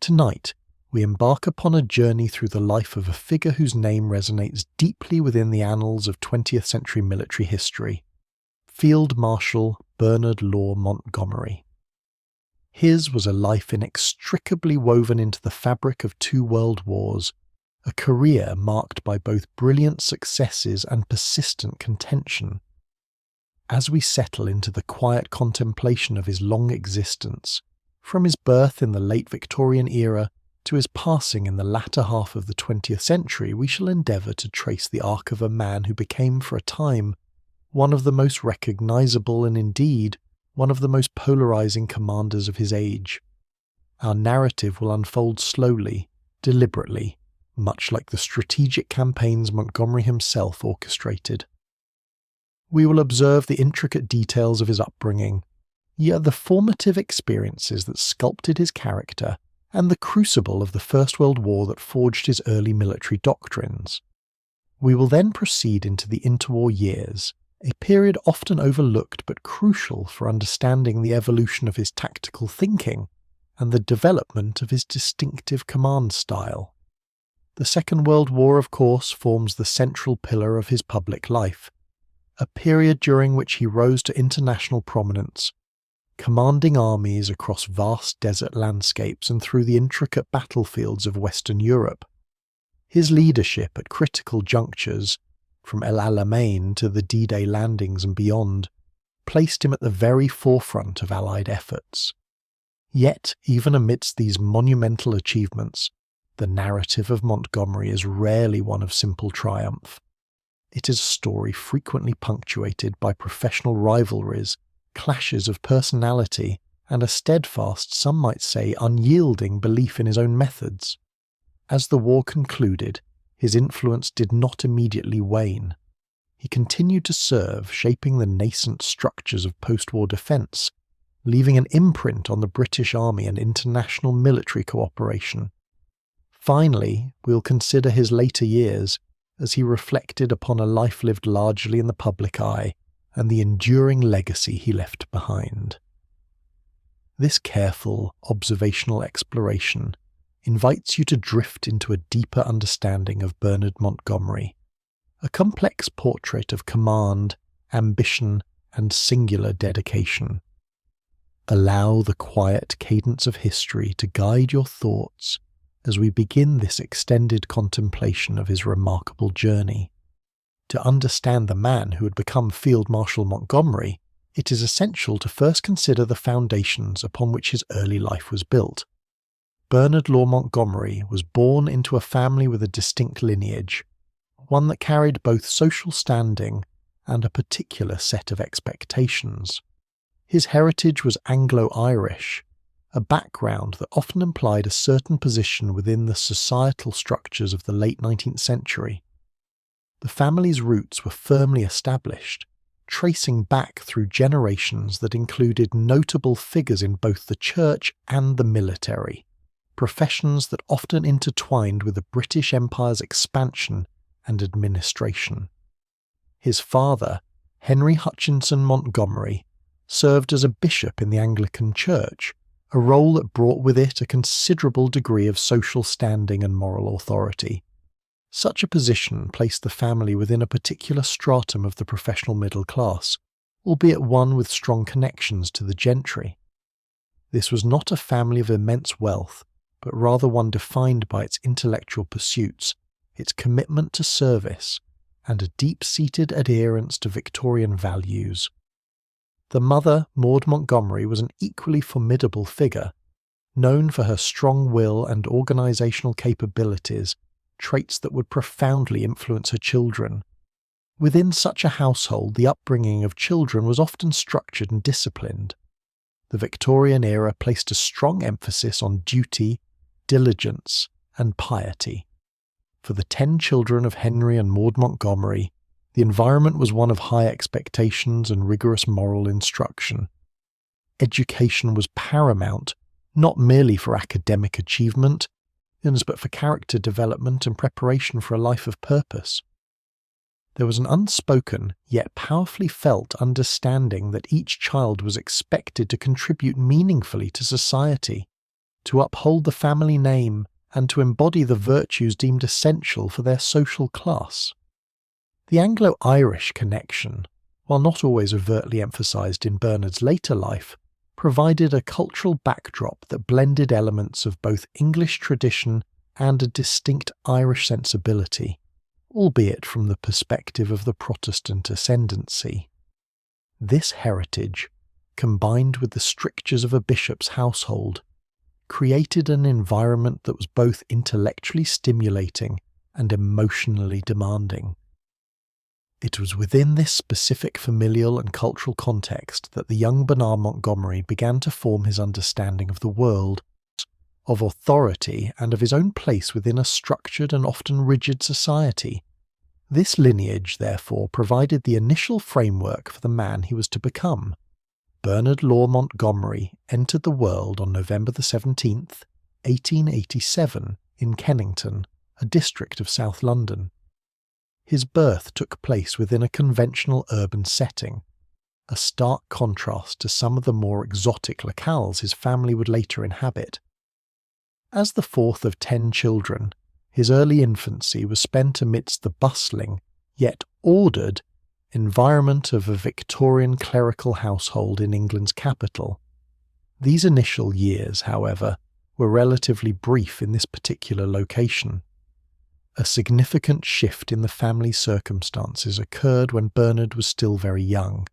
Tonight, we embark upon a journey through the life of a figure whose name resonates deeply within the annals of 20th century military history, Field Marshal Bernard Law Montgomery. His was a life inextricably woven into the fabric of 2 world wars, a career marked by both brilliant successes and persistent contention. As we settle into the quiet contemplation of his long existence, from his birth in the late Victorian era to his passing in the latter half of the 20th century, we shall endeavour to trace the arc of a man who became for a time one of the most recognisable and indeed one of the most polarising commanders of his age. Our narrative will unfold slowly, deliberately, much like the strategic campaigns Montgomery himself orchestrated. We will observe the intricate details of his upbringing, yet the formative experiences that sculpted his character and the crucible of the First World War that forged his early military doctrines. We will then proceed into the interwar years, a period often overlooked but crucial for understanding the evolution of his tactical thinking and the development of his distinctive command style. The Second World War, of course, forms the central pillar of his public life, a period during which he rose to international prominence, commanding armies across vast desert landscapes and through the intricate battlefields of Western Europe. His leadership at critical junctures, from El Alamein to the D-Day landings and beyond, placed him at the very forefront of Allied efforts. Yet, even amidst these monumental achievements, the narrative of Montgomery is rarely one of simple triumph. It is a story frequently punctuated by professional rivalries, clashes of personality, and a steadfast, some might say unyielding, belief in his own methods. As the war concluded, his influence did not immediately wane. He continued to serve, shaping the nascent structures of post-war defence, leaving an imprint on the British Army and international military cooperation. Finally, we'll consider his later years as he reflected upon a life lived largely in the public eye and the enduring legacy he left behind. This careful, observational exploration invites you to drift into a deeper understanding of Bernard Montgomery, a complex portrait of command, ambition, and singular dedication. Allow the quiet cadence of history to guide your thoughts as we begin this extended contemplation of his remarkable journey. To understand the man who had become Field Marshal Montgomery, it is essential to first consider the foundations upon which his early life was built. Bernard Law Montgomery was born into a family with a distinct lineage, one that carried both social standing and a particular set of expectations. His heritage was Anglo-Irish, a background that often implied a certain position within the societal structures of the late 19th century. The family's roots were firmly established, tracing back through generations that included notable figures in both the church and the military, professions that often intertwined with the British Empire's expansion and administration. His father, Henry Hutchinson Montgomery, served as a bishop in the Anglican Church, a role that brought with it a considerable degree of social standing and moral authority. Such a position placed the family within a particular stratum of the professional middle class, albeit one with strong connections to the gentry. This was not a family of immense wealth, but rather one defined by its intellectual pursuits, its commitment to service, and a deep-seated adherence to Victorian values. The mother, Maud Montgomery, was an equally formidable figure, known for her strong will and organisational capabilities, traits that would profoundly influence her children. Within such a household, the upbringing of children was often structured and disciplined. The Victorian era placed a strong emphasis on duty, diligence, and piety. For the 10 children of Henry and Maud Montgomery, the environment was one of high expectations and rigorous moral instruction. Education was paramount, not merely for academic achievement, but for character development and preparation for a life of purpose. There was an unspoken, yet powerfully felt understanding that each child was expected to contribute meaningfully to society, to uphold the family name, and to embody the virtues deemed essential for their social class. The Anglo-Irish connection, while not always overtly emphasised in Bernard's later life, provided a cultural backdrop that blended elements of both English tradition and a distinct Irish sensibility, albeit from the perspective of the Protestant ascendancy. This heritage, combined with the strictures of a bishop's household, created an environment that was both intellectually stimulating and emotionally demanding. It was within this specific familial and cultural context that the young Bernard Montgomery began to form his understanding of the world, of authority, and of his own place within a structured and often rigid society. This lineage, therefore, provided the initial framework for the man he was to become. Bernard Law Montgomery entered the world on November 17th, 1887, in Kennington, a district of South London. His birth took place within a conventional urban setting, a stark contrast to some of the more exotic locales his family would later inhabit. As the fourth of 10 children, his early infancy was spent amidst the bustling, yet ordered, environment of a Victorian clerical household in England's capital. These initial years, however, were relatively brief in this particular location. A significant shift in the family's circumstances occurred when Bernard was still very young.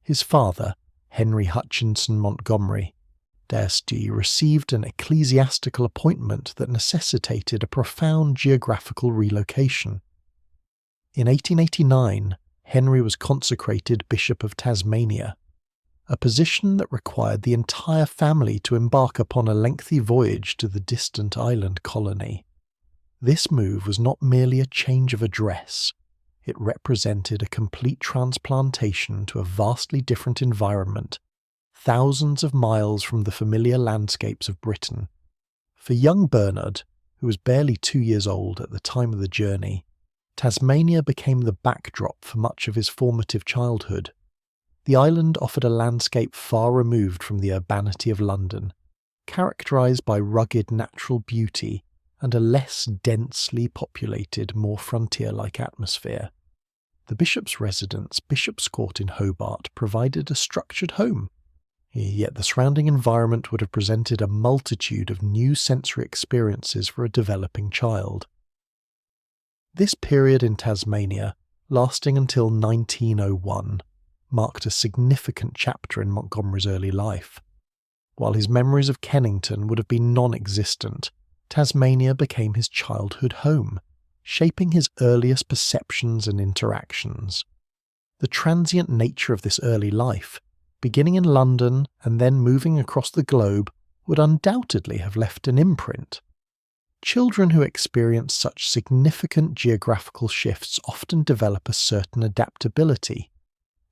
His father, Henry Hutchinson Montgomery, received an ecclesiastical appointment that necessitated a profound geographical relocation. In 1889, Henry was consecrated Bishop of Tasmania, a position that required the entire family to embark upon a lengthy voyage to the distant island colony. This move was not merely a change of address, it represented a complete transplantation to a vastly different environment, thousands of miles from the familiar landscapes of Britain. For young Bernard, who was barely 2 years old at the time of the journey, Tasmania became the backdrop for much of his formative childhood. The island offered a landscape far removed from the urbanity of London, characterised by rugged natural beauty and a less densely populated, more frontier-like atmosphere. The bishop's residence, Bishop's Court in Hobart, provided a structured home, yet the surrounding environment would have presented a multitude of new sensory experiences for a developing child. This period in Tasmania, lasting until 1901, marked a significant chapter in Montgomery's early life. While his memories of Kennington would have been non-existent, Tasmania became his childhood home, shaping his earliest perceptions and interactions. The transient nature of this early life, beginning in London and then moving across the globe, would undoubtedly have left an imprint. Children who experience such significant geographical shifts often develop a certain adaptability,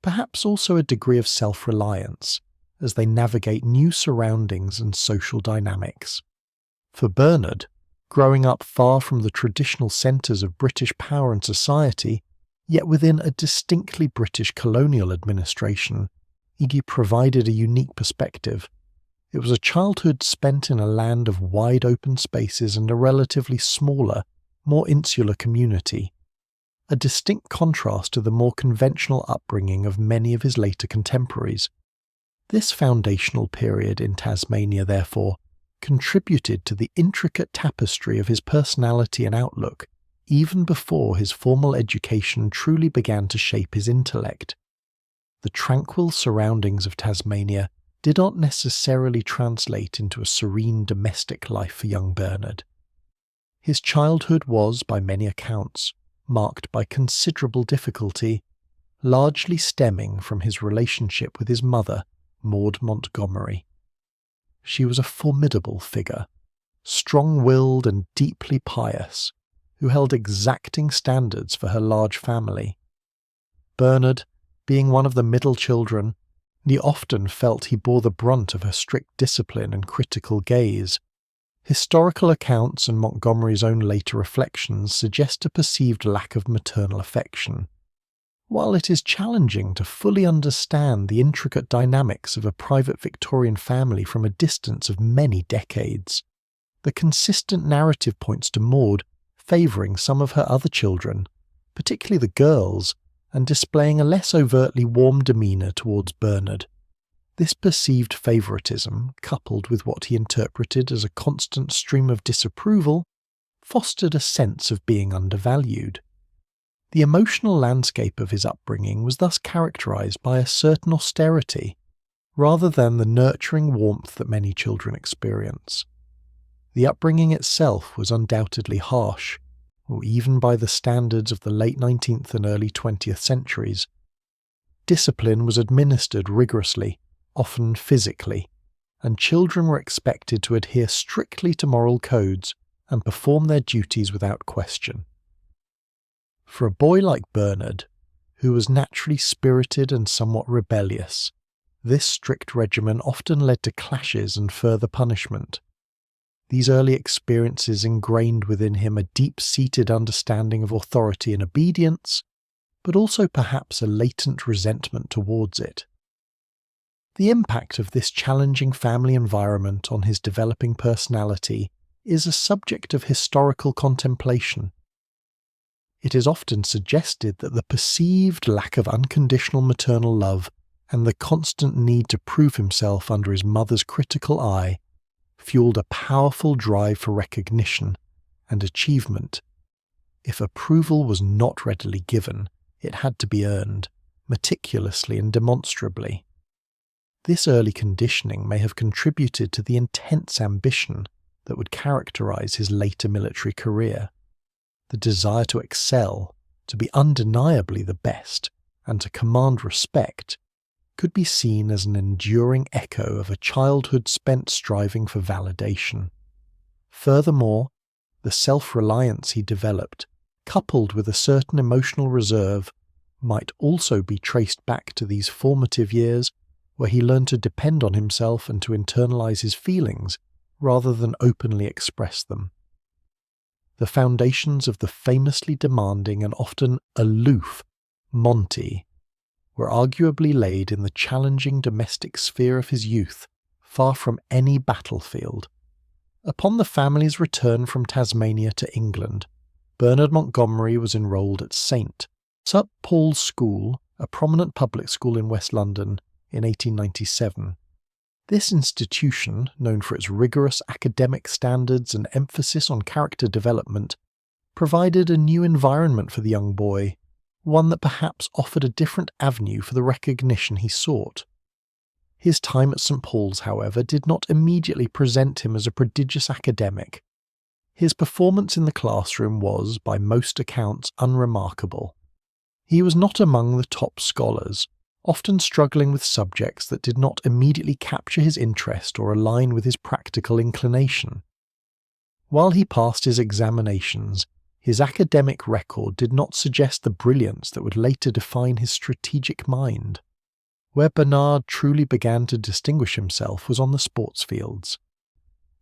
perhaps also a degree of self-reliance, as they navigate new surroundings and social dynamics. For Bernard, growing up far from the traditional centres of British power and society, yet within a distinctly British colonial administration, he provided a unique perspective. It was a childhood spent in a land of wide open spaces and a relatively smaller, more insular community, a distinct contrast to the more conventional upbringing of many of his later contemporaries. This foundational period in Tasmania, therefore, contributed to the intricate tapestry of his personality and outlook, even before his formal education truly began to shape his intellect. The tranquil surroundings of Tasmania did not necessarily translate into a serene domestic life for young Bernard. His childhood was, by many accounts, marked by considerable difficulty, largely stemming from his relationship with his mother, Maud Montgomery. She was a formidable figure, strong-willed and deeply pious, who held exacting standards for her large family. Bernard, being one of the middle children, he often felt he bore the brunt of her strict discipline and critical gaze. Historical accounts and Montgomery's own later reflections suggest a perceived lack of maternal affection. While it is challenging to fully understand the intricate dynamics of a private Victorian family from a distance of many decades, the consistent narrative points to Maud favouring some of her other children, particularly the girls, and displaying a less overtly warm demeanour towards Bernard. This perceived favouritism, coupled with what he interpreted as a constant stream of disapproval, fostered a sense of being undervalued. The emotional landscape of his upbringing was thus characterised by a certain austerity, rather than the nurturing warmth that many children experience. The upbringing itself was undoubtedly harsh, or even by the standards of the late 19th and early 20th centuries. Discipline was administered rigorously, often physically, and children were expected to adhere strictly to moral codes and perform their duties without question. For a boy like Bernard, who was naturally spirited and somewhat rebellious, this strict regimen often led to clashes and further punishment. These early experiences ingrained within him a deep-seated understanding of authority and obedience, but also perhaps a latent resentment towards it. The impact of this challenging family environment on his developing personality is a subject of historical contemplation. It is often suggested that the perceived lack of unconditional maternal love and the constant need to prove himself under his mother's critical eye fueled a powerful drive for recognition and achievement. If approval was not readily given, it had to be earned, meticulously and demonstrably. This early conditioning may have contributed to the intense ambition that would characterize his later military career. The desire to excel, to be undeniably the best, and to command respect could be seen as an enduring echo of a childhood spent striving for validation. Furthermore, the self-reliance he developed, coupled with a certain emotional reserve, might also be traced back to these formative years where he learned to depend on himself and to internalize his feelings rather than openly express them. The foundations of the famously demanding and often aloof Monty were arguably laid in the challenging domestic sphere of his youth, far from any battlefield. Upon the family's return from Tasmania to England, Bernard Montgomery was enrolled at St. Paul's School, a prominent public school in West London, in 1897. This institution, known for its rigorous academic standards and emphasis on character development, provided a new environment for the young boy, one that perhaps offered a different avenue for the recognition he sought. His time at St. Paul's, however, did not immediately present him as a prodigious academic. His performance in the classroom was, by most accounts, unremarkable. He was not among the top scholars, often struggling with subjects that did not immediately capture his interest or align with his practical inclination. While he passed his examinations, his academic record did not suggest the brilliance that would later define his strategic mind. Where Bernard truly began to distinguish himself was on the sports fields.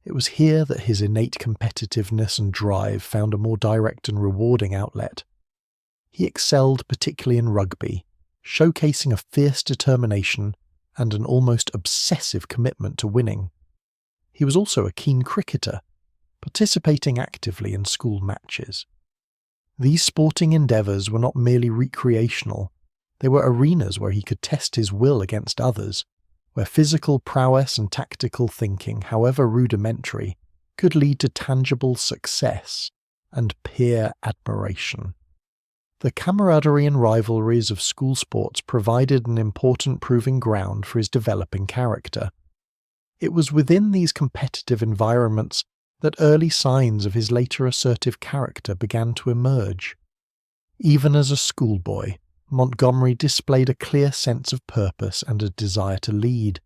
It was here that his innate competitiveness and drive found a more direct and rewarding outlet. He excelled particularly in rugby, showcasing a fierce determination and an almost obsessive commitment to winning. He was also a keen cricketer, participating actively in school matches. These sporting endeavours were not merely recreational, they were arenas where he could test his will against others, where physical prowess and tactical thinking, however rudimentary, could lead to tangible success and peer admiration. The camaraderie and rivalries of school sports provided an important proving ground for his developing character. It was within these competitive environments that early signs of his later assertive character began to emerge. Even as a schoolboy, Montgomery displayed a clear sense of purpose and a desire to lead.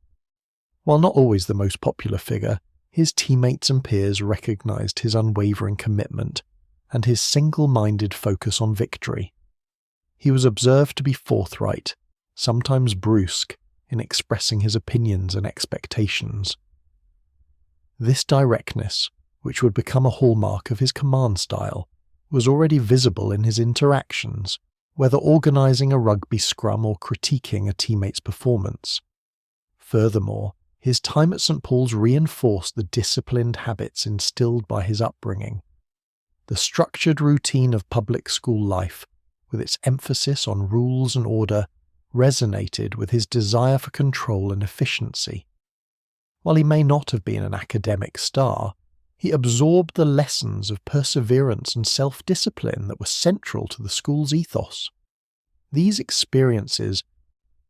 While not always the most popular figure, his teammates and peers recognized his unwavering commitment and his single-minded focus on victory. He was observed to be forthright, sometimes brusque, in expressing his opinions and expectations. This directness, which would become a hallmark of his command style, was already visible in his interactions, whether organising a rugby scrum or critiquing a teammate's performance. Furthermore, his time at St Paul's reinforced the disciplined habits instilled by his upbringing. The structured routine of public school life, with its emphasis on rules and order, resonated with his desire for control and efficiency. While he may not have been an academic star, he absorbed the lessons of perseverance and self-discipline that were central to the school's ethos. These experiences,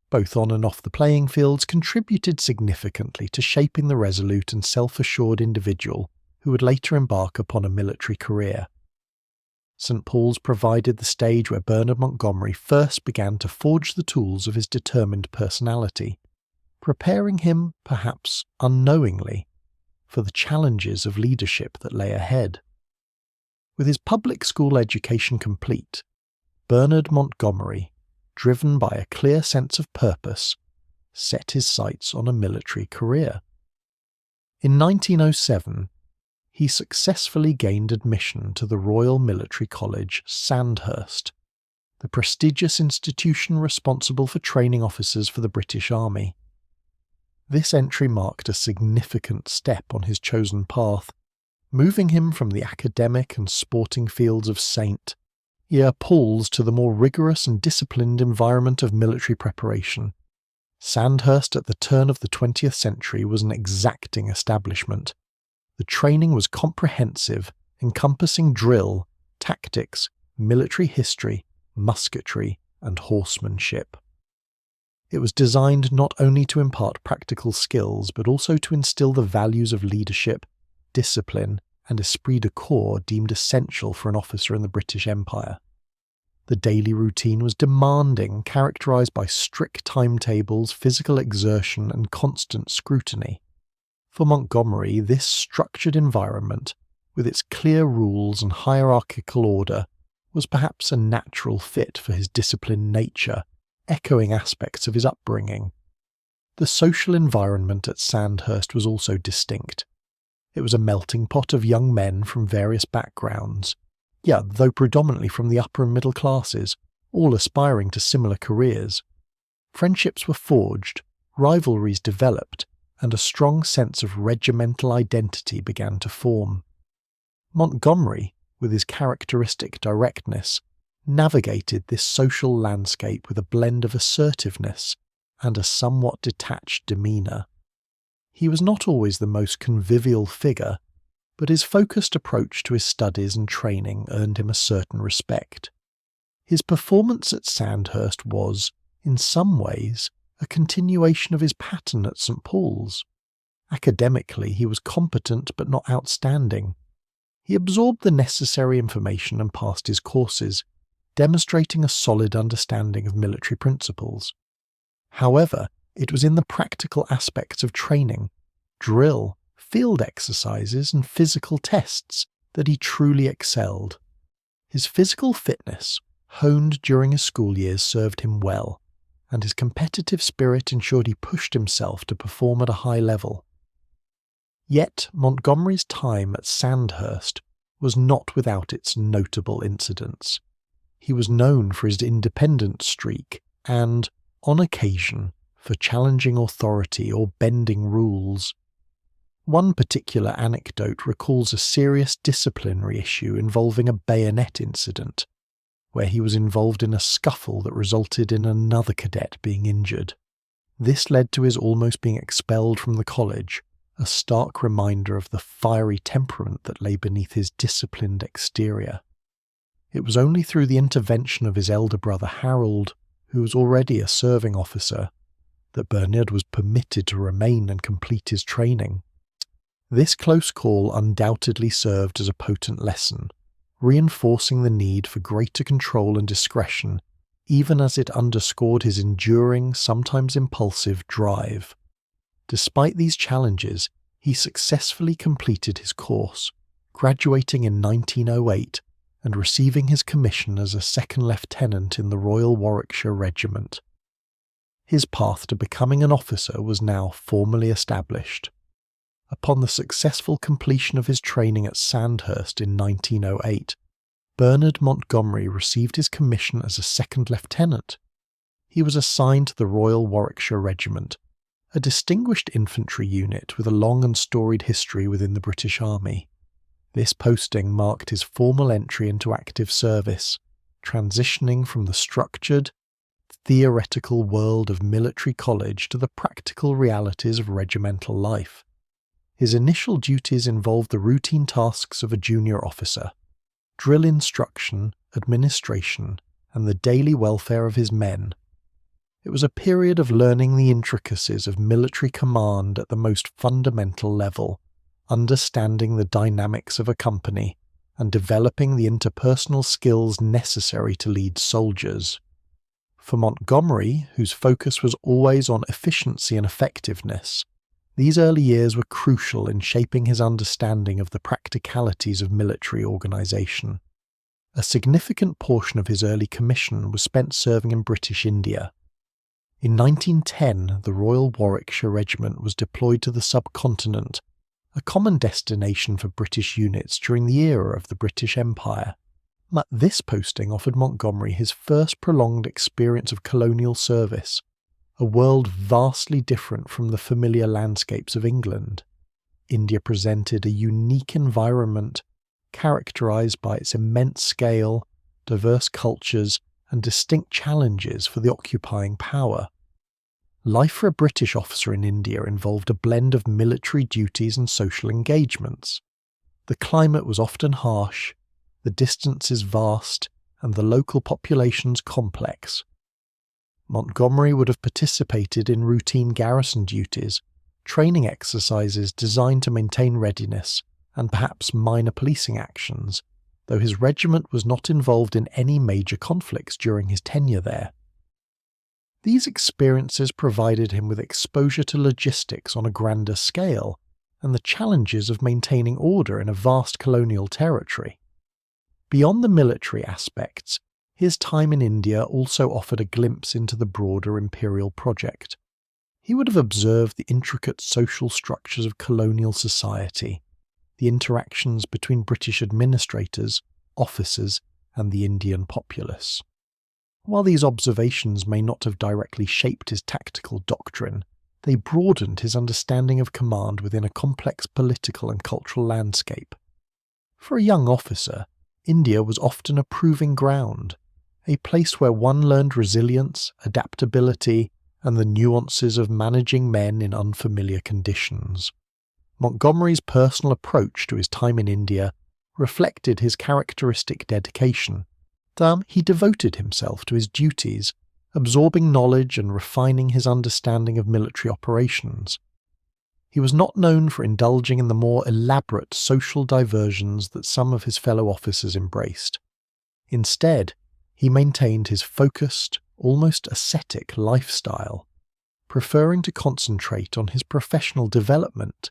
both on and off the playing fields, contributed significantly to shaping the resolute and self-assured individual who would later embark upon a military career. St Paul's provided the stage where Bernard Montgomery first began to forge the tools of his determined personality, preparing him, perhaps unknowingly, for the challenges of leadership that lay ahead. With his public school education complete, Bernard Montgomery, driven by a clear sense of purpose, set his sights on a military career. In 1907, he successfully gained admission to the Royal Military College, Sandhurst, the prestigious institution responsible for training officers for the British Army. This entry marked a significant step on his chosen path, moving him from the academic and sporting fields of St. Paul's to the more rigorous and disciplined environment of military preparation. Sandhurst at the turn of the 20th century was an exacting establishment. The training was comprehensive, encompassing drill, tactics, military history, musketry, and horsemanship. It was designed not only to impart practical skills, but also to instill the values of leadership, discipline, and esprit de corps deemed essential for an officer in the British Empire. The daily routine was demanding, characterised by strict timetables, physical exertion, and constant scrutiny. For Montgomery, this structured environment, with its clear rules and hierarchical order, was perhaps a natural fit for his disciplined nature, echoing aspects of his upbringing. The social environment at Sandhurst was also distinct. It was a melting pot of young men from various backgrounds, though predominantly from the upper and middle classes, all aspiring to similar careers. Friendships were forged, rivalries developed, and a strong sense of regimental identity began to form. Montgomery, with his characteristic directness, navigated this social landscape with a blend of assertiveness and a somewhat detached demeanour. He was not always the most convivial figure, but his focused approach to his studies and training earned him a certain respect. His performance at Sandhurst was, in some ways, a continuation of his pattern at St Paul's. Academically, he was competent but not outstanding. He absorbed the necessary information and passed his courses, demonstrating a solid understanding of military principles. However, it was in the practical aspects of training, drill, field exercises, and physical tests that he truly excelled. His physical fitness, honed during his school years, served him well, and his competitive spirit ensured he pushed himself to perform at a high level. Yet Montgomery's time at Sandhurst was not without its notable incidents. He was known for his independent streak and, on occasion, for challenging authority or bending rules. One particular anecdote recalls a serious disciplinary issue involving a bayonet incident, where he was involved in a scuffle that resulted in another cadet being injured. This led to his almost being expelled from the college, a stark reminder of the fiery temperament that lay beneath his disciplined exterior. It was only through the intervention of his elder brother Harold, who was already a serving officer, that Bernard was permitted to remain and complete his training. This close call undoubtedly served as a potent lesson, reinforcing the need for greater control and discretion, even as it underscored his enduring, sometimes impulsive drive. Despite these challenges, he successfully completed his course, graduating in 1908 and receiving his commission as a second lieutenant in the Royal Warwickshire Regiment. His path to becoming an officer was now formally established. Upon the successful completion of his training at Sandhurst in 1908, Bernard Montgomery received his commission as a second lieutenant. He was assigned to the Royal Warwickshire Regiment, a distinguished infantry unit with a long and storied history within the British Army. This posting marked his formal entry into active service, transitioning from the structured, theoretical world of military college to the practical realities of regimental life. His initial duties involved the routine tasks of a junior officer: drill instruction, administration, and the daily welfare of his men. It was a period of learning the intricacies of military command at the most fundamental level, understanding the dynamics of a company, and developing the interpersonal skills necessary to lead soldiers. For Montgomery, whose focus was always on efficiency and effectiveness, these early years were crucial in shaping his understanding of the practicalities of military organisation. A significant portion of his early commission was spent serving in British India. In 1910, the Royal Warwickshire Regiment was deployed to the subcontinent, a common destination for British units during the era of the British Empire. This posting offered Montgomery his first prolonged experience of colonial service, a world vastly different from the familiar landscapes of England. India presented a unique environment characterized by its immense scale, diverse cultures, and distinct challenges for the occupying power. Life for a British officer in India involved a blend of military duties and social engagements. The climate was often harsh, the distances vast, and the local populations complex. Montgomery would have participated in routine garrison duties, training exercises designed to maintain readiness, and perhaps minor policing actions, though his regiment was not involved in any major conflicts during his tenure there. These experiences provided him with exposure to logistics on a grander scale, and the challenges of maintaining order in a vast colonial territory. Beyond the military aspects, his time in India also offered a glimpse into the broader imperial project. He would have observed the intricate social structures of colonial society, the interactions between British administrators, officers, and the Indian populace. While these observations may not have directly shaped his tactical doctrine, they broadened his understanding of command within a complex political and cultural landscape. For a young officer, India was often a proving ground, a place where one learned resilience, adaptability, and the nuances of managing men in unfamiliar conditions. Montgomery's personal approach to his time in India reflected his characteristic dedication. He devoted himself to his duties, absorbing knowledge and refining his understanding of military operations. He was not known for indulging in the more elaborate social diversions that some of his fellow officers embraced. Instead, he maintained his focused, almost ascetic lifestyle, preferring to concentrate on his professional development.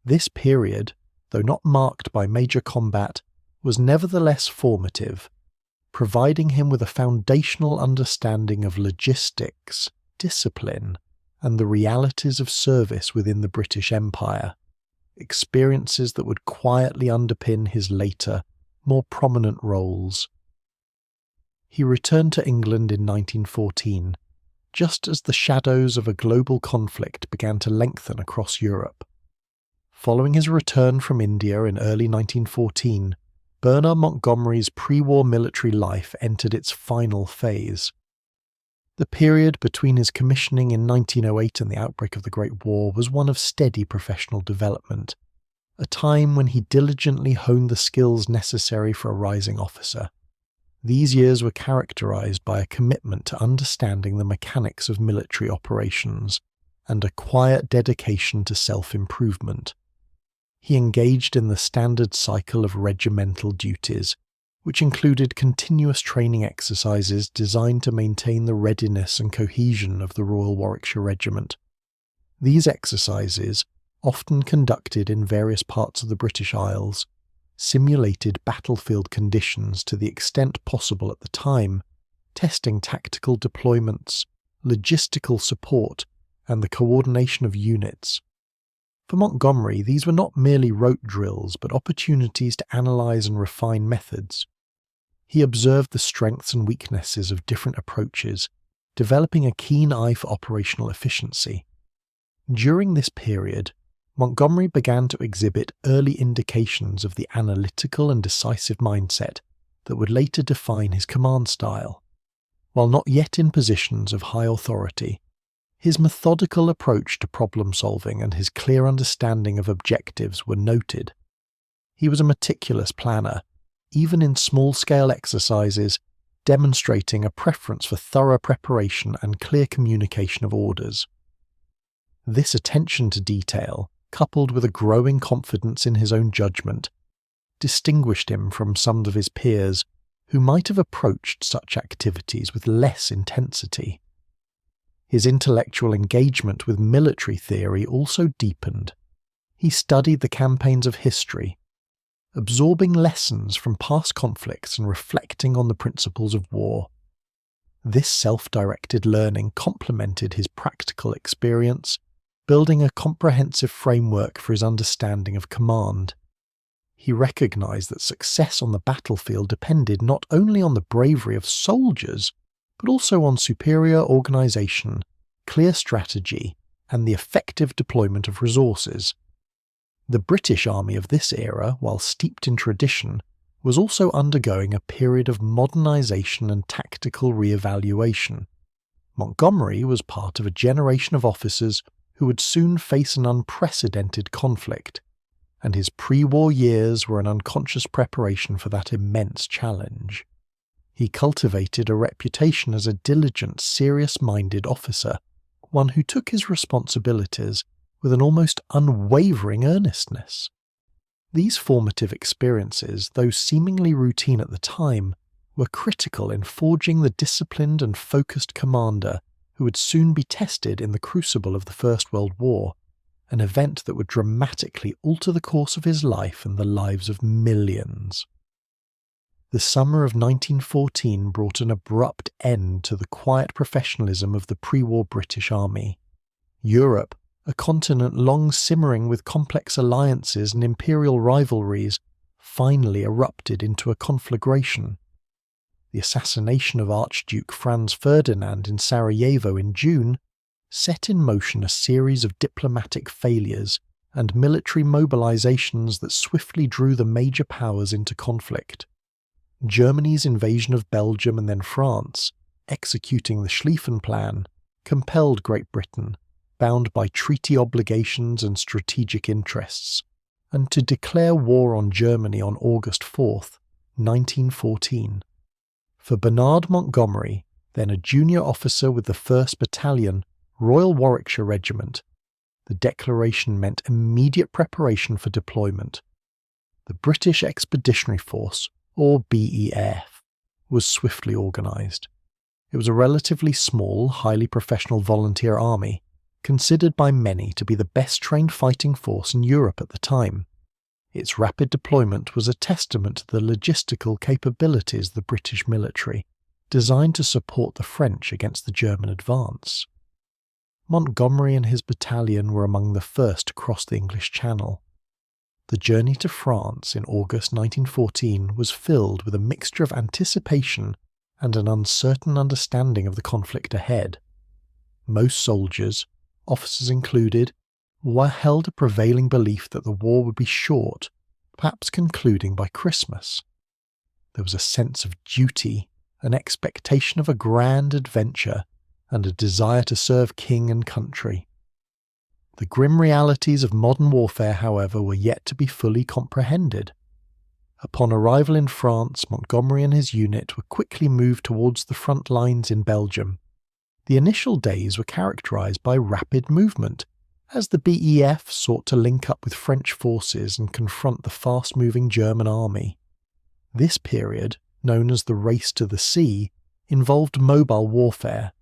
This period, though not marked by major combat, was nevertheless formative, providing him with a foundational understanding of logistics, discipline, and the realities of service within the British Empire, experiences that would quietly underpin his later, more prominent roles. He returned to England in 1914, just as the shadows of a global conflict began to lengthen across Europe. Following his return from India in early 1914, Bernard Montgomery's pre-war military life entered its final phase. The period between his commissioning in 1908 and the outbreak of the Great War was one of steady professional development, a time when he diligently honed the skills necessary for a rising officer. These years were characterized by a commitment to understanding the mechanics of military operations and a quiet dedication to self-improvement. He engaged in the standard cycle of regimental duties, which included continuous training exercises designed to maintain the readiness and cohesion of the Royal Warwickshire Regiment. These exercises, often conducted in various parts of the British Isles, simulated battlefield conditions to the extent possible at the time, testing tactical deployments, logistical support, and the coordination of units. For Montgomery, these were not merely rote drills, but opportunities to analyse and refine methods, He observed the strengths and weaknesses of different approaches, developing a keen eye for operational efficiency. During this period, Montgomery began to exhibit early indications of the analytical and decisive mindset that would later define his command style. While not yet in positions of high authority, his methodical approach to problem-solving and his clear understanding of objectives were noted. He was a meticulous planner, even in small-scale exercises, demonstrating a preference for thorough preparation and clear communication of orders. This attention to detail, coupled with a growing confidence in his own judgment, distinguished him from some of his peers who might have approached such activities with less intensity. His intellectual engagement with military theory also deepened. He studied the campaigns of history, absorbing lessons from past conflicts and reflecting on the principles of war. This self-directed learning complemented his practical experience, building a comprehensive framework for his understanding of command. He recognized that success on the battlefield depended not only on the bravery of soldiers, but also on superior organization, clear strategy, and the effective deployment of resources. The British Army of this era, while steeped in tradition, was also undergoing a period of modernization and tactical re-evaluation. Montgomery was part of a generation of officers who would soon face an unprecedented conflict, and his pre-war years were an unconscious preparation for that immense challenge. He cultivated a reputation as a diligent, serious-minded officer, one who took his responsibilities with an almost unwavering earnestness. These formative experiences, though seemingly routine at the time, were critical in forging the disciplined and focused commander who would soon be tested in the crucible of the First World War, an event that would dramatically alter the course of his life and the lives of millions. The summer of 1914 brought an abrupt end to the quiet professionalism of the pre-war British Army. Europe, a continent long simmering with complex alliances and imperial rivalries, finally erupted into a conflagration. The assassination of Archduke Franz Ferdinand in Sarajevo in June set in motion a series of diplomatic failures and military mobilizations that swiftly drew the major powers into conflict. Germany's invasion of Belgium and then France, executing the Schlieffen Plan, compelled Great Britain, bound by treaty obligations and strategic interests, and to declare war on Germany on August 4, 1914. For Bernard Montgomery, then a junior officer with the 1st Battalion, Royal Warwickshire Regiment, the declaration meant immediate preparation for deployment. The British Expeditionary Force, or BEF, was swiftly organised. It was a relatively small, highly professional volunteer army, considered by many to be the best-trained fighting force in Europe at the time. Its rapid deployment was a testament to the logistical capabilities of the British military, designed to support the French against the German advance. Montgomery and his battalion were among the first to cross the English Channel. The journey to France in August 1914 was filled with a mixture of anticipation and an uncertain understanding of the conflict ahead. Most soldiers, officers included, held a prevailing belief that the war would be short, perhaps concluding by Christmas. There was a sense of duty, an expectation of a grand adventure, and a desire to serve king and country. The grim realities of modern warfare, however, were yet to be fully comprehended. Upon arrival in France, Montgomery and his unit were quickly moved towards the front lines in Belgium. The initial days were characterized by rapid movement, as the BEF sought to link up with French forces and confront the fast-moving German army. This period, known as the Race to the Sea, involved mobile warfare,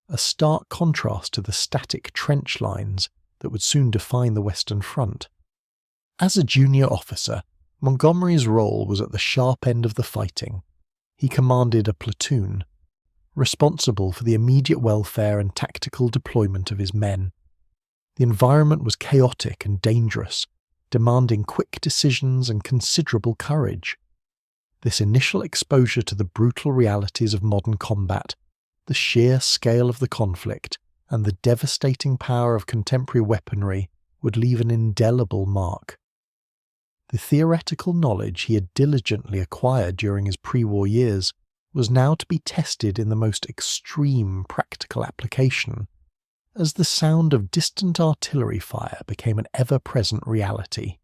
a stark contrast to the static trench lines that would soon define the Western Front. As a junior officer, Montgomery's role was at the sharp end of the fighting. He commanded a platoon, responsible for the immediate welfare and tactical deployment of his men. The environment was chaotic and dangerous, demanding quick decisions and considerable courage. This initial exposure to the brutal realities of modern combat, the sheer scale of the conflict, and the devastating power of contemporary weaponry would leave an indelible mark. The theoretical knowledge he had diligently acquired during his pre-war years was now to be tested in the most extreme practical application, as the sound of distant artillery fire became an ever-present reality.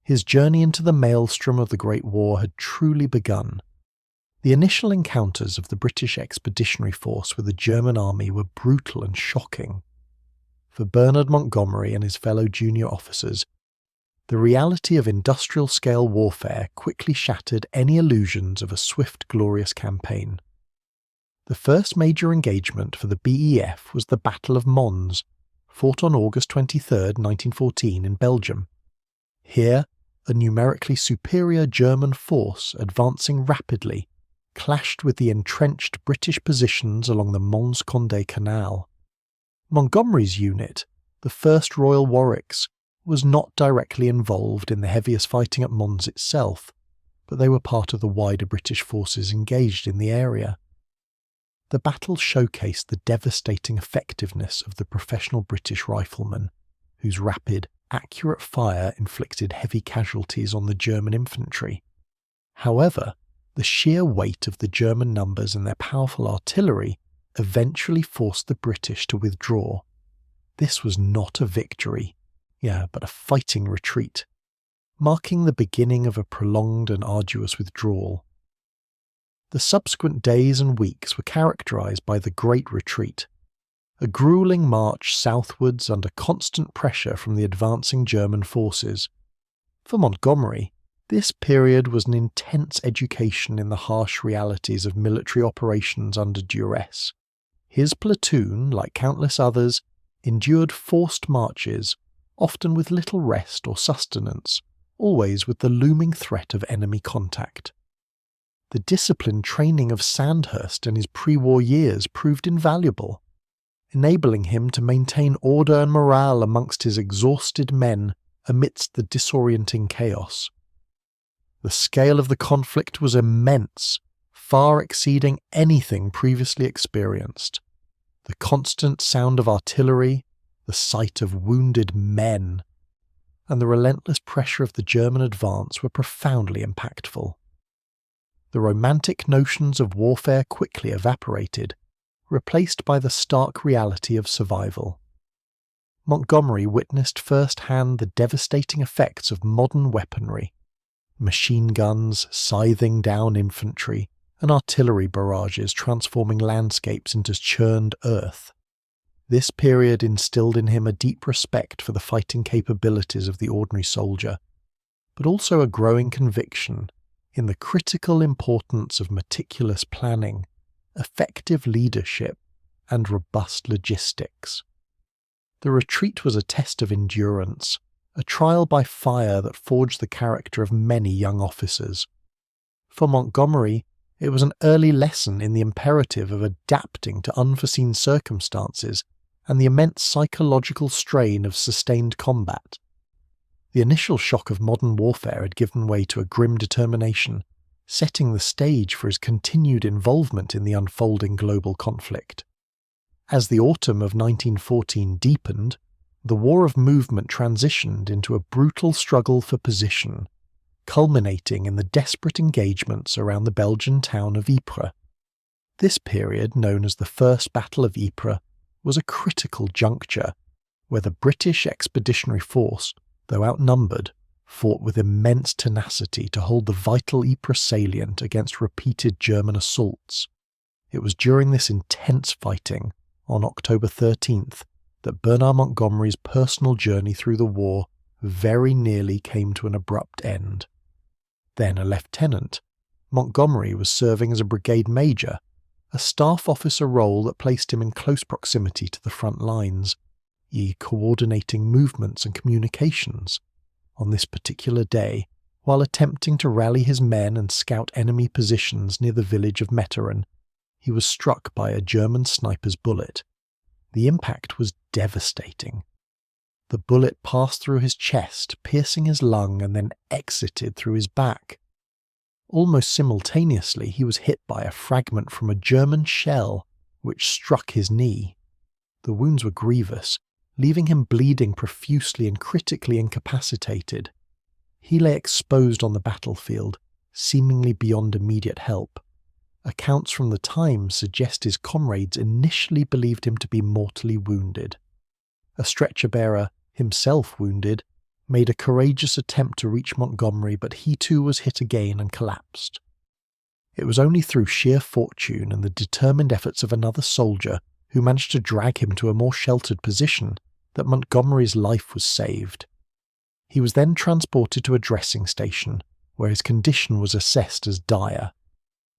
His journey into the maelstrom of the Great War had truly begun. The initial encounters of the British Expeditionary Force with the German army were brutal and shocking. For Bernard Montgomery and his fellow junior officers, the reality of industrial-scale warfare quickly shattered any illusions of a swift, glorious campaign. The first major engagement for the BEF was the Battle of Mons, fought on August 23, 1914 in Belgium. Here, a numerically superior German force advancing rapidly clashed with the entrenched British positions along the Mons-Condé Canal. Montgomery's unit, the 1st Royal Warwicks, was not directly involved in the heaviest fighting at Mons itself, but they were part of the wider British forces engaged in the area. The battle showcased the devastating effectiveness of the professional British riflemen, whose rapid, accurate fire inflicted heavy casualties on the German infantry. However, the sheer weight of the German numbers and their powerful artillery eventually forced the British to withdraw. This was not a victory, but a fighting retreat, marking the beginning of a prolonged and arduous withdrawal. The subsequent days and weeks were characterized by the Great Retreat, a grueling march southwards under constant pressure from the advancing German forces. For Montgomery, this period was an intense education in the harsh realities of military operations under duress. His platoon, like countless others, endured forced marches, often with little rest or sustenance, always with the looming threat of enemy contact. The disciplined training of Sandhurst in his pre-war years proved invaluable, enabling him to maintain order and morale amongst his exhausted men amidst the disorienting chaos. The scale of the conflict was immense, far exceeding anything previously experienced. The constant sound of artillery, the sight of wounded men, and the relentless pressure of the German advance were profoundly impactful. The romantic notions of warfare quickly evaporated, replaced by the stark reality of survival. Montgomery witnessed firsthand the devastating effects of modern weaponry, machine guns scything down infantry, and artillery barrages transforming landscapes into churned earth. This period instilled in him a deep respect for the fighting capabilities of the ordinary soldier, but also a growing conviction in the critical importance of meticulous planning, effective leadership, and robust logistics. The retreat was a test of endurance, a trial by fire that forged the character of many young officers. For Montgomery, it was an early lesson in the imperative of adapting to unforeseen circumstances and the immense psychological strain of sustained combat. The initial shock of modern warfare had given way to a grim determination, setting the stage for his continued involvement in the unfolding global conflict. As the autumn of 1914 deepened, the war of movement transitioned into a brutal struggle for position, culminating in the desperate engagements around the Belgian town of Ypres. This period, known as the First Battle of Ypres, was a critical juncture where the British Expeditionary Force, though outnumbered, fought with immense tenacity to hold the vital Ypres salient against repeated German assaults. It was during this intense fighting, on October 13th, that Bernard Montgomery's personal journey through the war very nearly came to an abrupt end. Then a lieutenant, Montgomery was serving as a brigade major, a staff officer role that placed him in close proximity to the front lines, coordinating movements and communications. On this particular day, while attempting to rally his men and scout enemy positions near the village of Metteren, he was struck by a German sniper's bullet. The impact was devastating. The bullet passed through his chest, piercing his lung, and then exited through his back. Almost simultaneously, he was hit by a fragment from a German shell which struck his knee. The wounds were grievous, leaving him bleeding profusely and critically incapacitated. He lay exposed on the battlefield, seemingly beyond immediate help. Accounts from the time suggest his comrades initially believed him to be mortally wounded. A stretcher-bearer, himself wounded, made a courageous attempt to reach Montgomery, but he too was hit again and collapsed. It was only through sheer fortune and the determined efforts of another soldier who managed to drag him to a more sheltered position that Montgomery's life was saved. He was then transported to a dressing station, where his condition was assessed as dire.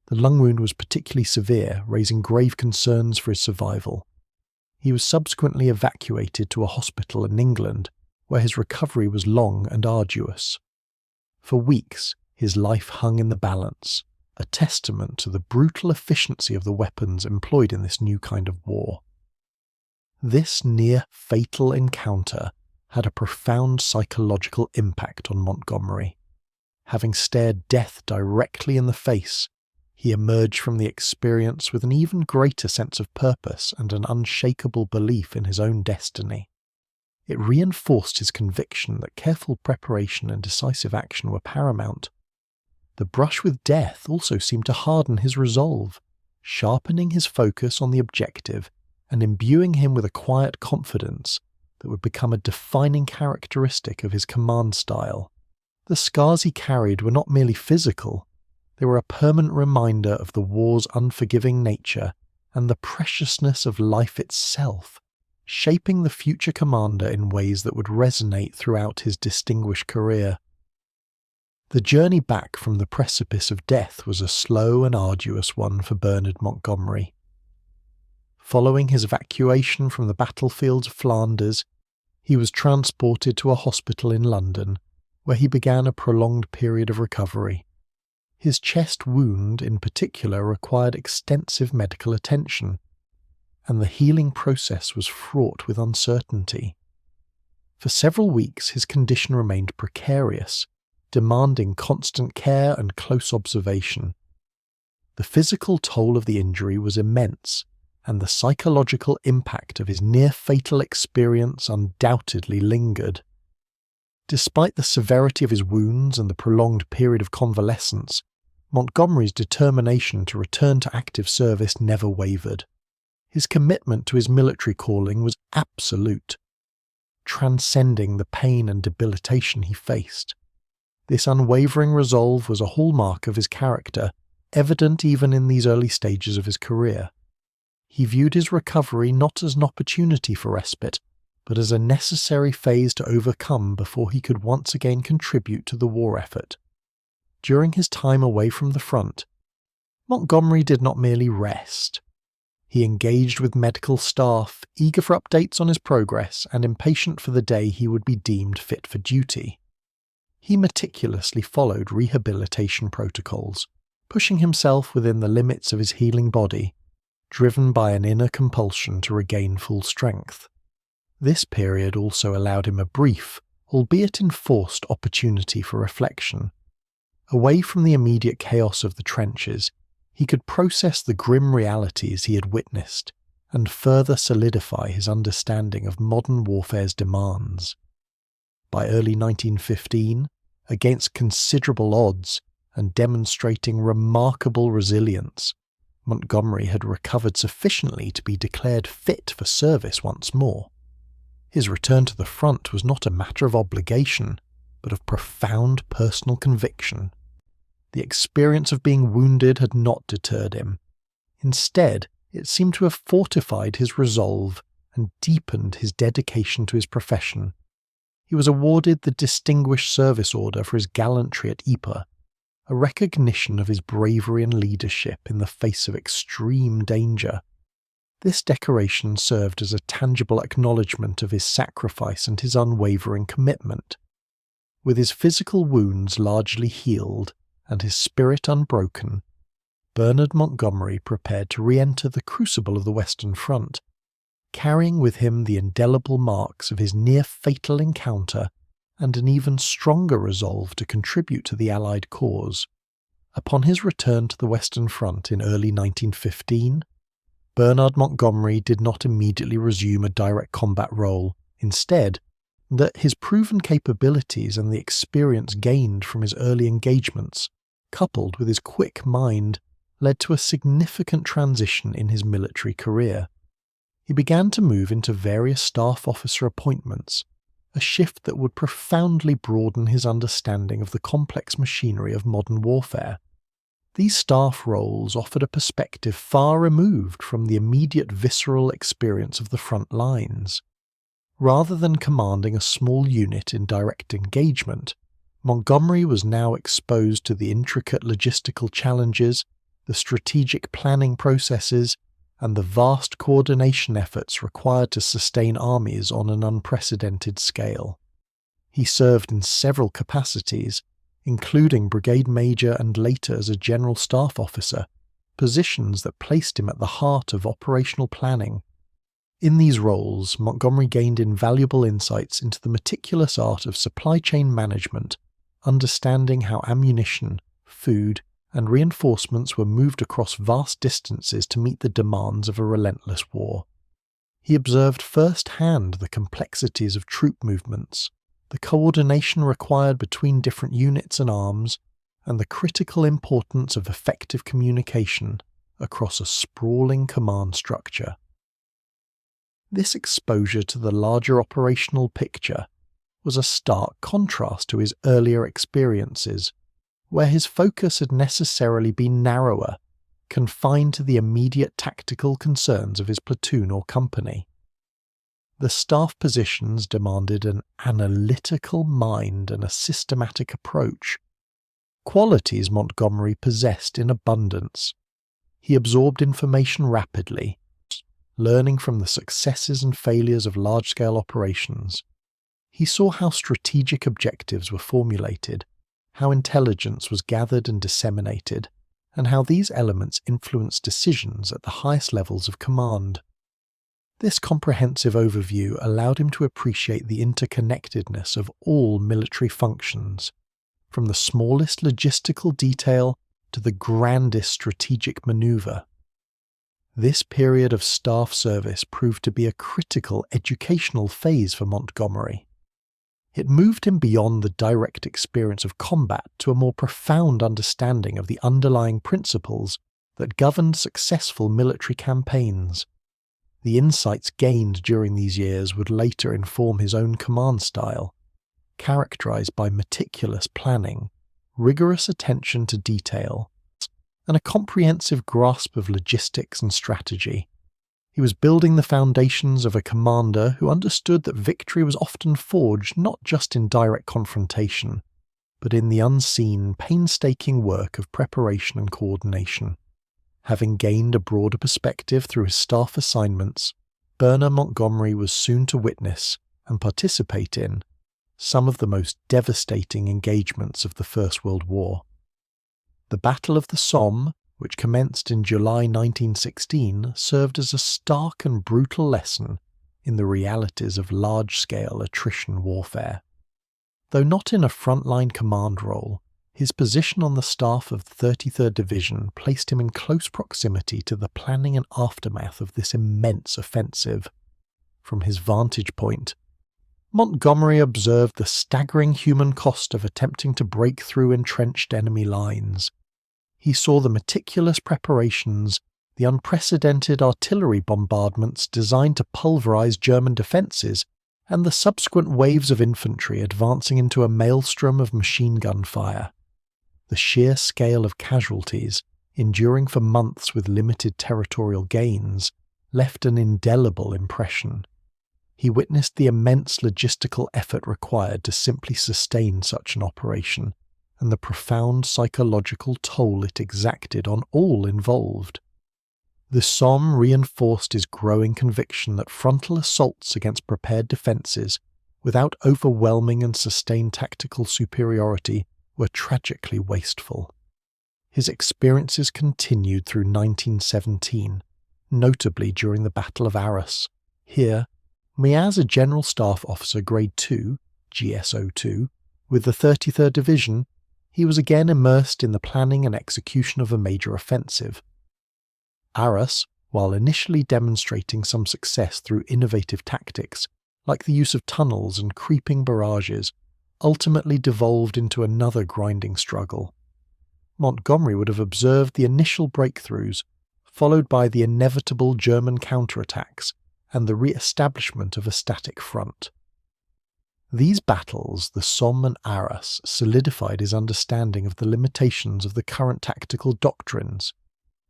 The lung wound was particularly severe, raising grave concerns for his survival. He was subsequently evacuated to a hospital in England, where his recovery was long and arduous. For weeks, his life hung in the balance, a testament to the brutal efficiency of the weapons employed in this new kind of war. This near-fatal encounter had a profound psychological impact on Montgomery. Having stared death directly in the face, he emerged from the experience with an even greater sense of purpose and an unshakable belief in his own destiny. It reinforced his conviction that careful preparation and decisive action were paramount. The brush with death also seemed to harden his resolve, sharpening his focus on the objective and imbuing him with a quiet confidence that would become a defining characteristic of his command style. The scars he carried were not merely physical, they were a permanent reminder of the war's unforgiving nature and the preciousness of life itself, shaping the future commander in ways that would resonate throughout his distinguished career. The journey back from the precipice of death was a slow and arduous one for Bernard Montgomery. Following his evacuation from the battlefields of Flanders, he was transported to a hospital in London, where he began a prolonged period of recovery. His chest wound, in particular, required extensive medical attention, and the healing process was fraught with uncertainty. For several weeks, his condition remained precarious, demanding constant care and close observation. The physical toll of the injury was immense, and the psychological impact of his near-fatal experience undoubtedly lingered. Despite the severity of his wounds and the prolonged period of convalescence, Montgomery's determination to return to active service never wavered. His commitment to his military calling was absolute, transcending the pain and debilitation he faced. This unwavering resolve was a hallmark of his character, evident even in these early stages of his career. He viewed his recovery not as an opportunity for respite, but as a necessary phase to overcome before he could once again contribute to the war effort. During his time away from the front, Montgomery did not merely rest. He engaged with medical staff, eager for updates on his progress and impatient for the day he would be deemed fit for duty. He meticulously followed rehabilitation protocols, pushing himself within the limits of his healing body, driven by an inner compulsion to regain full strength. This period also allowed him a brief, albeit enforced, opportunity for reflection. Away from the immediate chaos of the trenches, he could process the grim realities he had witnessed and further solidify his understanding of modern warfare's demands. By early 1915, against considerable odds and demonstrating remarkable resilience, Montgomery had recovered sufficiently to be declared fit for service once more. His return to the front was not a matter of obligation, but of profound personal conviction. The experience of being wounded had not deterred him. Instead, it seemed to have fortified his resolve and deepened his dedication to his profession. He was awarded the Distinguished Service Order for his gallantry at Ypres, a recognition of his bravery and leadership in the face of extreme danger. This decoration served as a tangible acknowledgement of his sacrifice and his unwavering commitment. With his physical wounds largely healed and his spirit unbroken, Bernard Montgomery prepared to re-enter the crucible of the Western Front, carrying with him the indelible marks of his near-fatal encounter and an even stronger resolve to contribute to the Allied cause. Upon his return to the Western Front in early 1915, Bernard Montgomery did not immediately resume a direct combat role. Instead, that his proven capabilities and the experience gained from his early engagements, coupled with his quick mind, led to a significant transition in his military career. He began to move into various staff officer appointments, a shift that would profoundly broaden his understanding of the complex machinery of modern warfare. These staff roles offered a perspective far removed from the immediate visceral experience of the front lines. Rather than commanding a small unit in direct engagement, Montgomery was now exposed to the intricate logistical challenges, the strategic planning processes, and the vast coordination efforts required to sustain armies on an unprecedented scale. He served in several capacities, including brigade major and later as a general staff officer, positions that placed him at the heart of operational planning. In these roles, Montgomery gained invaluable insights into the meticulous art of supply chain management, understanding how ammunition, food, and reinforcements were moved across vast distances to meet the demands of a relentless war. He observed firsthand the complexities of troop movements, the coordination required between different units and arms, and the critical importance of effective communication across a sprawling command structure. This exposure to the larger operational picture was a stark contrast to his earlier experiences, where his focus had necessarily been narrower, confined to the immediate tactical concerns of his platoon or company. The staff positions demanded an analytical mind and a systematic approach, qualities Montgomery possessed in abundance. He absorbed information rapidly, learning from the successes and failures of large-scale operations. He saw how strategic objectives were formulated, how intelligence was gathered and disseminated, and how these elements influenced decisions at the highest levels of command. This comprehensive overview allowed him to appreciate the interconnectedness of all military functions, from the smallest logistical detail to the grandest strategic maneuver. This period of staff service proved to be a critical educational phase for Montgomery. It moved him beyond the direct experience of combat to a more profound understanding of the underlying principles that governed successful military campaigns. The insights gained during these years would later inform his own command style, characterized by meticulous planning, rigorous attention to detail, and a comprehensive grasp of logistics and strategy. He was building the foundations of a commander who understood that victory was often forged not just in direct confrontation, but in the unseen, painstaking work of preparation and coordination. Having gained a broader perspective through his staff assignments, Bernard Montgomery was soon to witness and participate in some of the most devastating engagements of the First World War. The Battle of the Somme, which commenced in July 1916, served as a stark and brutal lesson in the realities of large-scale attrition warfare. Though not in a frontline command role, his position on the staff of the 33rd Division placed him in close proximity to the planning and aftermath of this immense offensive. From his vantage point, Montgomery observed the staggering human cost of attempting to break through entrenched enemy lines. He saw the meticulous preparations, the unprecedented artillery bombardments designed to pulverize German defences, and the subsequent waves of infantry advancing into a maelstrom of machine gun fire. The sheer scale of casualties, enduring for months with limited territorial gains, left an indelible impression. He witnessed the immense logistical effort required to simply sustain such an operation, and the profound psychological toll it exacted on all involved. The Somme reinforced his growing conviction that frontal assaults against prepared defences, without overwhelming and sustained tactical superiority, were tragically wasteful. His experiences continued through 1917, notably during the Battle of Arras. Here, as a General Staff Officer Grade 2, GSO2, with the 33rd Division, he was again immersed in the planning and execution of a major offensive. Arras, while initially demonstrating some success through innovative tactics, like the use of tunnels and creeping barrages, ultimately devolved into another grinding struggle. Montgomery would have observed the initial breakthroughs, followed by the inevitable German counterattacks and the re-establishment of a static front. These battles, the Somme and Arras, solidified his understanding of the limitations of the current tactical doctrines.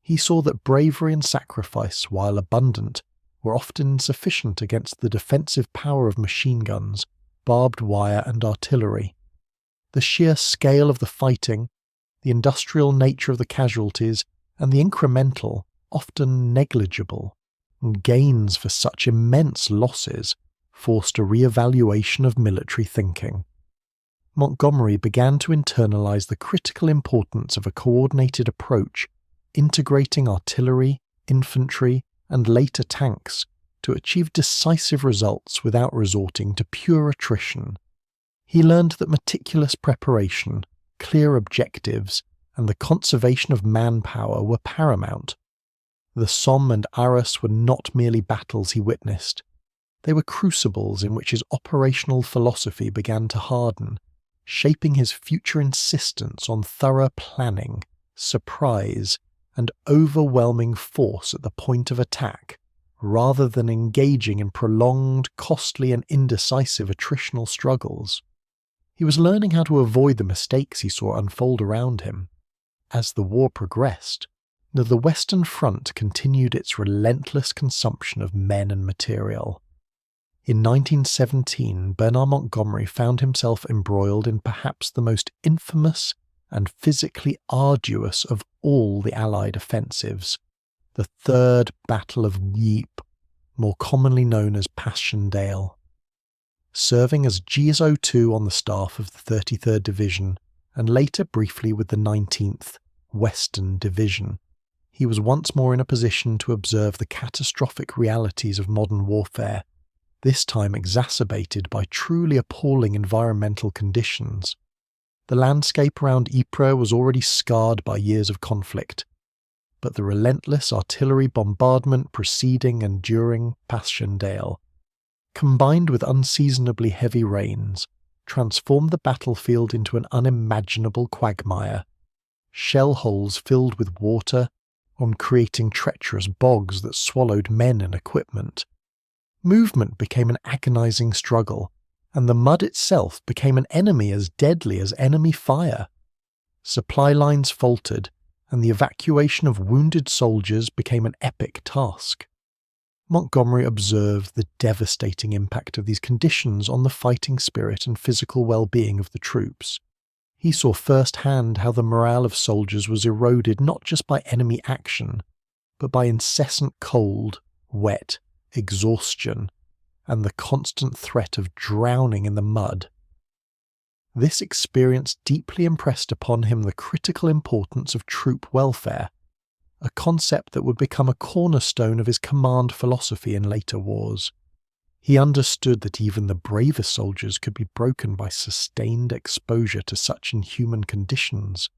He saw that bravery and sacrifice, while abundant, were often insufficient against the defensive power of machine guns, barbed wire and artillery. The sheer scale of the fighting, the industrial nature of the casualties, and the incremental, often negligible, gains for such immense losses forced a re-evaluation of military thinking. Montgomery began to internalize the critical importance of a coordinated approach, integrating artillery, infantry, and later tanks to achieve decisive results without resorting to pure attrition. He learned that meticulous preparation, clear objectives, and the conservation of manpower were paramount. The Somme and Arras were not merely battles he witnessed. They were crucibles in which his operational philosophy began to harden, shaping his future insistence on thorough planning, surprise, and overwhelming force at the point of attack, rather than engaging in prolonged, costly, and indecisive attritional struggles. He was learning how to avoid the mistakes he saw unfold around him. As the war progressed, the Western Front continued its relentless consumption of men and material. In 1917, Bernard Montgomery found himself embroiled in perhaps the most infamous and physically arduous of all the Allied offensives, the Third Battle of Ypres, more commonly known as Passchendaele. Serving as GSO-2 on the staff of the 33rd Division, and later briefly with the 19th Western Division, he was once more in a position to observe the catastrophic realities of modern warfare, this time exacerbated by truly appalling environmental conditions. The landscape around Ypres was already scarred by years of conflict, but the relentless artillery bombardment preceding and during Passchendaele, combined with unseasonably heavy rains, transformed the battlefield into an unimaginable quagmire. Shell holes filled with water, on creating treacherous bogs that swallowed men and equipment. Movement became an agonizing struggle, and the mud itself became an enemy as deadly as enemy fire. Supply lines faltered, and the evacuation of wounded soldiers became an epic task. Montgomery observed the devastating impact of these conditions on the fighting spirit and physical well-being of the troops. He saw firsthand how the morale of soldiers was eroded not just by enemy action, but by incessant cold, wet, exhaustion, and the constant threat of drowning in the mud. This experience deeply impressed upon him the critical importance of troop welfare, a concept that would become a cornerstone of his command philosophy in later wars. He understood that even the bravest soldiers could be broken by sustained exposure to such inhuman conditions,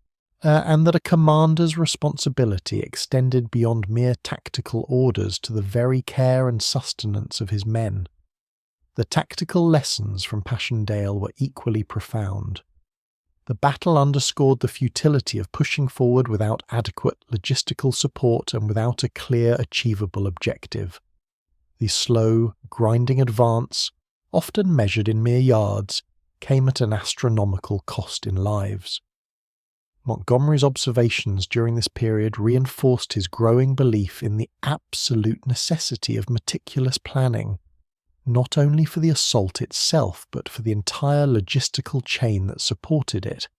and that a commander's responsibility extended beyond mere tactical orders to the very care and sustenance of his men. The tactical lessons from Passchendaele were equally profound. The battle underscored the futility of pushing forward without adequate logistical support and without a clear, achievable objective. The slow, grinding advance, often measured in mere yards, came at an astronomical cost in lives. Montgomery's observations during this period reinforced his growing belief in the absolute necessity of meticulous planning, not only for the assault itself but for the entire logistical chain that supported it.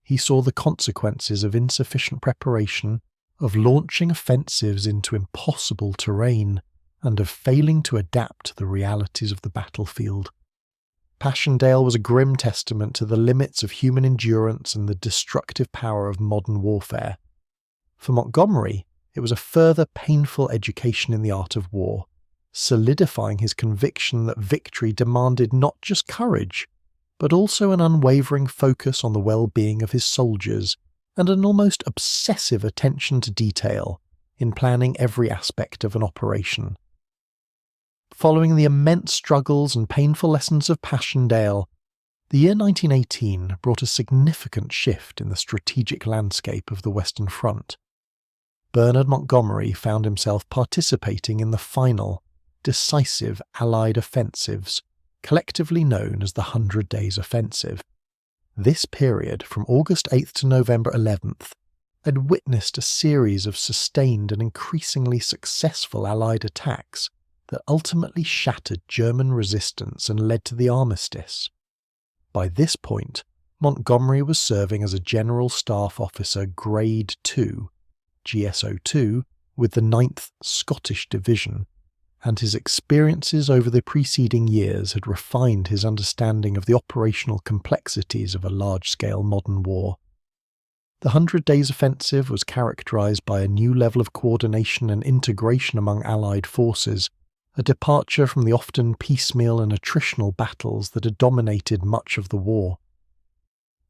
He saw the consequences of insufficient preparation, of launching offensives into impossible terrain, and of failing to adapt to the realities of the battlefield. Passchendaele was a grim testament to the limits of human endurance and the destructive power of modern warfare. For Montgomery, it was a further painful education in the art of war, solidifying his conviction that victory demanded not just courage, but also an unwavering focus on the well-being of his soldiers and an almost obsessive attention to detail in planning every aspect of an operation. Following the immense struggles and painful lessons of Passchendaele, the year 1918 brought a significant shift in the strategic landscape of the Western Front. Bernard Montgomery found himself participating in the final, decisive Allied offensives, collectively known as the 100 Days Offensive. This period, from August 8th to November 11th, had witnessed a series of sustained and increasingly successful Allied attacks that ultimately shattered German resistance and led to the armistice. By this point, Montgomery was serving as a General Staff Officer Grade 2, GSO2, with the 9th Scottish Division, and his experiences over the preceding years had refined his understanding of the operational complexities of a large-scale modern war. The 100 Days Offensive was characterised by a new level of coordination and integration among Allied forces, a departure from the often piecemeal and attritional battles that had dominated much of the war.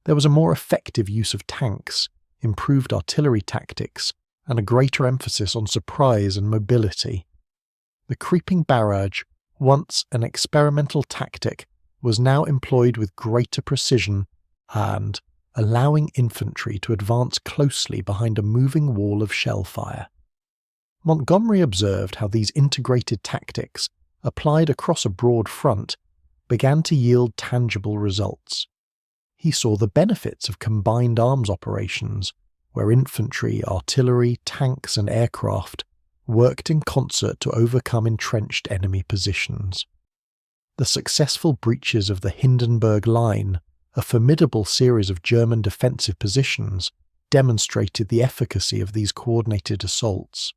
There was a more effective use of tanks, improved artillery tactics, and a greater emphasis on surprise and mobility. The creeping barrage, once an experimental tactic, was now employed with greater precision and allowing infantry to advance closely behind a moving wall of shell fire. Montgomery observed how these integrated tactics, applied across a broad front, began to yield tangible results. He saw the benefits of combined arms operations, where infantry, artillery, tanks and aircraft worked in concert to overcome entrenched enemy positions. The successful breaches of the Hindenburg Line, a formidable series of German defensive positions, demonstrated the efficacy of these coordinated assaults.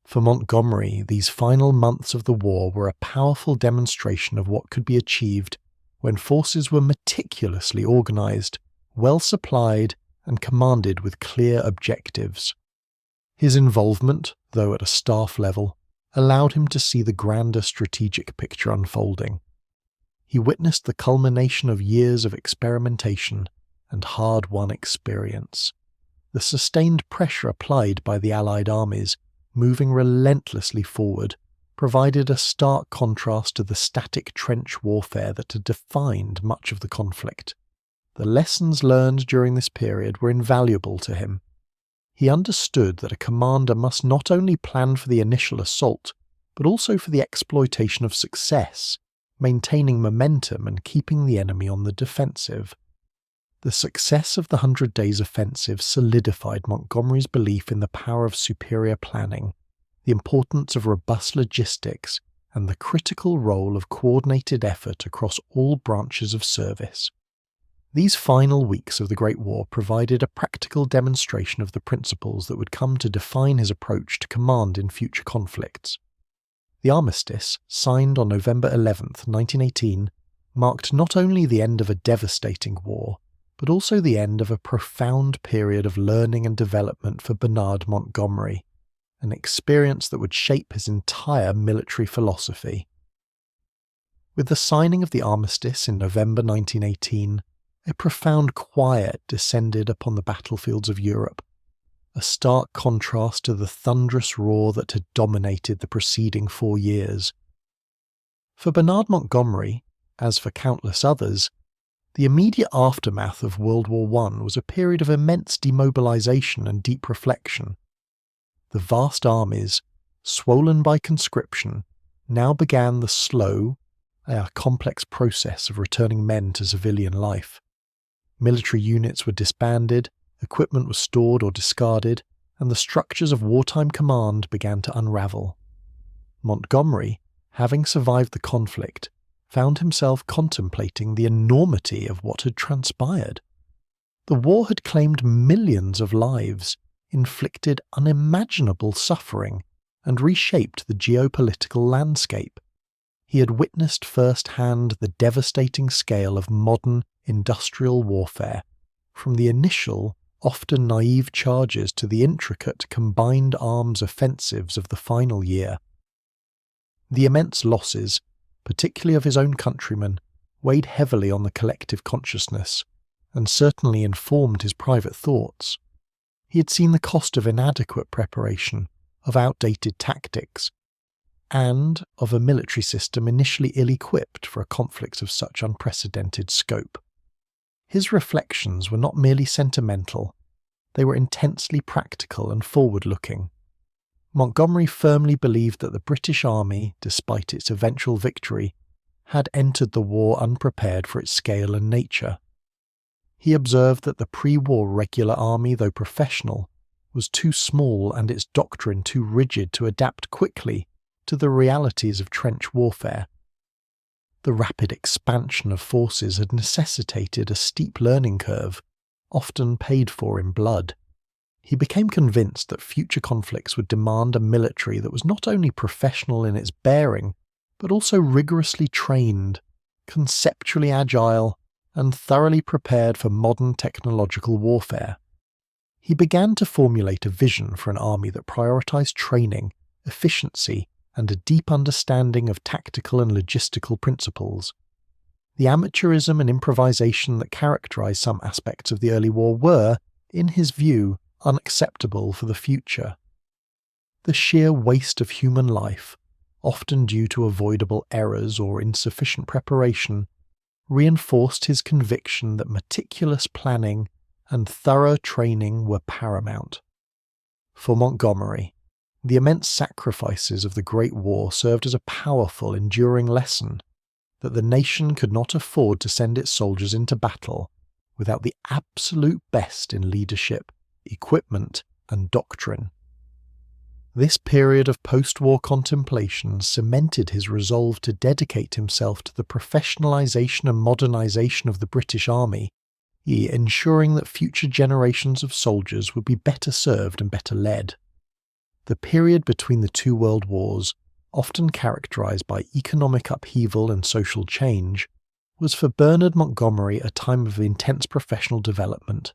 For Montgomery, these final months of the war were a powerful demonstration of what could be achieved when forces were meticulously organised, well supplied, and commanded with clear objectives. His involvement, though at a staff level, allowed him to see the grander strategic picture unfolding. He witnessed the culmination of years of experimentation and hard-won experience. The sustained pressure applied by the Allied armies, moving relentlessly forward, provided a stark contrast to the static trench warfare that had defined much of the conflict. The lessons learned during this period were invaluable to him. He understood that a commander must not only plan for the initial assault, but also for the exploitation of success, maintaining momentum and keeping the enemy on the defensive. The success of the 100 Days Offensive solidified Montgomery's belief in the power of superior planning, the importance of robust logistics, and the critical role of coordinated effort across all branches of service. These final weeks of the Great War provided a practical demonstration of the principles that would come to define his approach to command in future conflicts. The armistice, signed on November 11, 1918, marked not only the end of a devastating war, but also the end of a profound period of learning and development for Bernard Montgomery, an experience that would shape his entire military philosophy. With the signing of the armistice in November 1918, a profound quiet descended upon the battlefields of Europe, a stark contrast to the thunderous roar that had dominated the preceding 4 years. For Bernard Montgomery, as for countless others, the immediate aftermath of World War I was a period of immense demobilization and deep reflection. The vast armies, swollen by conscription, now began the slow, complex process of returning men to civilian life. Military units were disbanded, equipment was stored or discarded, and the structures of wartime command began to unravel. Montgomery, having survived the conflict, found himself contemplating the enormity of what had transpired. The war had claimed millions of lives, inflicted unimaginable suffering, and reshaped the geopolitical landscape. He had witnessed firsthand the devastating scale of modern industrial warfare, from the initial, often naive charges to the intricate combined arms offensives of the final year. The immense losses, particularly of his own countrymen, weighed heavily on the collective consciousness, and certainly informed his private thoughts. He had seen the cost of inadequate preparation, of outdated tactics, and of a military system initially ill-equipped for a conflict of such unprecedented scope. His reflections were not merely sentimental, they were intensely practical and forward-looking. Montgomery firmly believed that the British Army, despite its eventual victory, had entered the war unprepared for its scale and nature. He observed that the pre-war regular army, though professional, was too small and its doctrine too rigid to adapt quickly to the realities of trench warfare. The rapid expansion of forces had necessitated a steep learning curve, often paid for in blood. He became convinced that future conflicts would demand a military that was not only professional in its bearing, but also rigorously trained, conceptually agile, and thoroughly prepared for modern technological warfare. He began to formulate a vision for an army that prioritized training, efficiency, and a deep understanding of tactical and logistical principles. The amateurism and improvisation that characterized some aspects of the early war were, in his view, unacceptable for the future. The sheer waste of human life, often due to avoidable errors or insufficient preparation, reinforced his conviction that meticulous planning and thorough training were paramount. For Montgomery, the immense sacrifices of the Great War served as a powerful, enduring lesson that the nation could not afford to send its soldiers into battle without the absolute best in leadership, equipment, and doctrine. This period of post-war contemplation cemented his resolve to dedicate himself to the professionalization and modernization of the British Army, ensuring that future generations of soldiers would be better served and better led. The period between the two world wars, often characterized by economic upheaval and social change, was for Bernard Montgomery a time of intense professional development.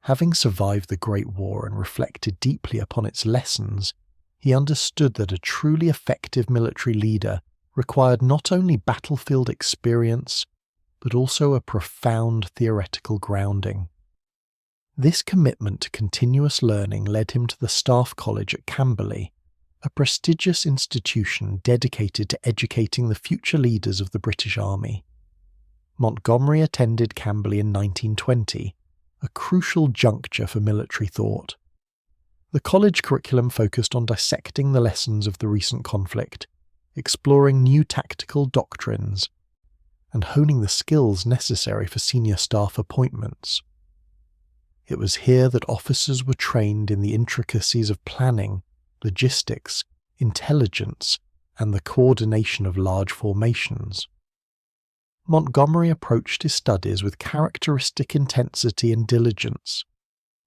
Having survived the Great War and reflected deeply upon its lessons, he understood that a truly effective military leader required not only battlefield experience, but also a profound theoretical grounding. This commitment to continuous learning led him to the Staff College at Camberley, a prestigious institution dedicated to educating the future leaders of the British Army. Montgomery attended Camberley in 1920, a crucial juncture for military thought. The college curriculum focused on dissecting the lessons of the recent conflict, exploring new tactical doctrines, and honing the skills necessary for senior staff appointments. It was here that officers were trained in the intricacies of planning, logistics, intelligence, and the coordination of large formations. Montgomery approached his studies with characteristic intensity and diligence.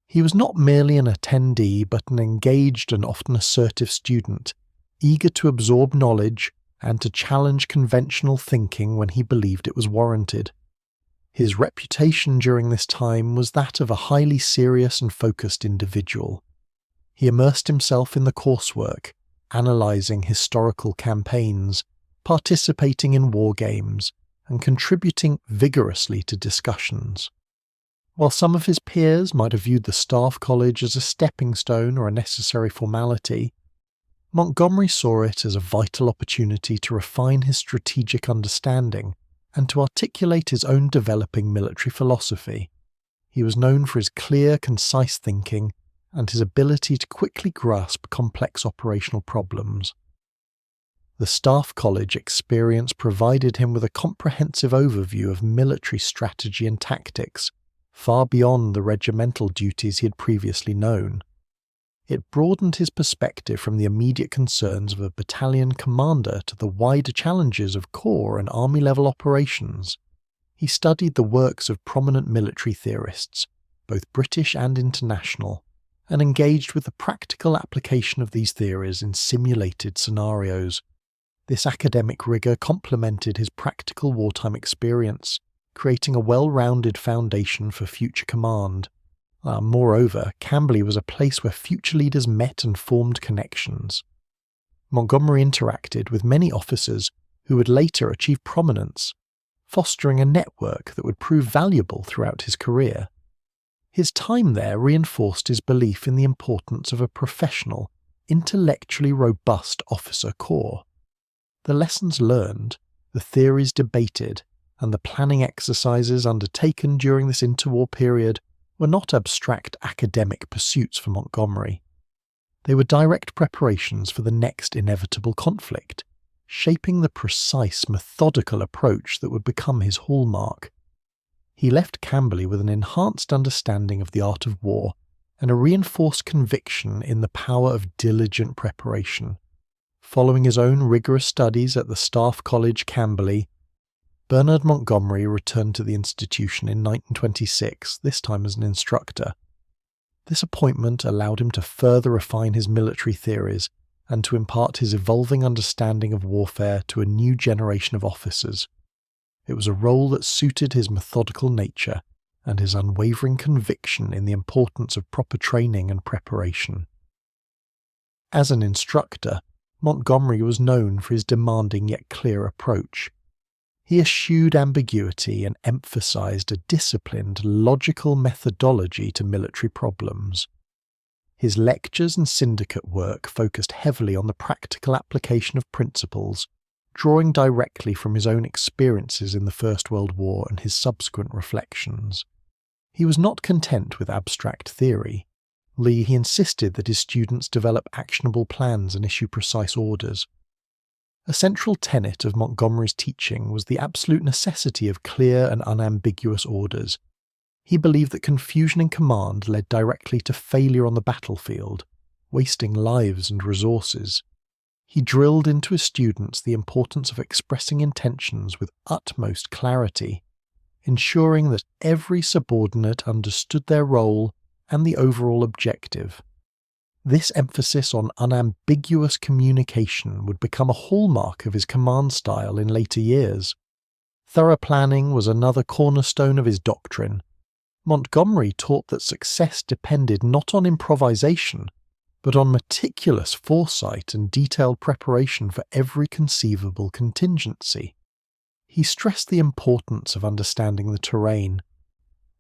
He was not merely an attendee, but an engaged and often assertive student, eager to absorb knowledge and to challenge conventional thinking when he believed it was warranted. His reputation during this time was that of a highly serious and focused individual. He immersed himself in the coursework, analysing historical campaigns, participating in war games, and contributing vigorously to discussions. While some of his peers might have viewed the Staff College as a stepping stone or a necessary formality, Montgomery saw it as a vital opportunity to refine his strategic understanding and to articulate his own developing military philosophy. He was known for his clear, concise thinking and his ability to quickly grasp complex operational problems. The Staff College experience provided him with a comprehensive overview of military strategy and tactics, far beyond the regimental duties he had previously known. It broadened his perspective from the immediate concerns of a battalion commander to the wider challenges of corps and army-level operations. He studied the works of prominent military theorists, both British and international, and engaged with the practical application of these theories in simulated scenarios. This academic rigour complemented his practical wartime experience, creating a well-rounded foundation for future command. Moreover, Camberley was a place where future leaders met and formed connections. Montgomery interacted with many officers who would later achieve prominence. fostering a network that would prove valuable throughout his career. His time there reinforced his belief in the importance of a professional, intellectually robust officer corps. The lessons learned, the theories debated, and the planning exercises undertaken during this interwar period were not abstract academic pursuits for Montgomery. They were direct preparations for the next inevitable conflict, shaping the precise, methodical approach that would become his hallmark. He left Camberley with an enhanced understanding of the art of war and a reinforced conviction in the power of diligent preparation. Following his own rigorous studies at the Staff College, Camberley, Bernard Montgomery returned to the institution in 1926, this time as an instructor. This appointment allowed him to further refine his military theories and to impart his evolving understanding of warfare to a new generation of officers. It was a role that suited his methodical nature and his unwavering conviction in the importance of proper training and preparation. As an instructor, Montgomery was known for his demanding yet clear approach. He eschewed ambiguity and emphasized a disciplined, logical methodology to military problems. His lectures and syndicate work focused heavily on the practical application of principles, drawing directly from his own experiences in the First World War and his subsequent reflections. He was not content with abstract theory. He insisted that his students develop actionable plans and issue precise orders. A central tenet of Montgomery's teaching was the absolute necessity of clear and unambiguous orders. He believed that confusion in command led directly to failure on the battlefield, wasting lives and resources. He drilled into his students the importance of expressing intentions with utmost clarity, ensuring that every subordinate understood their role and the overall objective. This emphasis on unambiguous communication would become a hallmark of his command style in later years. Thorough planning was another cornerstone of his doctrine. Montgomery taught that success depended not on improvisation, but on meticulous foresight and detailed preparation for every conceivable contingency. He stressed the importance of understanding the terrain,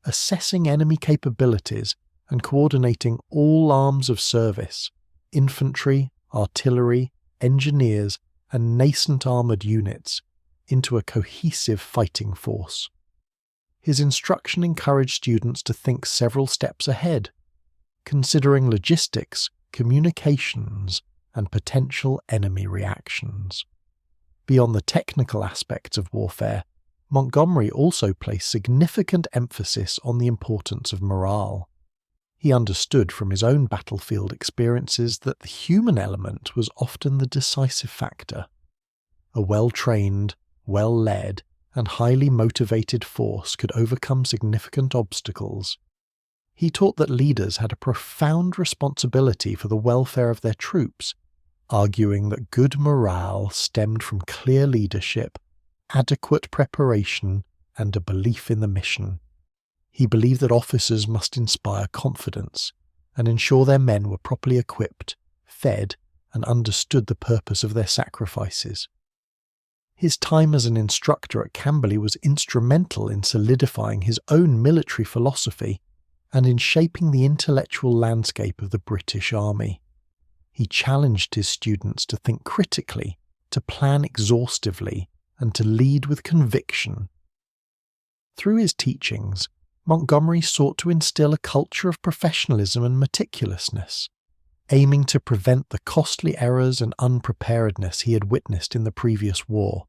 assessing enemy capabilities, and coordinating all arms of service, infantry, artillery, engineers, and nascent armoured units, into a cohesive fighting force. His instruction encouraged students to think several steps ahead, considering logistics, communications, and potential enemy reactions. Beyond the technical aspects of warfare, Montgomery also placed significant emphasis on the importance of morale. He understood from his own battlefield experiences that the human element was often the decisive factor. A well-trained, well-led, and highly motivated force could overcome significant obstacles. He taught that leaders had a profound responsibility for the welfare of their troops, arguing that good morale stemmed from clear leadership, adequate preparation, and a belief in the mission. He believed that officers must inspire confidence and ensure their men were properly equipped, fed, and understood the purpose of their sacrifices. His time as an instructor at Camberley was instrumental in solidifying his own military philosophy and in shaping the intellectual landscape of the British Army. He challenged his students to think critically, to plan exhaustively, and to lead with conviction. Through his teachings, Montgomery sought to instill a culture of professionalism and meticulousness, aiming to prevent the costly errors and unpreparedness he had witnessed in the previous war.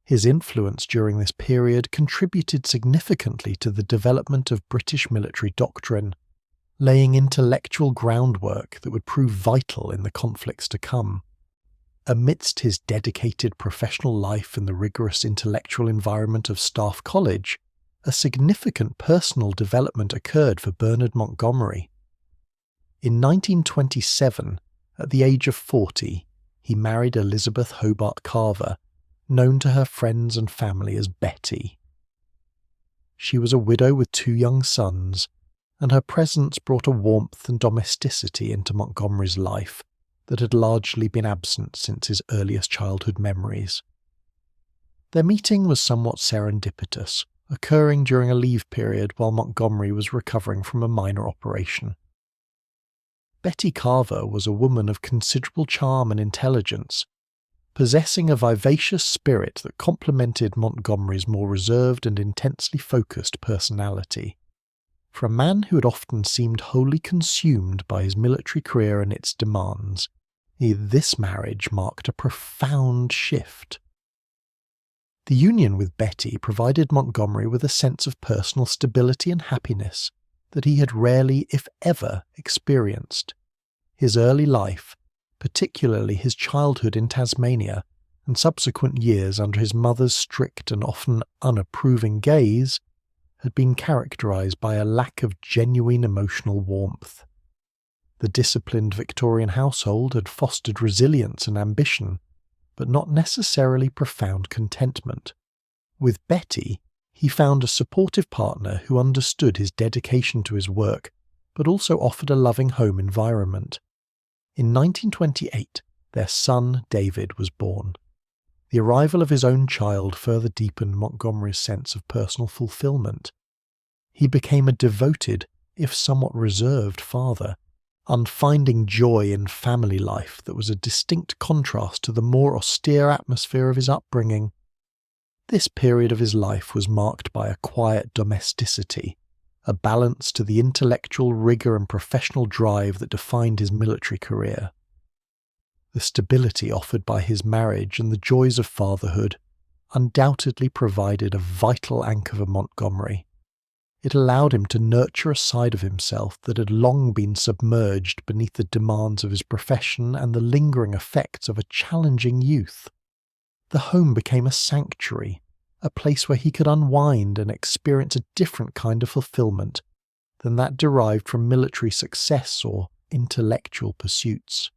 His influence during this period contributed significantly to the development of British military doctrine, laying intellectual groundwork that would prove vital in the conflicts to come. Amidst his dedicated professional life in the rigorous intellectual environment of Staff College, a significant personal development occurred for Bernard Montgomery. In 1927, at the age of 40, he married Elizabeth Hobart Carver, known to her friends and family as Betty. She was a widow with 2 young sons, and her presence brought a warmth and domesticity into Montgomery's life that had largely been absent since his earliest childhood memories. Their meeting was somewhat serendipitous, occurring during a leave period while Montgomery was recovering from a minor operation. Betty Carver was a woman of considerable charm and intelligence, possessing a vivacious spirit that complemented Montgomery's more reserved and intensely focused personality. For a man who had often seemed wholly consumed by his military career and its demands, this marriage marked a profound shift. The union with Betty provided Montgomery with a sense of personal stability and happiness that he had rarely, if ever, experienced. His early life, particularly his childhood in Tasmania and subsequent years under his mother's strict and often unapproving gaze, had been characterized by a lack of genuine emotional warmth. The disciplined Victorian household had fostered resilience and ambition, but not necessarily profound contentment. With Betty, he found a supportive partner who understood his dedication to his work, but also offered a loving home environment. In 1928, their son David was born. The arrival of his own child further deepened Montgomery's sense of personal fulfillment. He became a devoted, if somewhat reserved, father, finding joy in family life that was a distinct contrast to the more austere atmosphere of his upbringing. This period of his life was marked by a quiet domesticity, a balance to the intellectual rigour and professional drive that defined his military career. The stability offered by his marriage and the joys of fatherhood undoubtedly provided a vital anchor for Montgomery. It allowed him to nurture a side of himself that had long been submerged beneath the demands of his profession and the lingering effects of a challenging youth. The home became a sanctuary, a place where he could unwind and experience a different kind of fulfillment than that derived from military success or intellectual pursuits.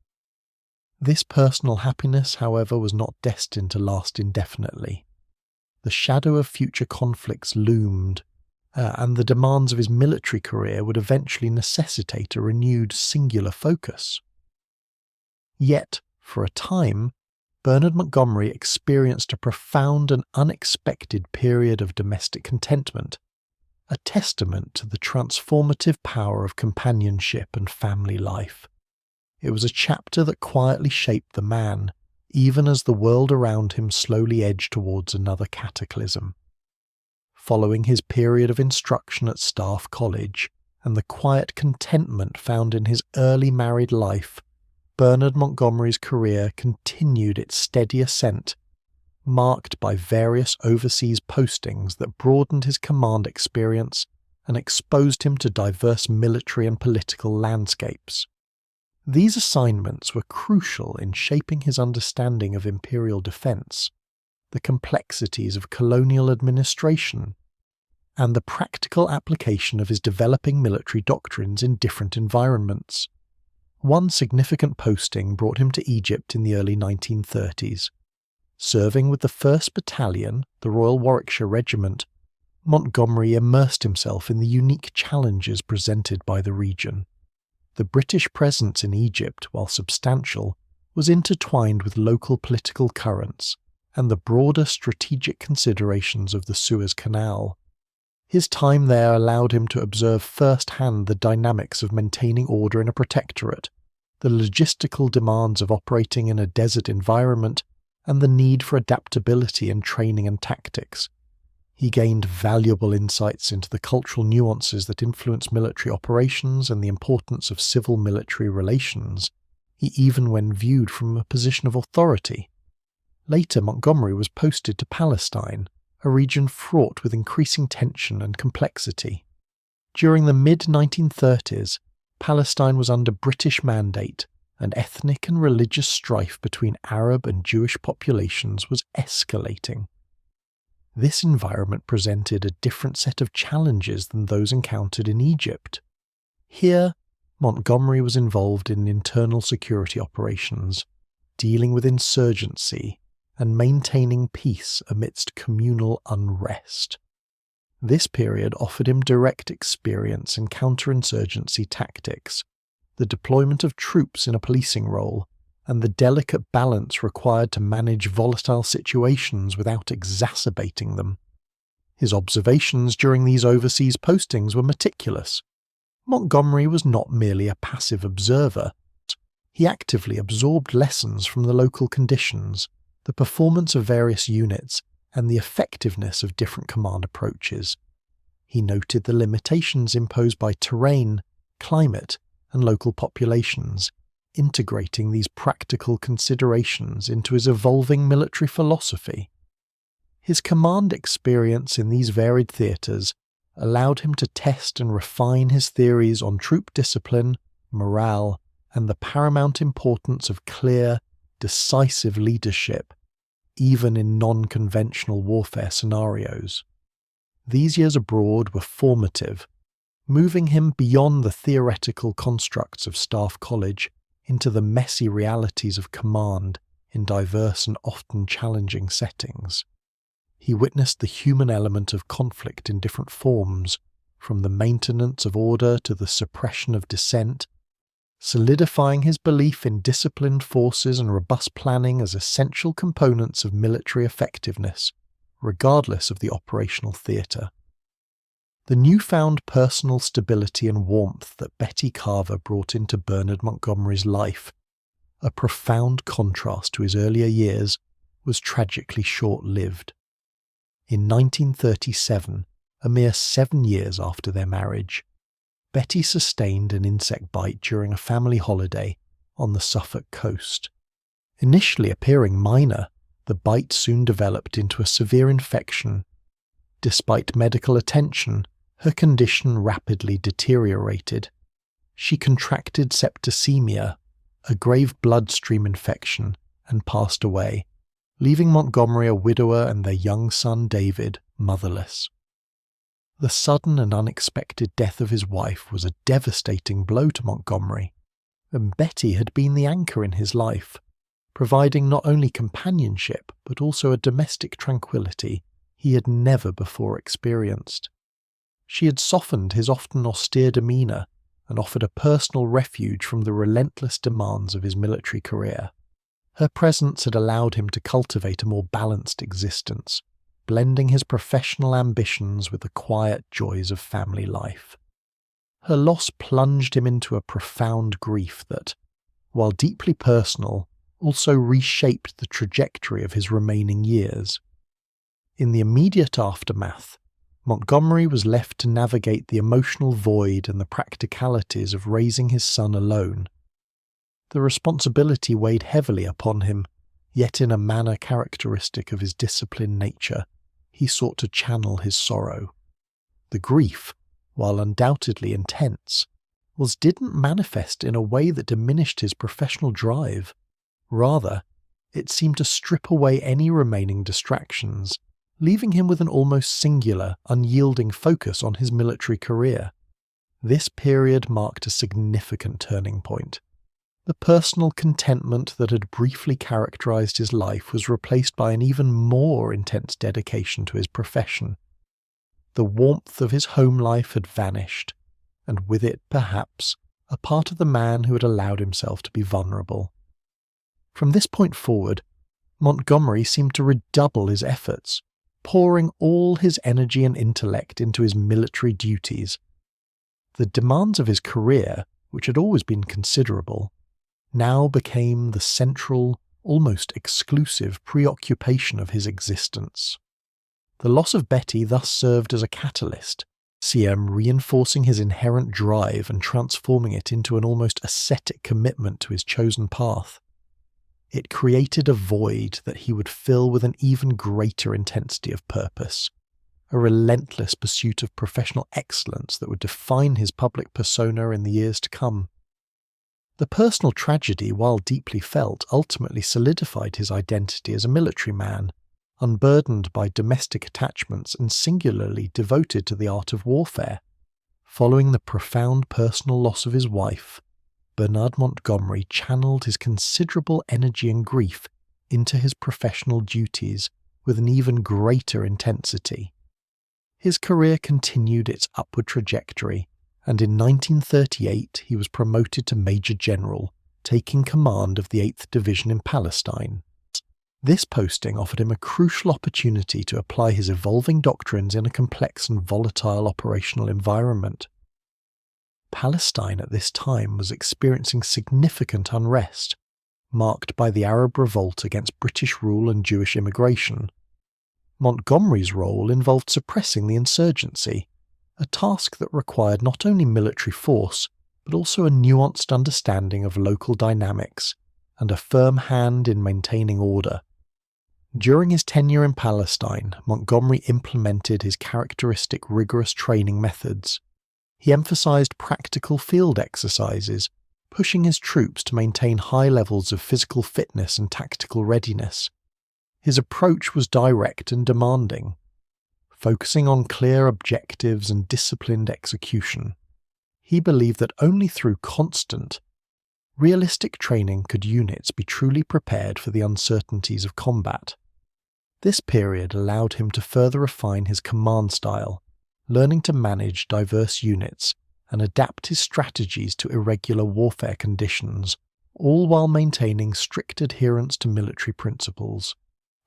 This personal happiness, however, was not destined to last indefinitely. The shadow of future conflicts loomed, and the demands of his military career would eventually necessitate a renewed singular focus. Yet, for a time, Bernard Montgomery experienced a profound and unexpected period of domestic contentment, a testament to the transformative power of companionship and family life. It was a chapter that quietly shaped the man, even as the world around him slowly edged towards another cataclysm. Following his period of instruction at Staff College and the quiet contentment found in his early married life, Bernard Montgomery's career continued its steady ascent, marked by various overseas postings that broadened his command experience and exposed him to diverse military and political landscapes. These assignments were crucial in shaping his understanding of imperial defence, the complexities of colonial administration, and the practical application of his developing military doctrines in different environments. One significant posting brought him to Egypt in the early 1930s. Serving with the 1st Battalion, the Royal Warwickshire Regiment, Montgomery immersed himself in the unique challenges presented by the region. The British presence in Egypt, while substantial, was intertwined with local political currents and the broader strategic considerations of the Suez Canal. His time there allowed him to observe firsthand the dynamics of maintaining order in a protectorate, the logistical demands of operating in a desert environment, and the need for adaptability in training and tactics. He gained valuable insights into the cultural nuances that influence military operations and the importance of civil-military relations, even when viewed from a position of authority. Later, Montgomery was posted to Palestine, a region fraught with increasing tension and complexity. During the mid-1930s, Palestine was under British mandate, and ethnic and religious strife between Arab and Jewish populations was escalating. This environment presented a different set of challenges than those encountered in Egypt. Here, Montgomery was involved in internal security operations, dealing with insurgency, and maintaining peace amidst communal unrest. This period offered him direct experience in counterinsurgency tactics, the deployment of troops in a policing role, and the delicate balance required to manage volatile situations without exacerbating them. His observations during these overseas postings were meticulous. Montgomery was not merely a passive observer. He actively absorbed lessons from the local conditions, the performance of various units, and the effectiveness of different command approaches. He noted the limitations imposed by terrain, climate, and local populations, integrating these practical considerations into his evolving military philosophy. His command experience in these varied theatres allowed him to test and refine his theories on troop discipline, morale, and the paramount importance of clear, decisive leadership, even in non-conventional warfare scenarios. These years abroad were formative, moving him beyond the theoretical constructs of Staff College into the messy realities of command in diverse and often challenging settings. He witnessed the human element of conflict in different forms, from the maintenance of order to the suppression of dissent, solidifying his belief in disciplined forces and robust planning as essential components of military effectiveness, regardless of the operational theatre. The newfound personal stability and warmth that Betty Carver brought into Bernard Montgomery's life, a profound contrast to his earlier years, was tragically short-lived. In 1937, a mere 7 years after their marriage, Betty sustained an insect bite during a family holiday on the Suffolk coast. Initially appearing minor, the bite soon developed into a severe infection. Despite medical attention, her condition rapidly deteriorated. She contracted septicemia, a grave bloodstream infection, and passed away, leaving Montgomery a widower and their young son David motherless. The sudden and unexpected death of his wife was a devastating blow to Montgomery, and Betty had been the anchor in his life, providing not only companionship but also a domestic tranquility he had never before experienced. She had softened his often austere demeanour and offered a personal refuge from the relentless demands of his military career. Her presence had allowed him to cultivate a more balanced existence, blending his professional ambitions with the quiet joys of family life. Her loss plunged him into a profound grief that, while deeply personal, also reshaped the trajectory of his remaining years. In the immediate aftermath, Montgomery was left to navigate the emotional void and the practicalities of raising his son alone. The responsibility weighed heavily upon him, yet in a manner characteristic of his disciplined nature, he sought to channel his sorrow. The grief, while undoubtedly intense, didn't manifest in a way that diminished his professional drive. Rather, it seemed to strip away any remaining distractions, leaving him with an almost singular, unyielding focus on his military career. This period marked a significant turning point. The personal contentment that had briefly characterized his life was replaced by an even more intense dedication to his profession. The warmth of his home life had vanished, and with it, perhaps, a part of the man who had allowed himself to be vulnerable. From this point forward, Montgomery seemed to redouble his efforts, pouring all his energy and intellect into his military duties. The demands of his career, which had always been considerable, now became the central, almost exclusive preoccupation of his existence. The loss of Betty thus served as a catalyst, CM reinforcing his inherent drive and transforming it into an almost ascetic commitment to his chosen path. It created a void that he would fill with an even greater intensity of purpose, a relentless pursuit of professional excellence that would define his public persona in the years to come. The personal tragedy, while deeply felt, ultimately solidified his identity as a military man, unburdened by domestic attachments and singularly devoted to the art of warfare. Following the profound personal loss of his wife, Bernard Montgomery channeled his considerable energy and grief into his professional duties with an even greater intensity. His career continued its upward trajectory, and in 1938 he was promoted to Major General taking command of the 8th Division in Palestine. This posting offered him a crucial opportunity to apply his evolving doctrines in a complex and volatile operational environment. Palestine at this time was experiencing significant unrest, marked by the Arab revolt against British rule and Jewish immigration. Montgomery's role involved suppressing the insurgency, a task that required not only military force, but also a nuanced understanding of local dynamics and a firm hand in maintaining order. During his tenure in Palestine, Montgomery implemented his characteristic rigorous training methods. He emphasized practical field exercises, pushing his troops to maintain high levels of physical fitness and tactical readiness. His approach was direct and demanding, focusing on clear objectives and disciplined execution. He believed that only through constant, realistic training could units be truly prepared for the uncertainties of combat. This period allowed him to further refine his command style, learning to manage diverse units and adapt his strategies to irregular warfare conditions, all while maintaining strict adherence to military principles.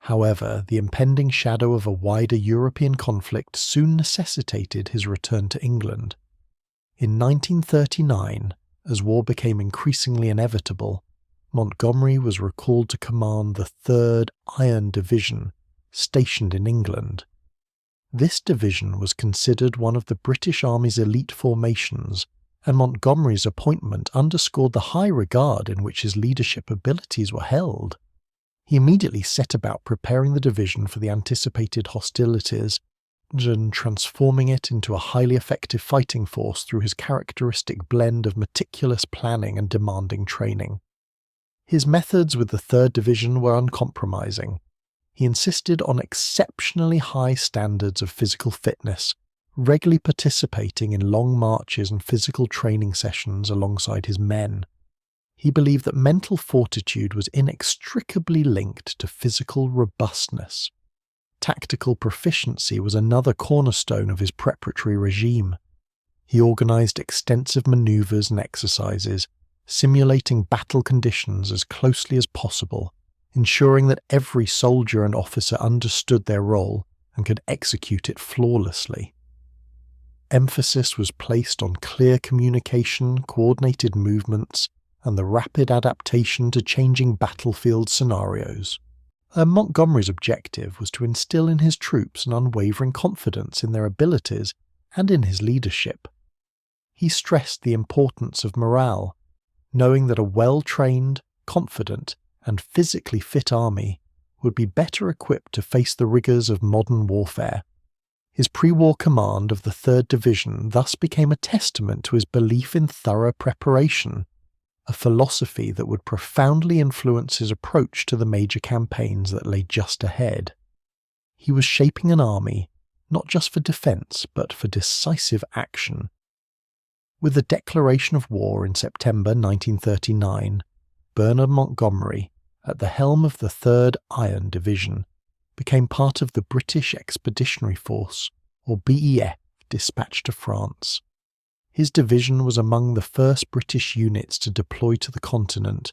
However, the impending shadow of a wider European conflict soon necessitated his return to England. In 1939, as war became increasingly inevitable, Montgomery was recalled to command the 3rd Iron Division, stationed in England. This division was considered one of the British Army's elite formations, and Montgomery's appointment underscored the high regard in which his leadership abilities were held. He immediately set about preparing the division for the anticipated hostilities and transforming it into a highly effective fighting force through his characteristic blend of meticulous planning and demanding training. His methods with the 3rd Division were uncompromising. He insisted on exceptionally high standards of physical fitness, regularly participating in long marches and physical training sessions alongside his men. He believed that mental fortitude was inextricably linked to physical robustness. Tactical proficiency was another cornerstone of his preparatory regime. He organized extensive maneuvers and exercises, simulating battle conditions as closely as possible, ensuring that every soldier and officer understood their role and could execute it flawlessly. Emphasis was placed on clear communication, coordinated movements, and the rapid adaptation to changing battlefield scenarios. Montgomery's objective was to instill in his troops an unwavering confidence in their abilities and in his leadership. He stressed the importance of morale, knowing that a well-trained, confident, and physically fit army would be better equipped to face the rigors of modern warfare. His pre-war command of the 3rd Division thus became a testament to his belief in thorough preparation, a philosophy that would profoundly influence his approach to the major campaigns that lay just ahead. He was shaping an army, not just for defense, but for decisive action. With the declaration of war in September 1939, Bernard Montgomery, at the helm of the 3rd Iron Division, became part of the British Expeditionary Force, or BEF, dispatched to France. His division was among the first British units to deploy to the continent,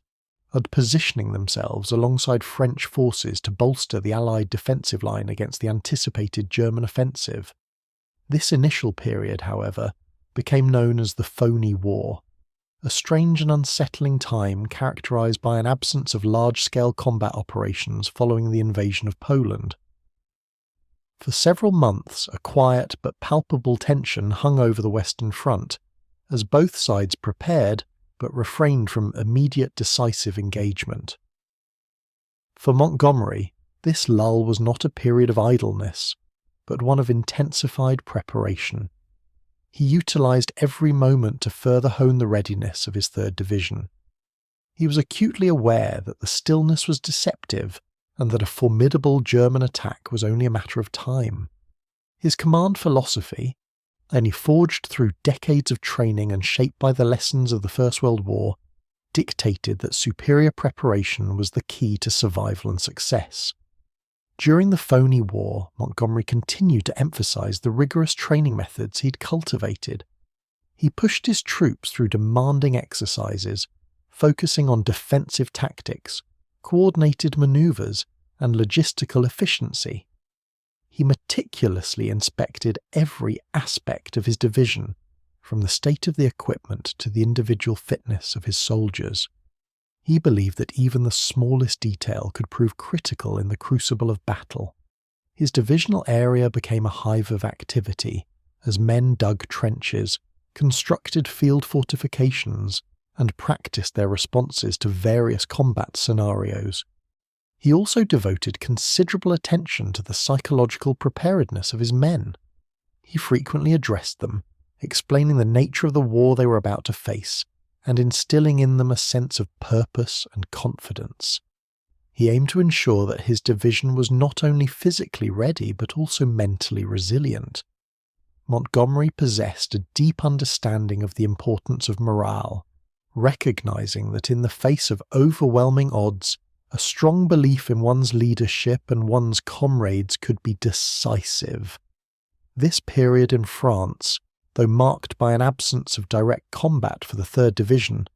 and positioning themselves alongside French forces to bolster the Allied defensive line against the anticipated German offensive. This initial period, however, became known as the Phony War, a strange and unsettling time characterized by an absence of large-scale combat operations following the invasion of Poland. For several months, a quiet but palpable tension hung over the Western Front, as both sides prepared but refrained from immediate decisive engagement. For Montgomery, this lull was not a period of idleness, but one of intensified preparation. He utilized every moment to further hone the readiness of his 3rd Division. He was acutely aware that the stillness was deceptive and that a formidable German attack was only a matter of time. His command philosophy, only forged through decades of training and shaped by the lessons of the First World War, dictated that superior preparation was the key to survival and success. During the Phony War, Montgomery continued to emphasize the rigorous training methods he'd cultivated. He pushed his troops through demanding exercises, focusing on defensive tactics, coordinated maneuvers, and logistical efficiency. He meticulously inspected every aspect of his division, from the state of the equipment to the individual fitness of his soldiers. He believed that even the smallest detail could prove critical in the crucible of battle. His divisional area became a hive of activity as men dug trenches, constructed field fortifications, and practiced their responses to various combat scenarios. He also devoted considerable attention to the psychological preparedness of his men. He frequently addressed them, explaining the nature of the war they were about to face, and instilling in them a sense of purpose and confidence. He aimed to ensure that his division was not only physically ready but also mentally resilient. Montgomery possessed a deep understanding of the importance of morale, recognizing that in the face of overwhelming odds, a strong belief in one's leadership and one's comrades could be decisive. This period in France, though marked by an absence of direct combat for the 3rd Division,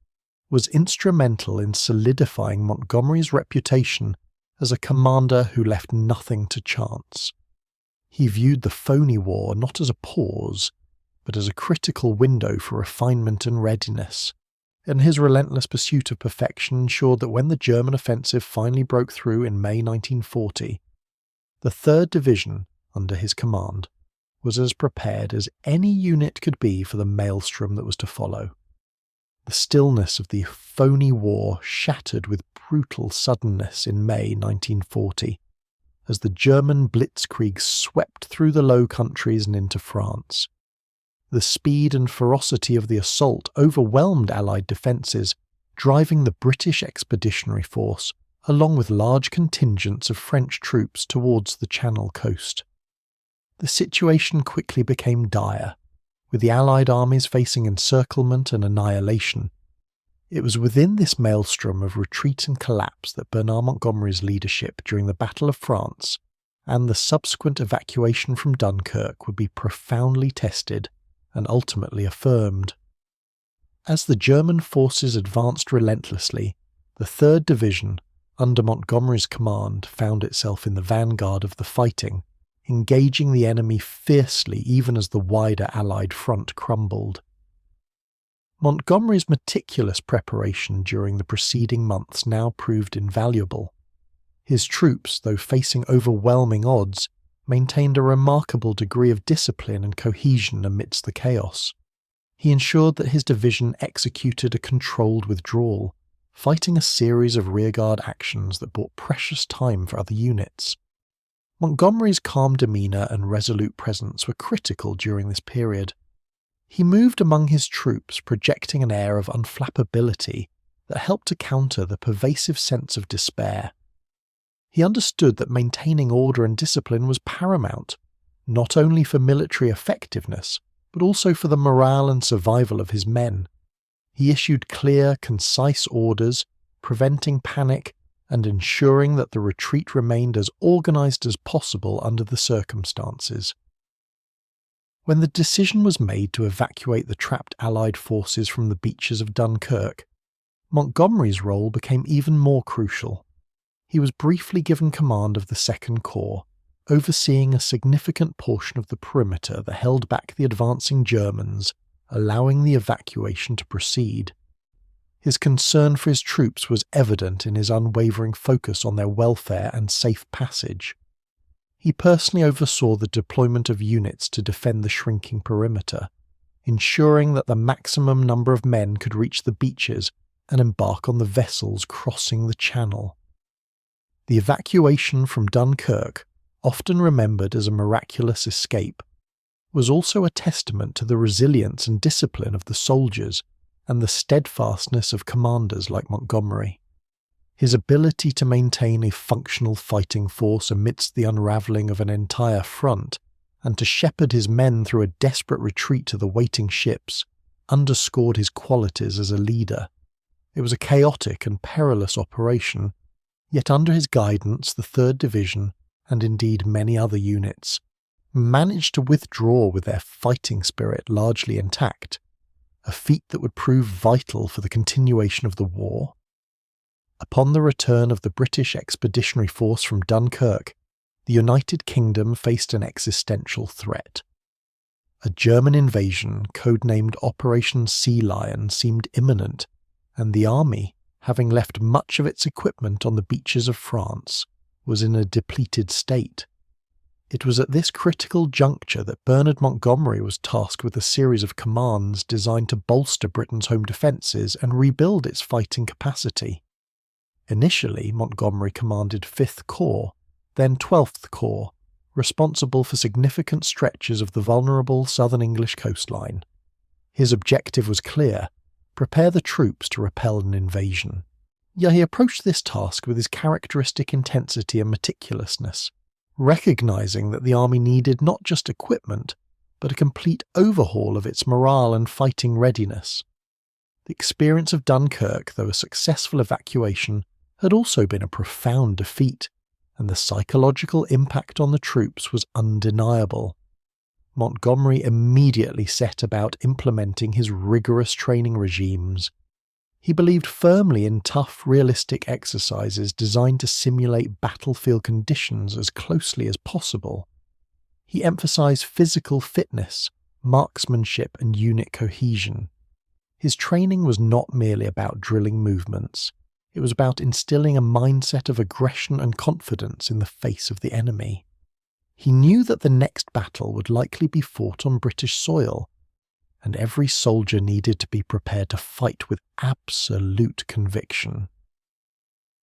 was instrumental in solidifying Montgomery's reputation as a commander who left nothing to chance. He viewed the phony war not as a pause, but as a critical window for refinement and readiness, and his relentless pursuit of perfection ensured that when the German offensive finally broke through in May 1940, the 3rd Division, under his command, was as prepared as any unit could be for the maelstrom that was to follow. The stillness of the phony war shattered with brutal suddenness in May 1940, as the German blitzkrieg swept through the Low Countries and into France. The speed and ferocity of the assault overwhelmed Allied defences, driving the British Expeditionary Force, along with large contingents of French troops, towards the Channel coast. The situation quickly became dire, with the Allied armies facing encirclement and annihilation. It was within this maelstrom of retreat and collapse that Bernard Montgomery's leadership during the Battle of France and the subsequent evacuation from Dunkirk would be profoundly tested and ultimately affirmed. As the German forces advanced relentlessly, the 3rd Division, under Montgomery's command, found itself in the vanguard of the fighting, engaging the enemy fiercely even as the wider Allied front crumbled. Montgomery's meticulous preparation during the preceding months now proved invaluable. His troops, though facing overwhelming odds, maintained a remarkable degree of discipline and cohesion amidst the chaos. He ensured that his division executed a controlled withdrawal, fighting a series of rearguard actions that bought precious time for other units. Montgomery's calm demeanour and resolute presence were critical during this period. He moved among his troops, projecting an air of unflappability that helped to counter the pervasive sense of despair. He understood that maintaining order and discipline was paramount, not only for military effectiveness, but also for the morale and survival of his men. He issued clear, concise orders, preventing panic and ensuring that the retreat remained as organised as possible under the circumstances. When the decision was made to evacuate the trapped Allied forces from the beaches of Dunkirk, Montgomery's role became even more crucial. He was briefly given command of the 2nd Corps, overseeing a significant portion of the perimeter that held back the advancing Germans, allowing the evacuation to proceed. His concern for his troops was evident in his unwavering focus on their welfare and safe passage. He personally oversaw the deployment of units to defend the shrinking perimeter, ensuring that the maximum number of men could reach the beaches and embark on the vessels crossing the Channel. The evacuation from Dunkirk, often remembered as a miraculous escape, was also a testament to the resilience and discipline of the soldiers and the steadfastness of commanders like Montgomery. His ability to maintain a functional fighting force amidst the unravelling of an entire front, and to shepherd his men through a desperate retreat to the waiting ships, underscored his qualities as a leader. It was a chaotic and perilous operation, yet under his guidance the 3rd Division, and indeed many other units, managed to withdraw with their fighting spirit largely intact, a feat that would prove vital for the continuation of the war. Upon the return of the British Expeditionary Force from Dunkirk, the United Kingdom faced an existential threat. A German invasion, codenamed Operation Sea Lion, seemed imminent, and the army, having left much of its equipment on the beaches of France, was in a depleted state. It was at this critical juncture that Bernard Montgomery was tasked with a series of commands designed to bolster Britain's home defences and rebuild its fighting capacity. Initially, Montgomery commanded 5th Corps, then 12th Corps, responsible for significant stretches of the vulnerable southern English coastline. His objective was clear: prepare the troops to repel an invasion. Yet he approached this task with his characteristic intensity and meticulousness, recognising that the army needed not just equipment, but a complete overhaul of its morale and fighting readiness. The experience of Dunkirk, though a successful evacuation, had also been a profound defeat, and the psychological impact on the troops was undeniable. Montgomery immediately set about implementing his rigorous training regimes. He believed firmly in tough, realistic exercises designed to simulate battlefield conditions as closely as possible. He emphasized physical fitness, marksmanship, and unit cohesion. His training was not merely about drilling movements. It was about instilling a mindset of aggression and confidence in the face of the enemy. He knew that the next battle would likely be fought on British soil, and every soldier needed to be prepared to fight with absolute conviction.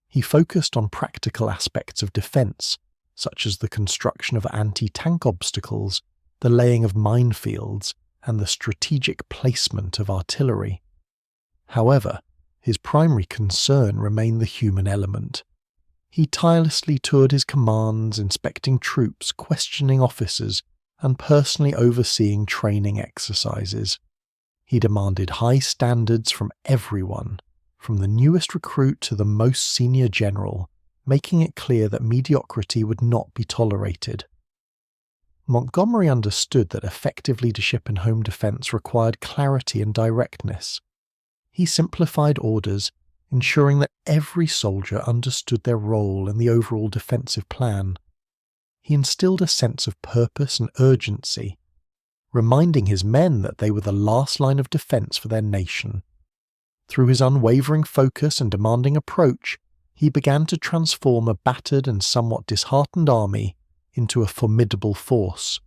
He focused on practical aspects of defence, such as the construction of anti-tank obstacles, the laying of minefields, and the strategic placement of artillery. However, his primary concern remained the human element. He tirelessly toured his commands, inspecting troops, questioning officers, and personally overseeing training exercises. He demanded high standards from everyone, from the newest recruit to the most senior general, making it clear that mediocrity would not be tolerated. Montgomery understood that effective leadership in home defence required clarity and directness. He simplified orders, ensuring that every soldier understood their role in the overall defensive plan. He instilled a sense of purpose and urgency, reminding his men that they were the last line of defence for their nation. Through his unwavering focus and demanding approach, he began to transform a battered and somewhat disheartened army into a formidable force,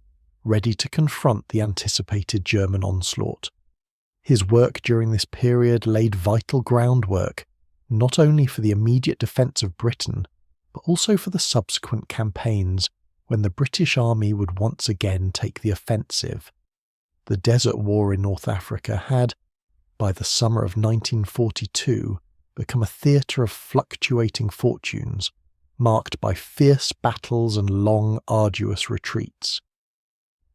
ready to confront the anticipated German onslaught. His work during this period laid vital groundwork, not only for the immediate defence of Britain, but also for the subsequent campaigns when the British Army would once again take the offensive. The Desert War in North Africa had, by the summer of 1942, become a theatre of fluctuating fortunes, marked by fierce battles and long, arduous retreats.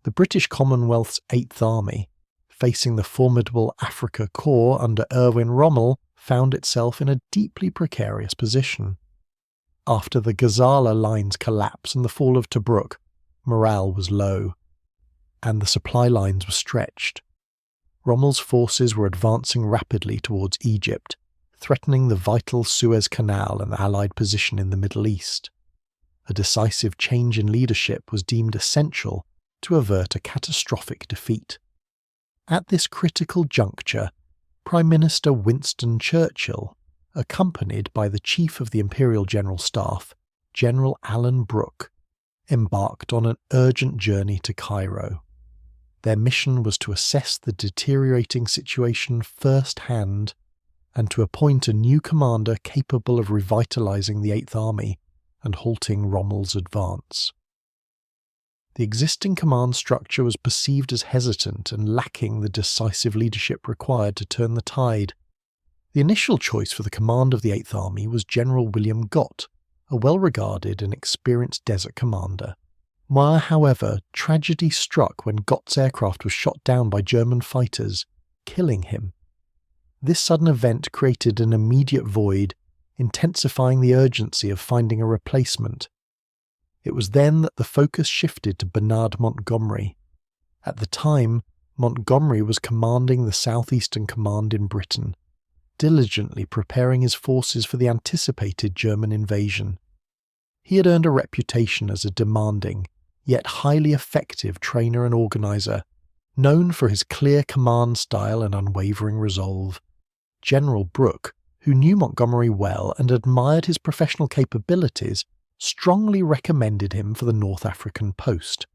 The British Commonwealth's 8th Army, facing the formidable Afrika Korps under Erwin Rommel, found itself in a deeply precarious position. After the Gazala line's collapse and the fall of Tobruk, morale was low, and the supply lines were stretched. Rommel's forces were advancing rapidly towards Egypt, threatening the vital Suez Canal and the Allied position in the Middle East. A decisive change in leadership was deemed essential to avert a catastrophic defeat. At this critical juncture, Prime Minister Winston Churchill, accompanied by the Chief of the Imperial General Staff, General Alan Brooke, embarked on an urgent journey to Cairo. Their mission was to assess the deteriorating situation firsthand and to appoint a new commander capable of revitalising the 8th Army and halting Rommel's advance. The existing command structure was perceived as hesitant and lacking the decisive leadership required to turn the tide. The initial choice for the command of the 8th Army was General William Gott, a well-regarded and experienced desert commander. However, tragedy struck when Gott's aircraft was shot down by German fighters, killing him. This sudden event created an immediate void, intensifying the urgency of finding a replacement. It was then that the focus shifted to Bernard Montgomery. At the time, Montgomery was commanding the Southeastern Command in Britain, diligently preparing his forces for the anticipated German invasion. He had earned a reputation as a demanding, yet highly effective trainer and organizer, known for his clear command style and unwavering resolve. General Brooke, who knew Montgomery well and admired his professional capabilities, strongly recommended him for the North African post.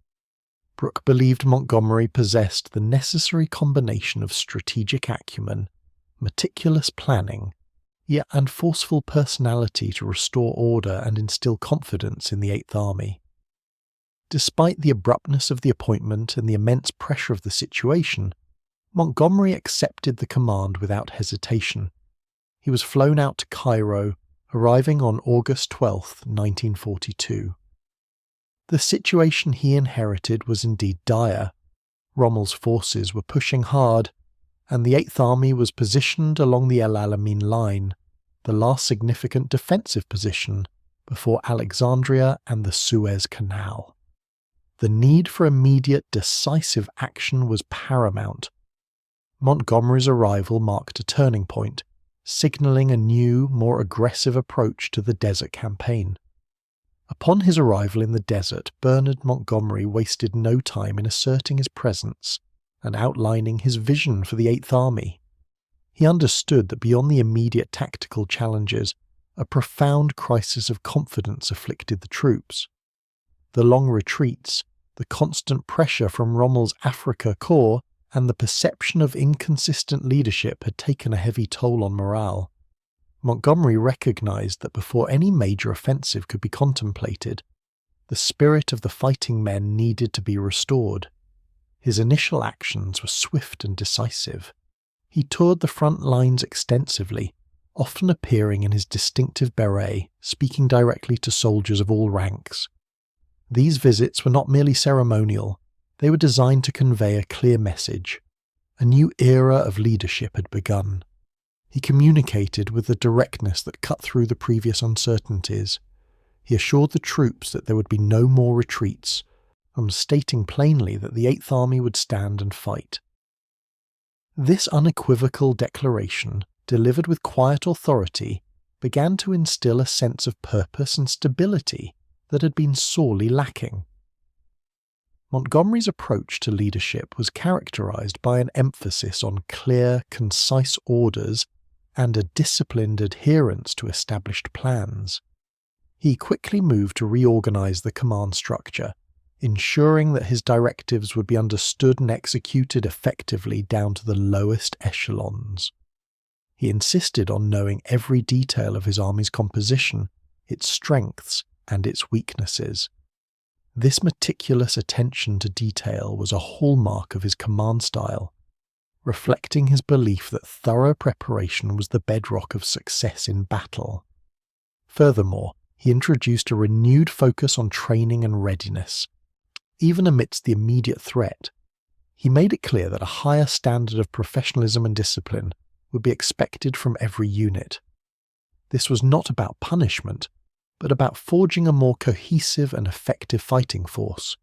Brooke believed Montgomery possessed the necessary combination of strategic acumen, meticulous planning, and forceful personality to restore order and instill confidence in the Eighth Army. Despite the abruptness of the appointment and the immense pressure of the situation, Montgomery accepted the command without hesitation. He was flown out to Cairo, arriving on August 12, 1942. The situation he inherited was indeed dire. Rommel's forces were pushing hard, and the Eighth Army was positioned along the El Alamein line, the last significant defensive position before Alexandria and the Suez Canal. The need for immediate, decisive action was paramount. Montgomery's arrival marked a turning point, signalling a new, more aggressive approach to the desert campaign. Upon his arrival in the desert, Bernard Montgomery wasted no time in asserting his presence and outlining his vision for the Eighth Army. He understood that beyond the immediate tactical challenges, a profound crisis of confidence afflicted the troops. The long retreats, the constant pressure from Rommel's Africa Corps, and the perception of inconsistent leadership had taken a heavy toll on morale. Montgomery recognized that before any major offensive could be contemplated, the spirit of the fighting men needed to be restored. His initial actions were swift and decisive. He toured the front lines extensively, often appearing in his distinctive beret, speaking directly to soldiers of all ranks. These visits were not merely ceremonial, they were designed to convey a clear message. A new era of leadership had begun. He communicated with a directness that cut through the previous uncertainties. He assured the troops that there would be no more retreats, and stating plainly that the Eighth Army would stand and fight. This unequivocal declaration, delivered with quiet authority, began to instill a sense of purpose and stability that had been sorely lacking. Montgomery's approach to leadership was characterized by an emphasis on clear, concise orders and a disciplined adherence to established plans. He quickly moved to reorganize the command structure, ensuring that his directives would be understood and executed effectively down to the lowest echelons. He insisted on knowing every detail of his army's composition, its strengths, and its weaknesses. This meticulous attention to detail was a hallmark of his command style, reflecting his belief that thorough preparation was the bedrock of success in battle. Furthermore, he introduced a renewed focus on training and readiness. Even amidst the immediate threat, he made it clear that a higher standard of professionalism and discipline would be expected from every unit. This was not about punishment, but about forging a more cohesive and effective fighting force.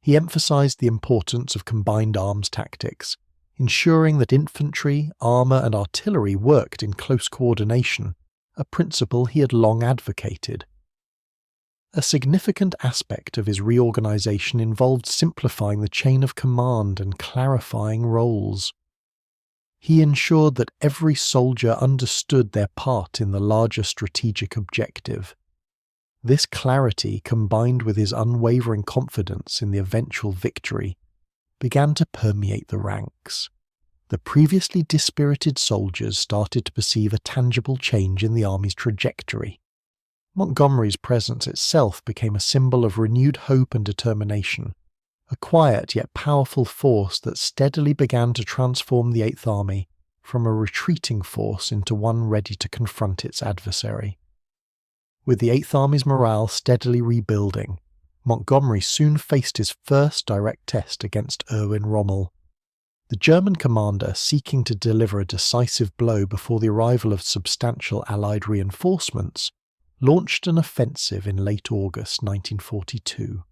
He emphasized the importance of combined arms tactics, ensuring that infantry, armour and artillery worked in close coordination, a principle he had long advocated. A significant aspect of his reorganization involved simplifying the chain of command and clarifying roles. He ensured that every soldier understood their part in the larger strategic objective. This clarity, combined with his unwavering confidence in the eventual victory, began to permeate the ranks. The previously dispirited soldiers started to perceive a tangible change in the army's trajectory. Montgomery's presence itself became a symbol of renewed hope and determination, a quiet yet powerful force that steadily began to transform the Eighth Army from a retreating force into one ready to confront its adversary. With the Eighth Army's morale steadily rebuilding, Montgomery soon faced his first direct test against Erwin Rommel. The German commander, seeking to deliver a decisive blow before the arrival of substantial Allied reinforcements, launched an offensive in late August 1942.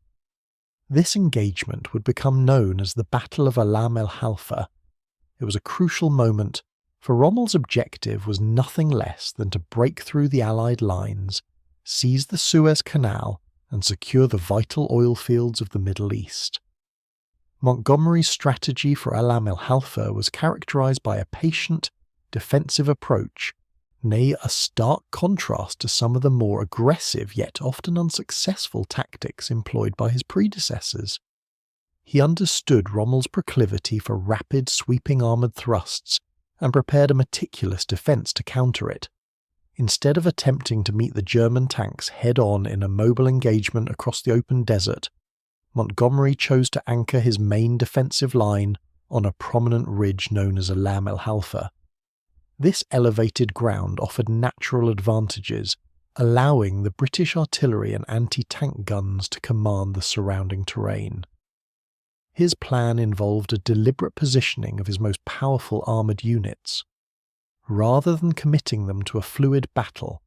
This engagement would become known as the Battle of Alam el Halfa. It was a crucial moment, for Rommel's objective was nothing less than to break through the Allied lines, seize the Suez Canal, and secure the vital oil fields of the Middle East. Montgomery's strategy for Alam el Halfa was characterized by a patient, defensive approach, nay, a stark contrast to some of the more aggressive yet often unsuccessful tactics employed by his predecessors. He understood Rommel's proclivity for rapid, sweeping armoured thrusts and prepared a meticulous defence to counter it. Instead of attempting to meet the German tanks head-on in a mobile engagement across the open desert, Montgomery chose to anchor his main defensive line on a prominent ridge known as Alam el Halfa. This elevated ground offered natural advantages, allowing the British artillery and anti-tank guns to command the surrounding terrain. His plan involved a deliberate positioning of his most powerful armoured units. Rather than committing them to a fluid battle,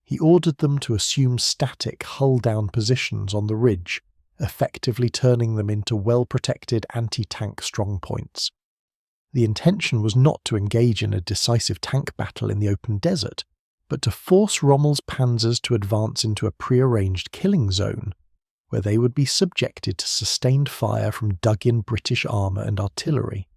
he ordered them to assume static hull-down positions on the ridge, effectively turning them into well-protected anti-tank strongpoints. The intention was not to engage in a decisive tank battle in the open desert, but to force Rommel's panzers to advance into a prearranged killing zone, where they would be subjected to sustained fire from dug-in British armour and artillery.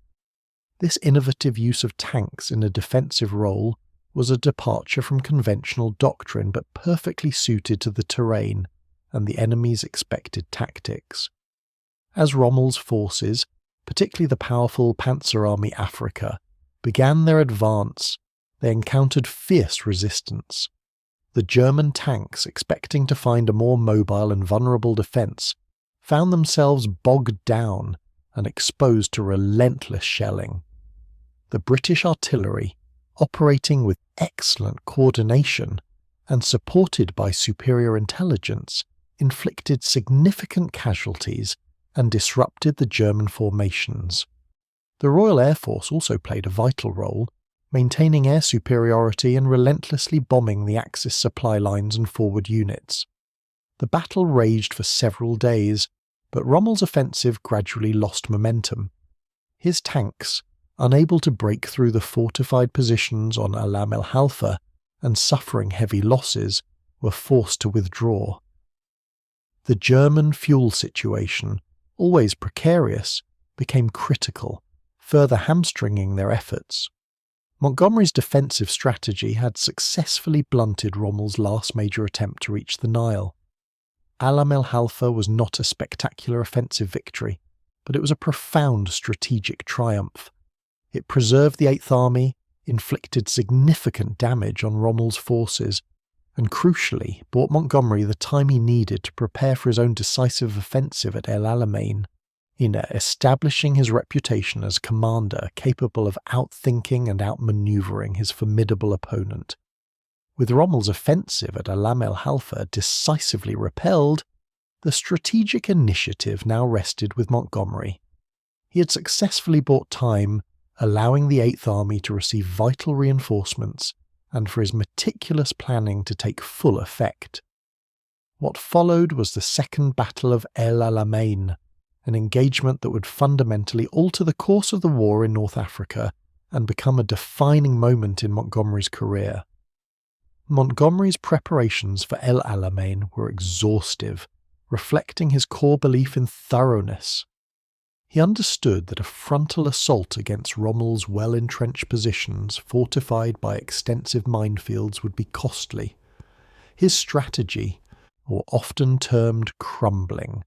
This innovative use of tanks in a defensive role was a departure from conventional doctrine but perfectly suited to the terrain and the enemy's expected tactics. As Rommel's forces, particularly the powerful Panzer Army Africa, began their advance, they encountered fierce resistance. The German tanks, expecting to find a more mobile and vulnerable defence, found themselves bogged down and exposed to relentless shelling. The British artillery, operating with excellent coordination and supported by superior intelligence, inflicted significant casualties and disrupted the German formations. The Royal Air Force also played a vital role, maintaining air superiority and relentlessly bombing the Axis supply lines and forward units. The battle raged for several days, but Rommel's offensive gradually lost momentum. His tanks, unable to break through the fortified positions on Alam el Halfa and suffering heavy losses, were forced to withdraw. The German fuel situation, always precarious, became critical, further hamstringing their efforts. Montgomery's defensive strategy had successfully blunted Rommel's last major attempt to reach the Nile. Alam el Halfa was not a spectacular offensive victory, but it was a profound strategic triumph. It preserved the Eighth Army, inflicted significant damage on Rommel's forces, and crucially bought Montgomery the time he needed to prepare for his own decisive offensive at El Alamein, in establishing his reputation as commander capable of outthinking and outmanoeuvring his formidable opponent. With Rommel's offensive at Alam el Halfa decisively repelled, the strategic initiative now rested with Montgomery. He had successfully bought time, allowing the Eighth Army to receive vital reinforcements and for his meticulous planning to take full effect. What followed was the Second Battle of El Alamein, an engagement that would fundamentally alter the course of the war in North Africa and become a defining moment in Montgomery's career. Montgomery's preparations for El Alamein were exhaustive, reflecting his core belief in thoroughness. He understood that a frontal assault against Rommel's well-entrenched positions, fortified by extensive minefields, would be costly. His strategy, or often termed crumbling,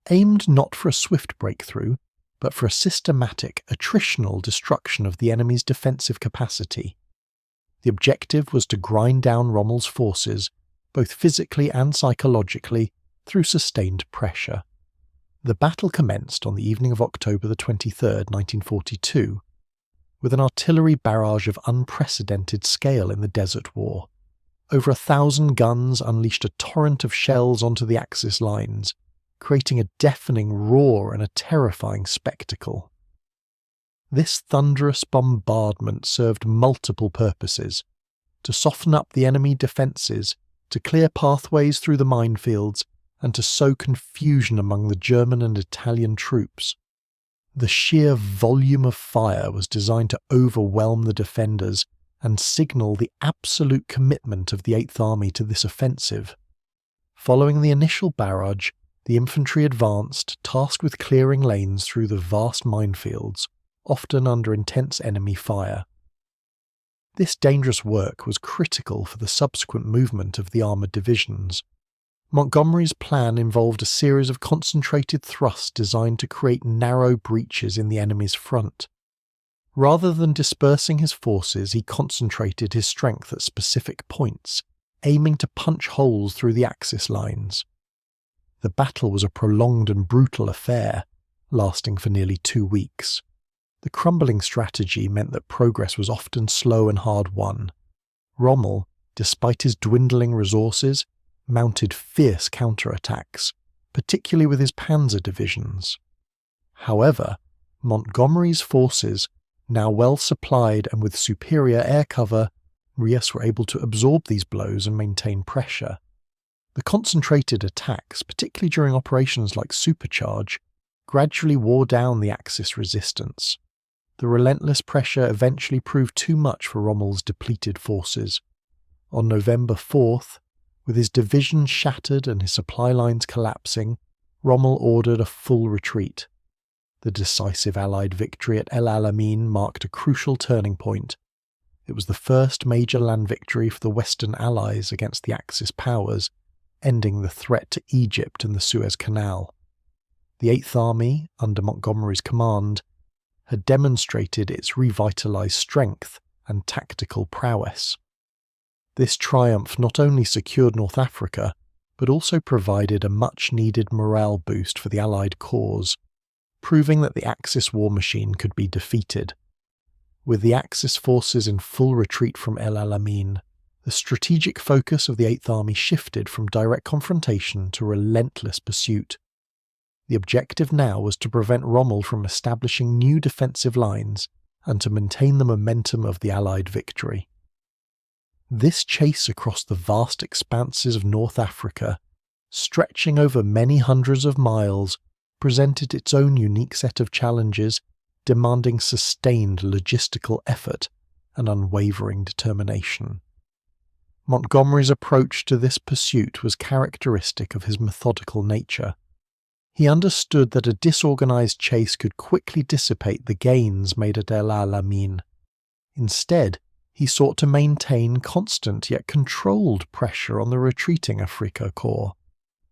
aimed not for a swift breakthrough, but for a systematic, attritional destruction of the enemy's defensive capacity. The objective was to grind down Rommel's forces, both physically and psychologically, through sustained pressure. The battle commenced on the evening of October the 23rd, 1942, with an artillery barrage of unprecedented scale in the Desert War. Over 1,000 guns unleashed a torrent of shells onto the Axis lines, creating a deafening roar and a terrifying spectacle. This thunderous bombardment served multiple purposes: to soften up the enemy defences, to clear pathways through the minefields, and to sow confusion among the German and Italian troops. The sheer volume of fire was designed to overwhelm the defenders and signal the absolute commitment of the Eighth Army to this offensive. Following the initial barrage, the infantry advanced, tasked with clearing lanes through the vast minefields, often under intense enemy fire. This dangerous work was critical for the subsequent movement of the armoured divisions. Montgomery's plan involved a series of concentrated thrusts designed to create narrow breaches in the enemy's front. Rather than dispersing his forces, he concentrated his strength at specific points, aiming to punch holes through the Axis lines. The battle was a prolonged and brutal affair, lasting for nearly 2 weeks. The crumbling strategy meant that progress was often slow and hard-won. Rommel, despite his dwindling resources, mounted fierce counterattacks, particularly with his panzer divisions. However, Montgomery's forces, now well supplied and with superior air cover, were able to absorb these blows and maintain pressure. The concentrated attacks, particularly during operations like Supercharge, gradually wore down the Axis resistance. The relentless pressure eventually proved too much for Rommel's depleted forces. On November 4th, with his division shattered and his supply lines collapsing, Rommel ordered a full retreat. The decisive Allied victory at El Alamein marked a crucial turning point. It was the first major land victory for the Western Allies against the Axis powers, ending the threat to Egypt and the Suez Canal. The Eighth Army, under Montgomery's command, had demonstrated its revitalized strength and tactical prowess. This triumph not only secured North Africa, but also provided a much-needed morale boost for the Allied cause, proving that the Axis war machine could be defeated. With the Axis forces in full retreat from El Alamein, the strategic focus of the Eighth Army shifted from direct confrontation to relentless pursuit. The objective now was to prevent Rommel from establishing new defensive lines and to maintain the momentum of the Allied victory. This chase across the vast expanses of North Africa, stretching over many hundreds of miles, presented its own unique set of challenges, demanding sustained logistical effort and unwavering determination. Montgomery's approach to this pursuit was characteristic of his methodical nature. He understood that a disorganized chase could quickly dissipate the gains made at El Alamein. Instead, he sought to maintain constant yet controlled pressure on the retreating Afrika Korps.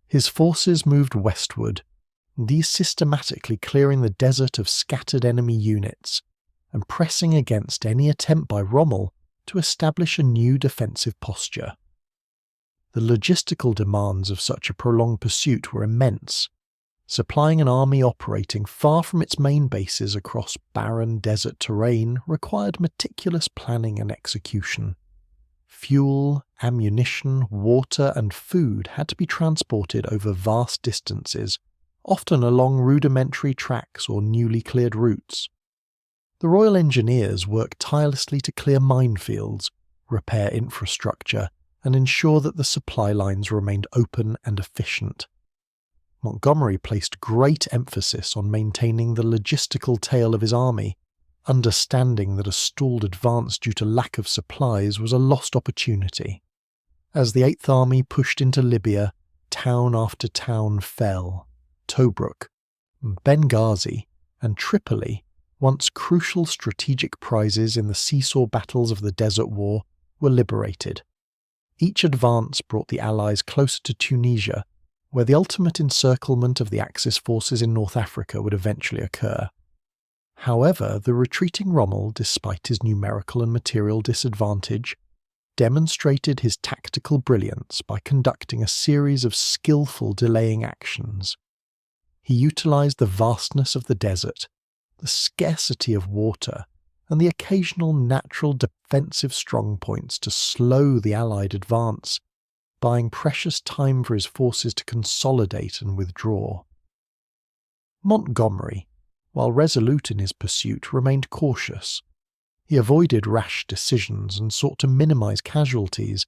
His forces moved westward, these systematically clearing the desert of scattered enemy units and pressing against any attempt by Rommel to establish a new defensive posture. The logistical demands of such a prolonged pursuit were immense. Supplying an army operating far from its main bases across barren desert terrain required meticulous planning and execution. Fuel, ammunition, water, and food had to be transported over vast distances, often along rudimentary tracks or newly cleared routes. The Royal Engineers worked tirelessly to clear minefields, repair infrastructure, and ensure that the supply lines remained open and efficient. Montgomery placed great emphasis on maintaining the logistical tail of his army, understanding that a stalled advance due to lack of supplies was a lost opportunity. As the Eighth Army pushed into Libya, town after town fell. Tobruk, Benghazi, and Tripoli, once crucial strategic prizes in the seesaw battles of the Desert War, were liberated. Each advance brought the Allies closer to Tunisia, where the ultimate encirclement of the Axis forces in North Africa would eventually occur. However, the retreating Rommel, despite his numerical and material disadvantage, demonstrated his tactical brilliance by conducting a series of skillful delaying actions. He utilized the vastness of the desert, the scarcity of water, and the occasional natural defensive strongpoints to slow the Allied advance, buying precious time for his forces to consolidate and withdraw. Montgomery, while resolute in his pursuit, remained cautious. He avoided rash decisions and sought to minimize casualties,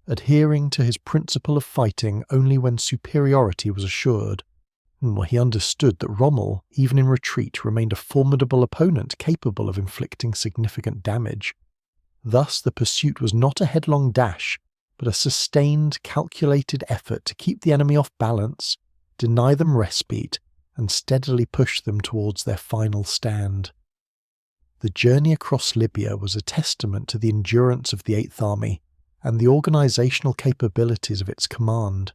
adhering to his principle of fighting only when superiority was assured. He understood that Rommel, even in retreat, remained a formidable opponent capable of inflicting significant damage. Thus, the pursuit was not a headlong dash, but a sustained, calculated effort to keep the enemy off balance, deny them respite, and steadily push them towards their final stand. The journey across Libya was a testament to the endurance of the Eighth Army and the organisational capabilities of its command.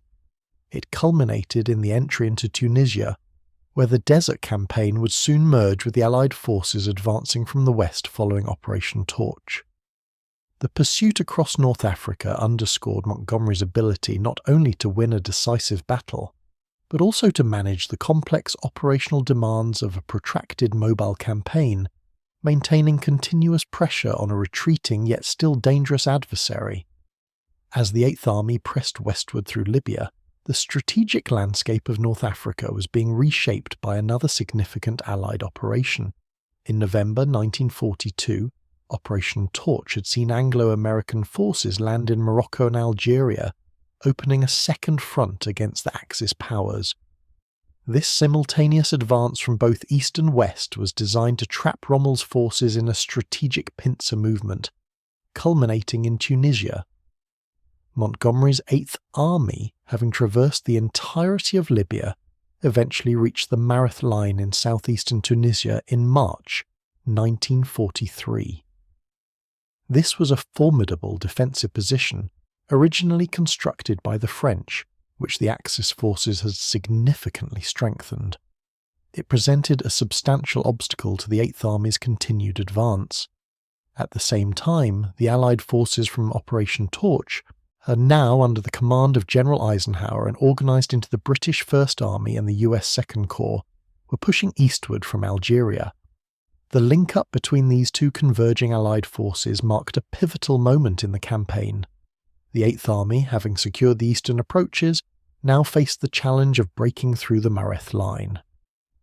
It culminated in the entry into Tunisia, where the Desert Campaign would soon merge with the Allied forces advancing from the west following Operation Torch. The pursuit across North Africa underscored Montgomery's ability not only to win a decisive battle, but also to manage the complex operational demands of a protracted mobile campaign, maintaining continuous pressure on a retreating yet still dangerous adversary. As the Eighth Army pressed westward through Libya, the strategic landscape of North Africa was being reshaped by another significant Allied operation. In November 1942, Operation Torch had seen Anglo-American forces land in Morocco and Algeria, opening a second front against the Axis powers. This simultaneous advance from both east and west was designed to trap Rommel's forces in a strategic pincer movement, culminating in Tunisia. Montgomery's Eighth Army, having traversed the entirety of Libya, eventually reached the Mareth Line in southeastern Tunisia in March 1943. This was a formidable defensive position, originally constructed by the French, which the Axis forces had significantly strengthened. It presented a substantial obstacle to the Eighth Army's continued advance. At the same time, the Allied forces from Operation Torch are now under the command of General Eisenhower and organised into the British First Army and the US Second Corps, were pushing eastward from Algeria. The link-up between these two converging Allied forces marked a pivotal moment in the campaign. The Eighth Army, having secured the eastern approaches, now faced the challenge of breaking through the Mareth Line.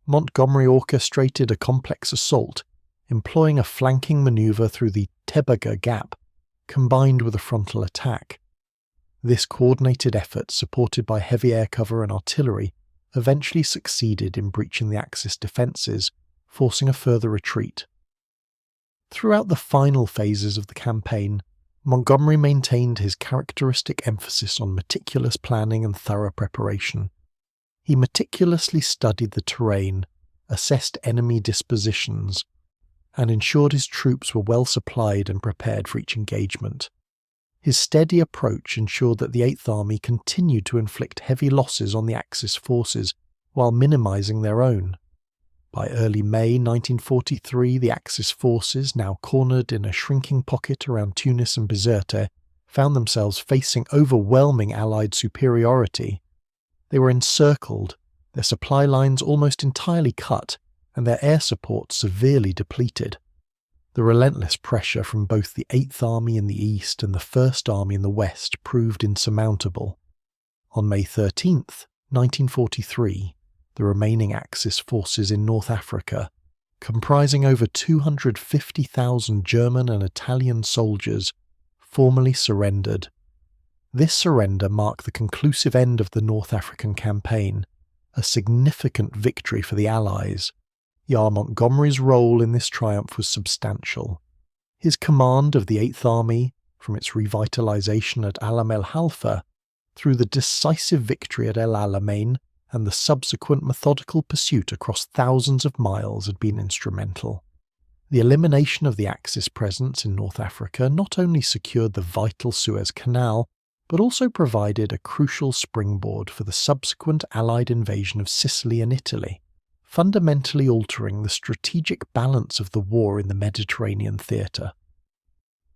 Montgomery orchestrated a complex assault, employing a flanking manoeuvre through the Tebaga Gap, combined with a frontal attack. This coordinated effort, supported by heavy air cover and artillery, eventually succeeded in breaching the Axis defences, forcing a further retreat. Throughout the final phases of the campaign, Montgomery maintained his characteristic emphasis on meticulous planning and thorough preparation. He meticulously studied the terrain, assessed enemy dispositions, and ensured his troops were well supplied and prepared for each engagement. His steady approach ensured that the Eighth Army continued to inflict heavy losses on the Axis forces while minimising their own. By early May 1943, the Axis forces, now cornered in a shrinking pocket around Tunis and Bizerte, found themselves facing overwhelming Allied superiority. They were encircled, their supply lines almost entirely cut, and their air support severely depleted. The relentless pressure from both the Eighth Army in the east and the First Army in the west proved insurmountable. On May 13, 1943, the remaining Axis forces in North Africa, comprising over 250,000 German and Italian soldiers, formally surrendered. This surrender marked the conclusive end of the North African campaign, a significant victory for the Allies. Montgomery's role in this triumph was substantial. His command of the Eighth Army, from its revitalization at Alam el Halfa, through the decisive victory at El Alamein and the subsequent methodical pursuit across thousands of miles, had been instrumental. The elimination of the Axis presence in North Africa not only secured the vital Suez Canal, but also provided a crucial springboard for the subsequent Allied invasion of Sicily and Italy, fundamentally altering the strategic balance of the war in the Mediterranean theatre.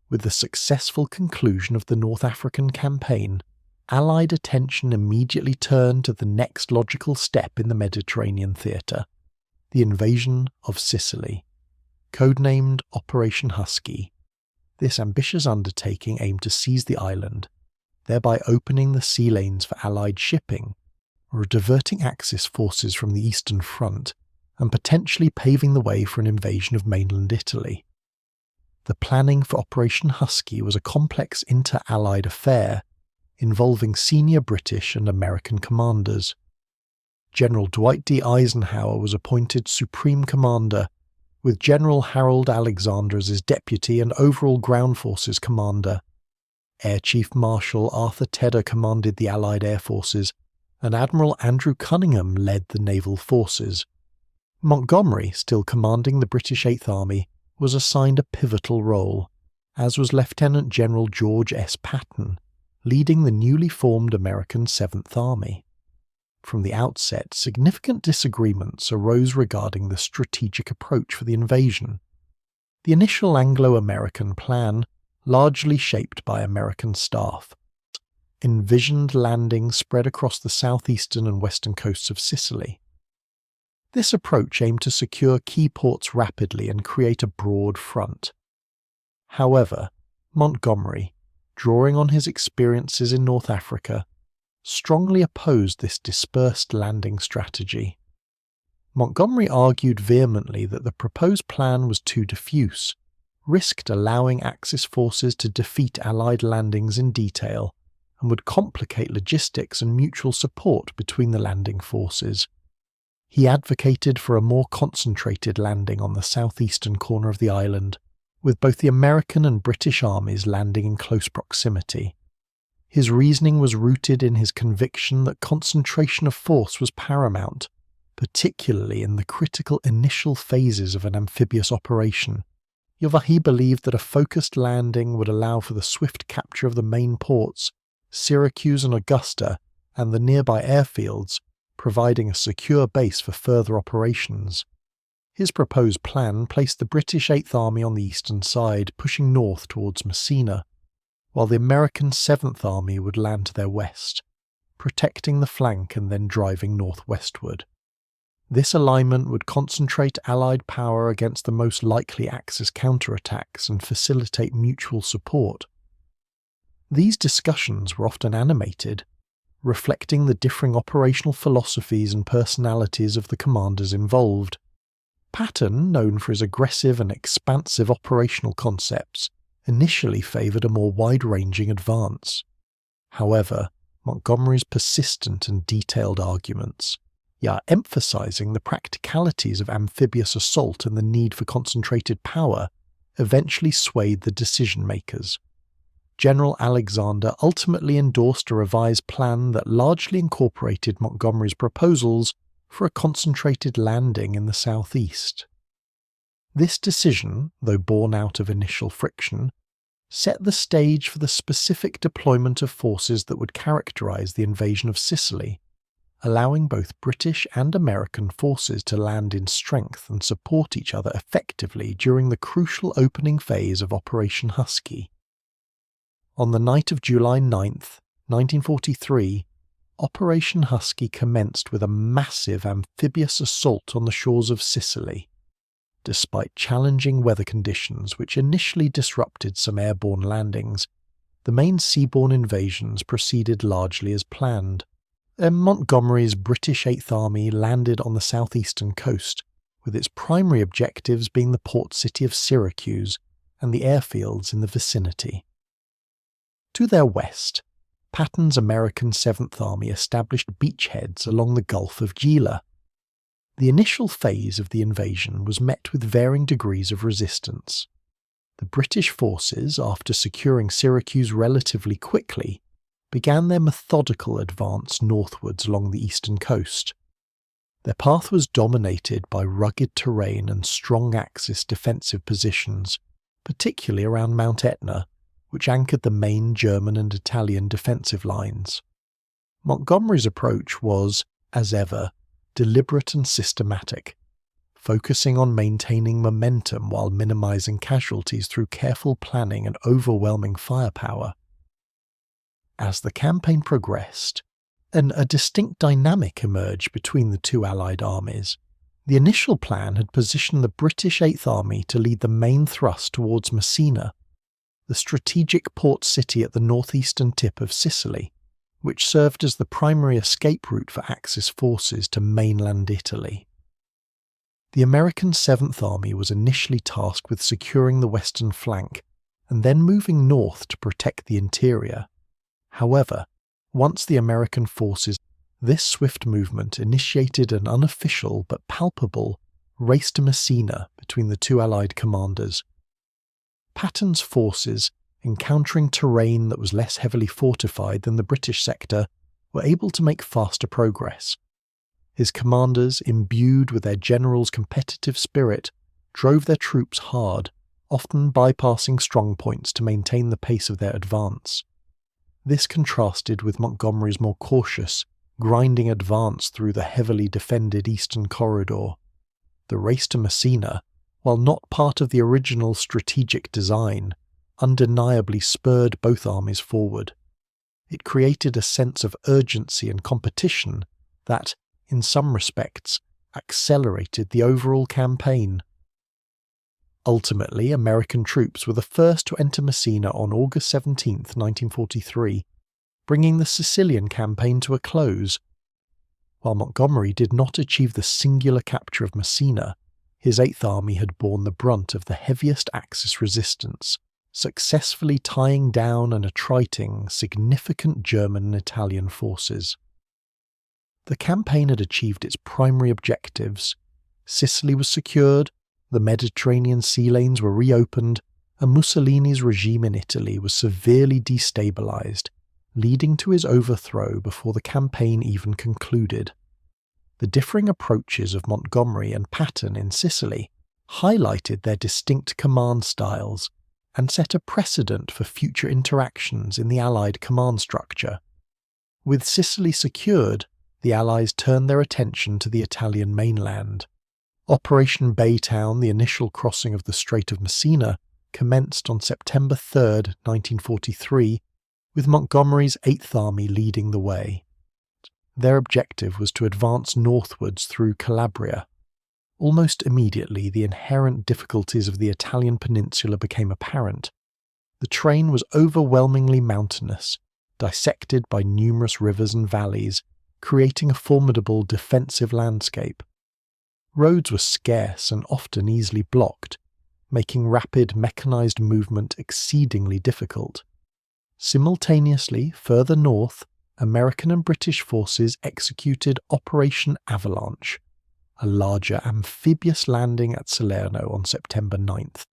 With the successful conclusion of the North African campaign, Allied attention immediately turned to the next logical step in the Mediterranean theatre, the invasion of Sicily, codenamed Operation Husky. This ambitious undertaking aimed to seize the island, thereby opening the sea lanes for Allied shipping, or diverting Axis forces from the Eastern Front and potentially paving the way for an invasion of mainland Italy. The planning for Operation Husky was a complex inter-Allied affair, involving senior British and American commanders. General Dwight D. Eisenhower was appointed Supreme Commander, with General Harold Alexander as his deputy and overall ground forces commander. Air Chief Marshal Arthur Tedder commanded the Allied Air Forces, and Admiral Andrew Cunningham led the naval forces. Montgomery, still commanding the British Eighth Army, was assigned a pivotal role, as was Lieutenant General George S. Patton, leading the newly formed American Seventh Army. From the outset, significant disagreements arose regarding the strategic approach for the invasion. The initial Anglo-American plan, largely shaped by American staff, envisioned landings spread across the southeastern and western coasts of Sicily. This approach aimed to secure key ports rapidly and create a broad front. However, Montgomery, drawing on his experiences in North Africa, strongly opposed this dispersed landing strategy. Montgomery argued vehemently that the proposed plan was too diffuse, risked allowing Axis forces to defeat Allied landings in detail, and would complicate logistics and mutual support between the landing forces. He advocated for a more concentrated landing on the southeastern corner of the island, with both the American and British armies landing in close proximity. His reasoning was rooted in his conviction that concentration of force was paramount, particularly in the critical initial phases of an amphibious operation. He believed that a focused landing would allow for the swift capture of the main ports, Syracuse and Augusta, and the nearby airfields, providing a secure base for further operations. His proposed plan placed the British Eighth Army on the eastern side, pushing north towards Messina, while the American Seventh Army would land to their west, protecting the flank and then driving northwestward. This alignment would concentrate Allied power against the most likely Axis counterattacks and facilitate mutual support. These discussions were often animated, reflecting the differing operational philosophies and personalities of the commanders involved. Patton, known for his aggressive and expansive operational concepts, initially favoured a more wide-ranging advance. However, Montgomery's persistent and detailed arguments, emphasising the practicalities of amphibious assault and the need for concentrated power, eventually swayed the decision-makers. General Alexander ultimately endorsed a revised plan that largely incorporated Montgomery's proposals for a concentrated landing in the southeast. This decision, though born out of initial friction, set the stage for the specific deployment of forces that would characterise the invasion of Sicily, allowing both British and American forces to land in strength and support each other effectively during the crucial opening phase of Operation Husky. On the night of July 9th, 1943, Operation Husky commenced with a massive amphibious assault on the shores of Sicily. Despite challenging weather conditions which initially disrupted some airborne landings, the main seaborne invasions proceeded largely as planned. Montgomery's British Eighth Army landed on the southeastern coast, with its primary objectives being the port city of Syracuse and the airfields in the vicinity. To their west, Patton's American Seventh Army established beachheads along the Gulf of Gila. The initial phase of the invasion was met with varying degrees of resistance. The British forces, after securing Syracuse relatively quickly, began their methodical advance northwards along the eastern coast. Their path was dominated by rugged terrain and strong Axis defensive positions, particularly around Mount Etna, which anchored the main German and Italian defensive lines. Montgomery's approach was, as ever, deliberate and systematic, focusing on maintaining momentum while minimizing casualties through careful planning and overwhelming firepower. As the campaign progressed, a distinct dynamic emerged between the two Allied armies. The initial plan had positioned the British Eighth Army to lead the main thrust towards Messina, the strategic port city at the northeastern tip of Sicily, which served as the primary escape route for Axis forces to mainland Italy. The American Seventh Army was initially tasked with securing the western flank and then moving north to protect the interior. However, once the American forces, this swift movement initiated an unofficial but palpable race to Messina between the two Allied commanders. Patton's forces, encountering terrain that was less heavily fortified than the British sector, were able to make faster progress. His commanders, imbued with their general's competitive spirit, drove their troops hard, often bypassing strong points to maintain the pace of their advance. This contrasted with Montgomery's more cautious, grinding advance through the heavily defended eastern corridor. The race to Messina, while not part of the original strategic design, undeniably spurred both armies forward. It created a sense of urgency and competition that, in some respects, accelerated the overall campaign. Ultimately, American troops were the first to enter Messina on August 17, 1943, bringing the Sicilian campaign to a close. While Montgomery did not achieve the singular capture of Messina, his Eighth Army had borne the brunt of the heaviest Axis resistance, successfully tying down and attriting significant German and Italian forces. The campaign had achieved its primary objectives. Sicily was secured, the Mediterranean sea lanes were reopened, and Mussolini's regime in Italy was severely destabilized, leading to his overthrow before the campaign even concluded. The differing approaches of Montgomery and Patton in Sicily highlighted their distinct command styles and set a precedent for future interactions in the Allied command structure. With Sicily secured, the Allies turned their attention to the Italian mainland. Operation Baytown, the initial crossing of the Strait of Messina, commenced on September 3, 1943, with Montgomery's Eighth Army leading the way. Their objective was to advance northwards through Calabria. Almost immediately, the inherent difficulties of the Italian peninsula became apparent. The terrain was overwhelmingly mountainous, dissected by numerous rivers and valleys, creating a formidable defensive landscape. Roads were scarce and often easily blocked, making rapid mechanized movement exceedingly difficult. Simultaneously, further north, American and British forces executed Operation Avalanche, a larger amphibious landing at Salerno on September 9th.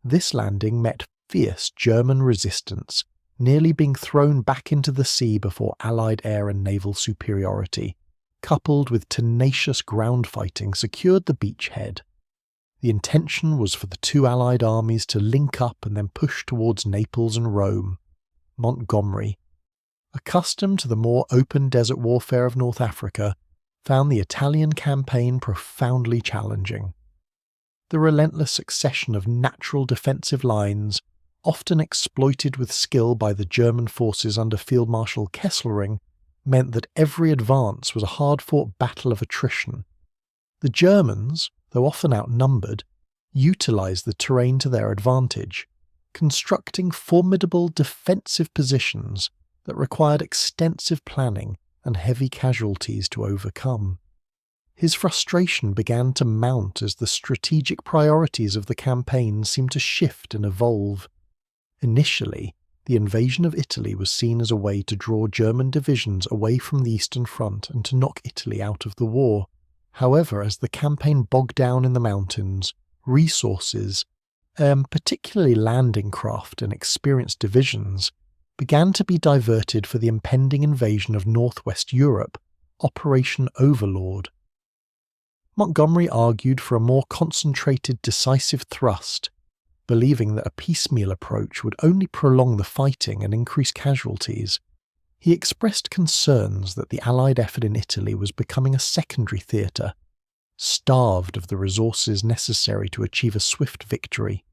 This landing met fierce German resistance, nearly being thrown back into the sea before Allied air and naval superiority, coupled with tenacious ground fighting, secured the beachhead. The intention was for the two Allied armies to link up and then push towards Naples and Rome. Montgomery, accustomed to the more open desert warfare of North Africa, found the Italian campaign profoundly challenging. The relentless succession of natural defensive lines, often exploited with skill by the German forces under Field Marshal Kesselring, meant that every advance was a hard-fought battle of attrition. The Germans, though often outnumbered, utilised the terrain to their advantage, constructing formidable defensive positions that required extensive planning and heavy casualties to overcome. His frustration began to mount as the strategic priorities of the campaign seemed to shift and evolve. Initially, the invasion of Italy was seen as a way to draw German divisions away from the Eastern Front and to knock Italy out of the war. However, as the campaign bogged down in the mountains, resources, particularly landing craft and experienced divisions, began to be diverted for the impending invasion of northwest Europe, Operation Overlord. Montgomery argued for a more concentrated, decisive thrust, believing that a piecemeal approach would only prolong the fighting and increase casualties. He expressed concerns that the Allied effort in Italy was becoming a secondary theatre, starved of the resources necessary to achieve a swift victory.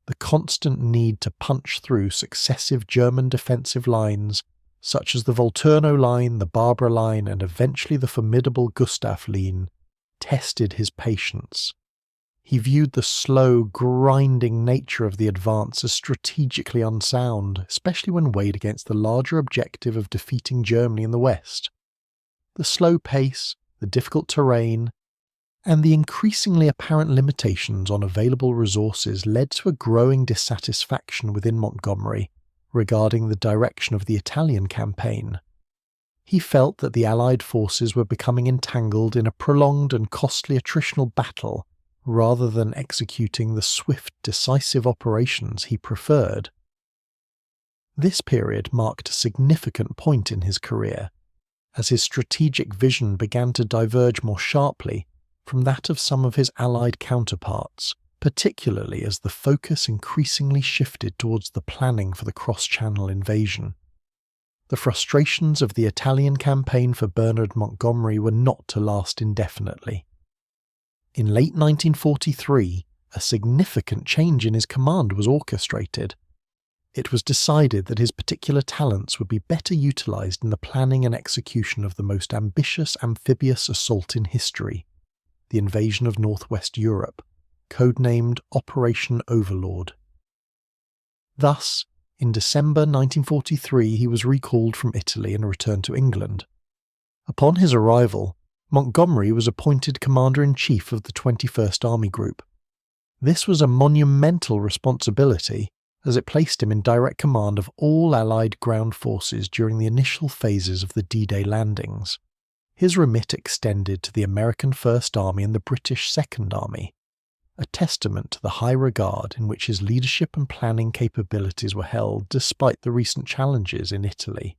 The constant need to punch through successive German defensive lines, such as the Volturno Line, the Barbara Line, and eventually the formidable Gustav Line, tested his patience. He viewed the slow, grinding nature of the advance as strategically unsound, especially when weighed against the larger objective of defeating Germany in the West. The slow pace, the difficult terrain, and the increasingly apparent limitations on available resources led to a growing dissatisfaction within Montgomery, regarding the direction of the Italian campaign. He felt that the Allied forces were becoming entangled in a prolonged and costly attritional battle rather than executing the swift, decisive operations he preferred. This period marked a significant point in his career, as his strategic vision began to diverge more sharply from that of some of his Allied counterparts, particularly as the focus increasingly shifted towards the planning for the cross-channel invasion. The frustrations of the Italian campaign for Bernard Montgomery were not to last indefinitely. In late 1943, a significant change in his command was orchestrated. It was decided that his particular talents would be better utilized in the planning and execution of the most ambitious amphibious assault in history, the invasion of Northwest Europe, codenamed Operation Overlord. Thus, in December 1943, he was recalled from Italy and returned to England. Upon his arrival, Montgomery was appointed Commander-in-Chief of the 21st Army Group. This was a monumental responsibility, as it placed him in direct command of all Allied ground forces during the initial phases of the D-Day landings. His remit extended to the American First Army and the British Second Army, a testament to the high regard in which his leadership and planning capabilities were held despite the recent challenges in Italy.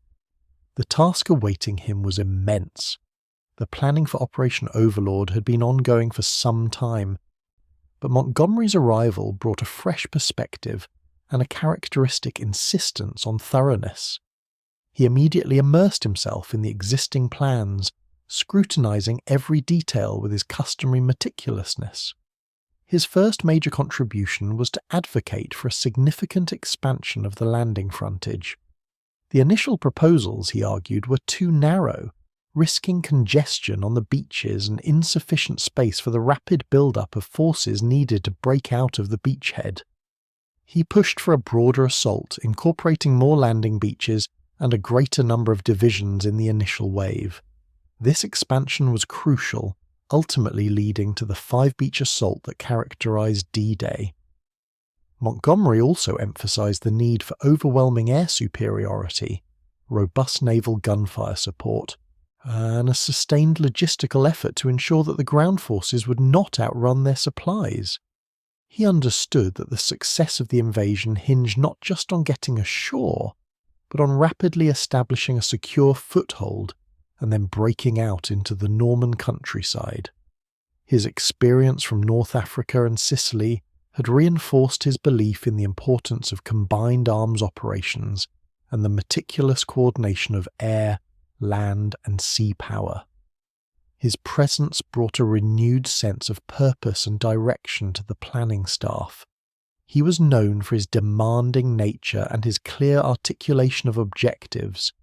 The task awaiting him was immense. The planning for Operation Overlord had been ongoing for some time, but Montgomery's arrival brought a fresh perspective and a characteristic insistence on thoroughness. He immediately immersed himself in the existing plans, scrutinizing every detail with his customary meticulousness. His first major contribution was to advocate for a significant expansion of the landing frontage. The initial proposals, he argued, were too narrow, risking congestion on the beaches and insufficient space for the rapid build-up of forces needed to break out of the beachhead. He pushed for a broader assault, incorporating more landing beaches and a greater number of divisions in the initial wave. This expansion was crucial, ultimately leading to the five-beach assault that characterized D-Day. Montgomery also emphasized the need for overwhelming air superiority, robust naval gunfire support, and a sustained logistical effort to ensure that the ground forces would not outrun their supplies. He understood that the success of the invasion hinged not just on getting ashore, but on rapidly establishing a secure foothold and then breaking out into the Norman countryside. His experience from North Africa and Sicily had reinforced his belief in the importance of combined arms operations and the meticulous coordination of air, land, and sea power. His presence brought a renewed sense of purpose and direction to the planning staff. He was known for his demanding nature and his clear articulation of objectives.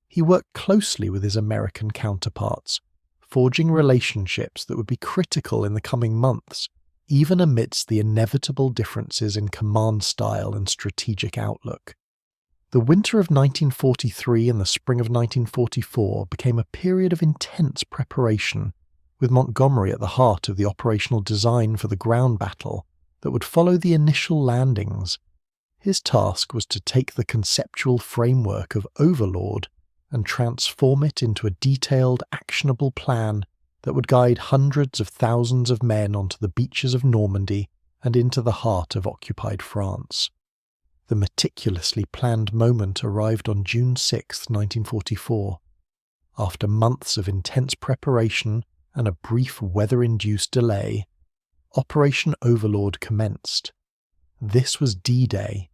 He worked closely with his American counterparts, forging relationships that would be critical in the coming months, even amidst the inevitable differences in command style and strategic outlook. The winter of 1943 and the spring of 1944 became a period of intense preparation, with Montgomery at the heart of the operational design for the ground battle that would follow the initial landings. His task was to take the conceptual framework of Overlord and transform it into a detailed, actionable plan that would guide hundreds of thousands of men onto the beaches of Normandy and into the heart of occupied France. The meticulously planned moment arrived on June 6, 1944. After months of intense preparation and a brief weather-induced delay, Operation Overlord commenced. This was D-Day,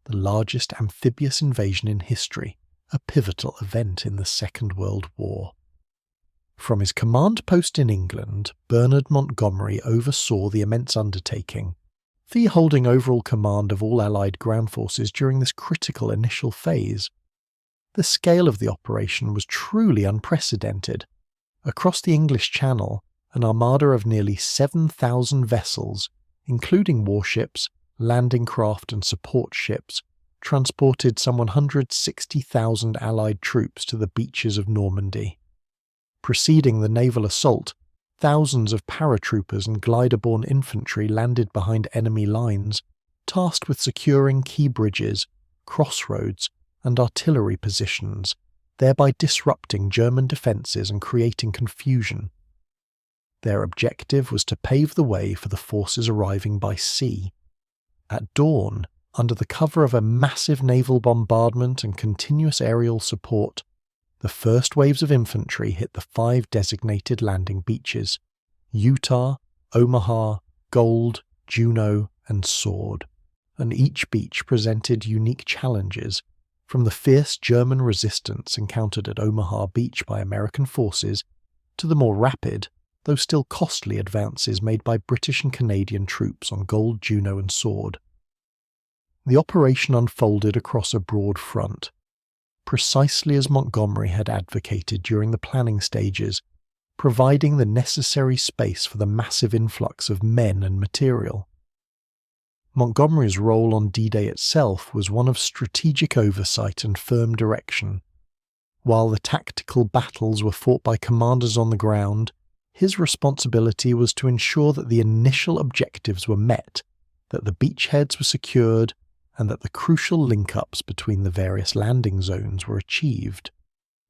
the largest amphibious invasion in history, a pivotal event in the Second World War. From his command post in England, Bernard Montgomery oversaw the immense undertaking, holding overall command of all Allied ground forces during this critical initial phase. The scale of the operation was truly unprecedented. Across the English Channel, an armada of nearly 7,000 vessels, including warships, landing craft and support ships, transported some 160,000 Allied troops to the beaches of Normandy. Preceding the naval assault, thousands of paratroopers and glider-borne infantry landed behind enemy lines, tasked with securing key bridges, crossroads, and artillery positions, thereby disrupting German defences and creating confusion. Their objective was to pave the way for the forces arriving by sea. At dawn, under the cover of a massive naval bombardment and continuous aerial support, the first waves of infantry hit the 5 designated landing beaches: Utah, Omaha, Gold, Juneau, and Sword, and each beach presented unique challenges, from the fierce German resistance encountered at Omaha Beach by American forces to the more rapid, though still costly advances made by British and Canadian troops on Gold, Juneau, and Sword. The operation unfolded across a broad front, precisely as Montgomery had advocated during the planning stages, providing the necessary space for the massive influx of men and material. Montgomery's role on D-Day itself was one of strategic oversight and firm direction. While the tactical battles were fought by commanders on the ground, his responsibility was to ensure that the initial objectives were met, that the beachheads were secured, and that the crucial link-ups between the various landing zones were achieved.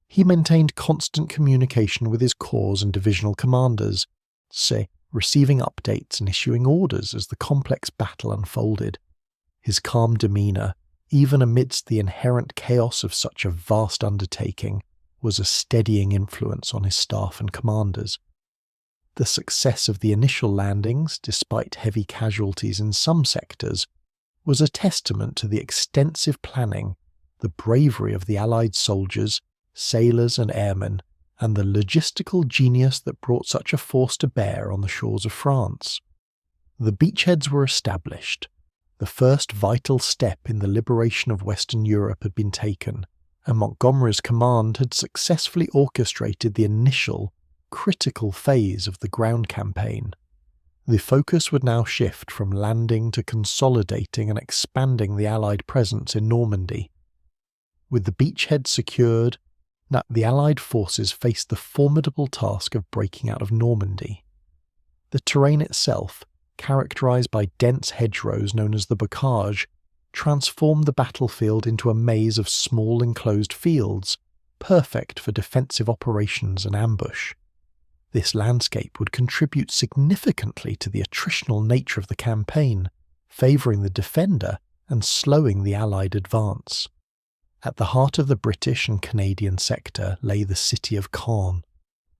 He maintained constant communication with his corps and divisional commanders, receiving updates and issuing orders as the complex battle unfolded. His calm demeanour, even amidst the inherent chaos of such a vast undertaking, was a steadying influence on his staff and commanders. The success of the initial landings, despite heavy casualties in some sectors, was a testament to the extensive planning, the bravery of the Allied soldiers, sailors and airmen, and the logistical genius that brought such a force to bear on the shores of France. The beachheads were established. The first vital step in the liberation of Western Europe had been taken, and Montgomery's command had successfully orchestrated the initial, critical phase of the ground campaign. The focus would now shift from landing to consolidating and expanding the Allied presence in Normandy. With the beachhead secured, now the Allied forces faced the formidable task of breaking out of Normandy. The terrain itself, characterized by dense hedgerows known as the bocage, transformed the battlefield into a maze of small enclosed fields, perfect for defensive operations and ambush. This landscape would contribute significantly to the attritional nature of the campaign, favouring the defender and slowing the Allied advance. At the heart of the British and Canadian sector lay the city of Caen,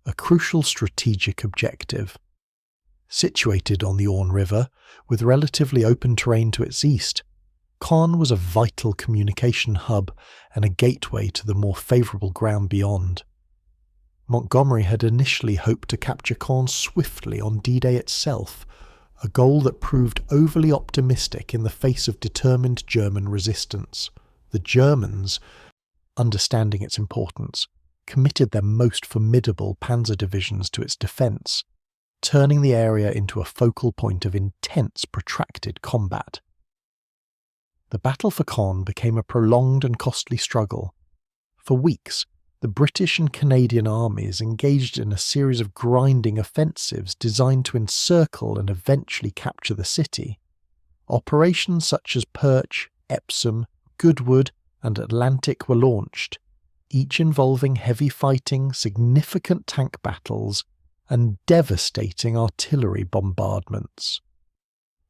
a crucial strategic objective. Situated on the Orne River, with relatively open terrain to its east, Caen was a vital communication hub and a gateway to the more favourable ground beyond. Montgomery had initially hoped to capture Caen swiftly on D-Day itself, a goal that proved overly optimistic in the face of determined German resistance. The Germans, understanding its importance, committed their most formidable panzer divisions to its defence, turning the area into a focal point of intense, protracted combat. The battle for Caen became a prolonged and costly struggle. For weeks, the British and Canadian armies engaged in a series of grinding offensives designed to encircle and eventually capture the city. Operations such as Perch, Epsom, Goodwood, and Atlantic were launched, each involving heavy fighting, significant tank battles, and devastating artillery bombardments.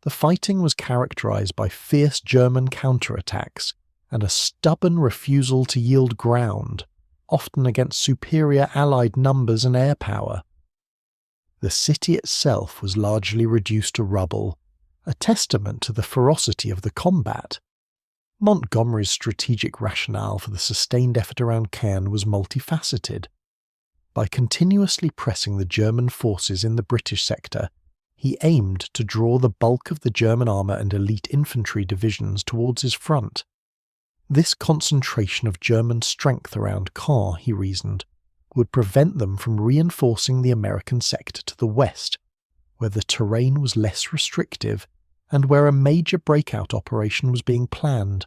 The fighting was characterized by fierce German counterattacks and a stubborn refusal to yield ground, often against superior Allied numbers and air power. The city itself was largely reduced to rubble, a testament to the ferocity of the combat. Montgomery's strategic rationale for the sustained effort around Caen was multifaceted. By continuously pressing the German forces in the British sector, he aimed to draw the bulk of the German armour and elite infantry divisions towards his front. This concentration of German strength around Caen, he reasoned, would prevent them from reinforcing the American sector to the west, where the terrain was less restrictive and where a major breakout operation was being planned.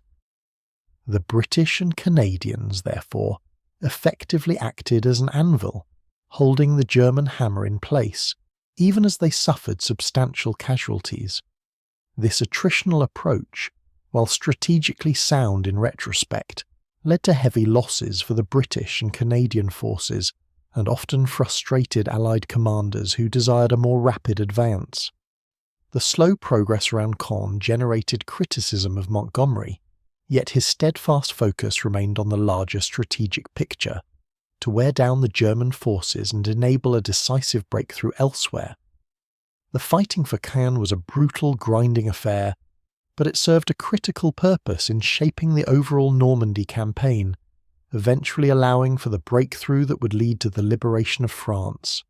The British and Canadians, therefore, effectively acted as an anvil, holding the German hammer in place, even as they suffered substantial casualties. This attritional approach, while strategically sound in retrospect, led to heavy losses for the British and Canadian forces and often frustrated Allied commanders who desired a more rapid advance. The slow progress around Caen generated criticism of Montgomery, yet his steadfast focus remained on the larger strategic picture, to wear down the German forces and enable a decisive breakthrough elsewhere. The fighting for Caen was a brutal, grinding affair, but it served a critical purpose in shaping the overall Normandy campaign, eventually allowing for the breakthrough that would lead to the liberation of France.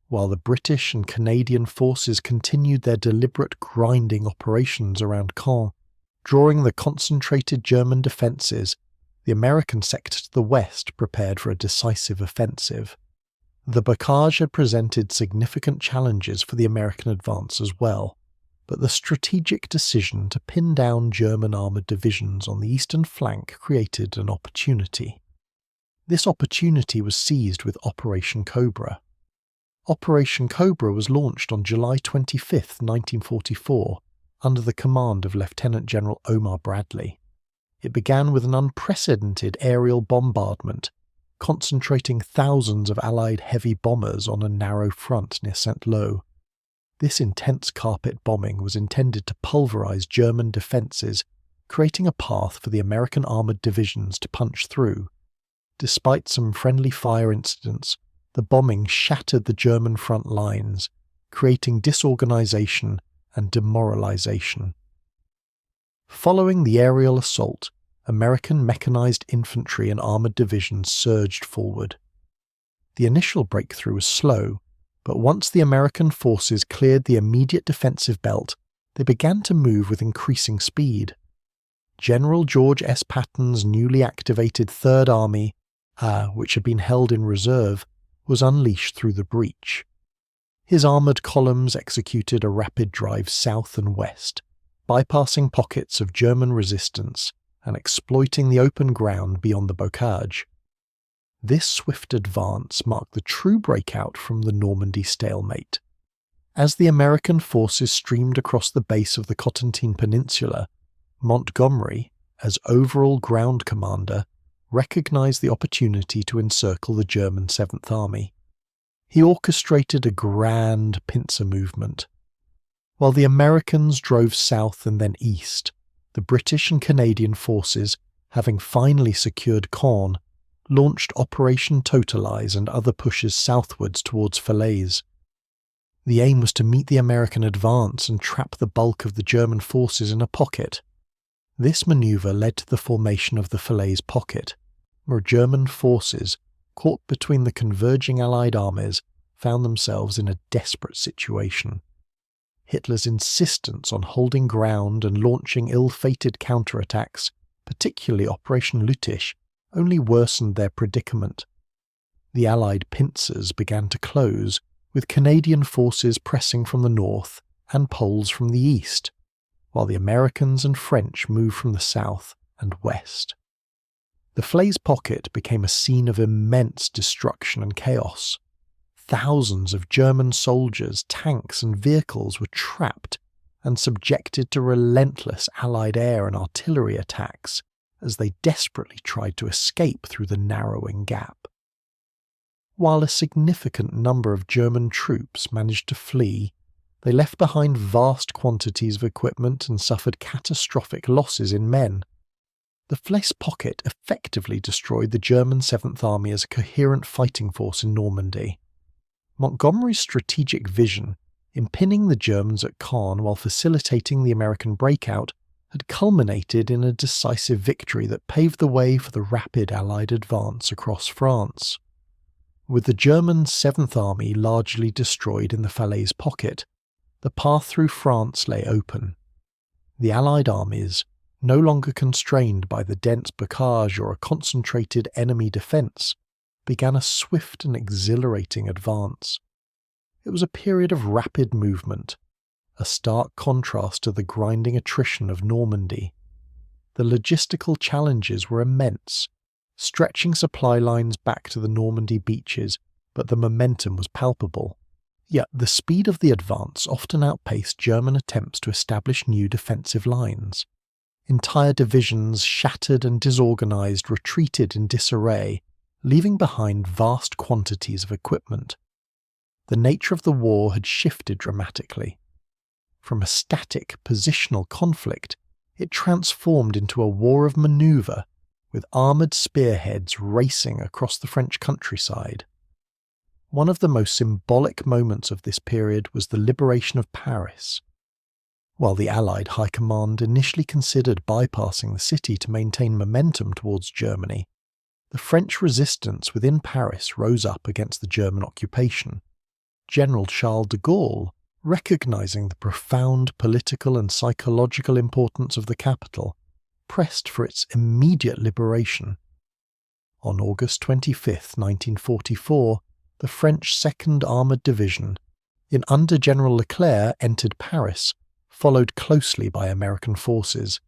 While the British and Canadian forces continued their deliberate grinding operations around Caen, drawing the concentrated German defences, the American sector to the west prepared for a decisive offensive. The bocage had presented significant challenges for the American advance as well, but the strategic decision to pin down German armoured divisions on the eastern flank created an opportunity. This opportunity was seized with Operation Cobra. Operation Cobra was launched on July 25, 1944, under the command of Lieutenant General Omar Bradley. It began with an unprecedented aerial bombardment, concentrating thousands of Allied heavy bombers on a narrow front near Saint-Lô. This intense carpet bombing was intended to pulverize German defences, creating a path for the American armoured divisions to punch through. Despite some friendly fire incidents, the bombing shattered the German front lines, creating disorganization and demoralization. Following the aerial assault, American mechanized infantry and armoured divisions surged forward. The initial breakthrough was slow, but once the American forces cleared the immediate defensive belt, they began to move with increasing speed. General George S. Patton's newly activated Third Army, which had been held in reserve, was unleashed through the breach. His armoured columns executed a rapid drive south and west, bypassing pockets of German resistance and exploiting the open ground beyond the bocage. This swift advance marked the true breakout from the Normandy stalemate. As the American forces streamed across the base of the Cotentin Peninsula, Montgomery, as overall ground commander, recognized the opportunity to encircle the German Seventh Army. He orchestrated a grand pincer movement. While the Americans drove south and then east, the British and Canadian forces, having finally secured Caen, launched Operation Totalize and other pushes southwards towards Falaise. The aim was to meet the American advance and trap the bulk of the German forces in a pocket. This manoeuvre led to the formation of the Falaise Pocket, where German forces, caught between the converging Allied armies, found themselves in a desperate situation. Hitler's insistence on holding ground and launching ill-fated counterattacks, particularly Operation Lüttich, only worsened their predicament. The Allied pincers began to close, with Canadian forces pressing from the north and Poles from the east, while the Americans and French moved from the south and west. The Falaise Pocket became a scene of immense destruction and chaos. Thousands of German soldiers, tanks and vehicles were trapped and subjected to relentless Allied air and artillery attacks as they desperately tried to escape through the narrowing gap. While a significant number of German troops managed to flee, they left behind vast quantities of equipment and suffered catastrophic losses in men. The Falaise Pocket effectively destroyed the German Seventh Army as a coherent fighting force in Normandy. Montgomery's strategic vision, in pinning the Germans at Caen while facilitating the American breakout, had culminated in a decisive victory that paved the way for the rapid Allied advance across France. With the German Seventh Army largely destroyed in the Falaise Pocket, the path through France lay open. The Allied armies, no longer constrained by the dense bocage or a concentrated enemy defence, began a swift and exhilarating advance. It was a period of rapid movement, a stark contrast to the grinding attrition of Normandy. The logistical challenges were immense, stretching supply lines back to the Normandy beaches, but the momentum was palpable. Yet the speed of the advance often outpaced German attempts to establish new defensive lines. Entire divisions, shattered and disorganized, retreated in disarray, leaving behind vast quantities of equipment. The nature of the war had shifted dramatically. From a static, positional conflict, it transformed into a war of maneuver, with armoured spearheads racing across the French countryside. One of the most symbolic moments of this period was the liberation of Paris. While the Allied High Command initially considered bypassing the city to maintain momentum towards Germany, the French resistance within Paris rose up against the German occupation. General Charles de Gaulle, recognizing the profound political and psychological importance of the capital, pressed for its immediate liberation. On August 25, 1944, the French 2nd Armoured Division, under General Leclerc, entered Paris, followed closely by American forces.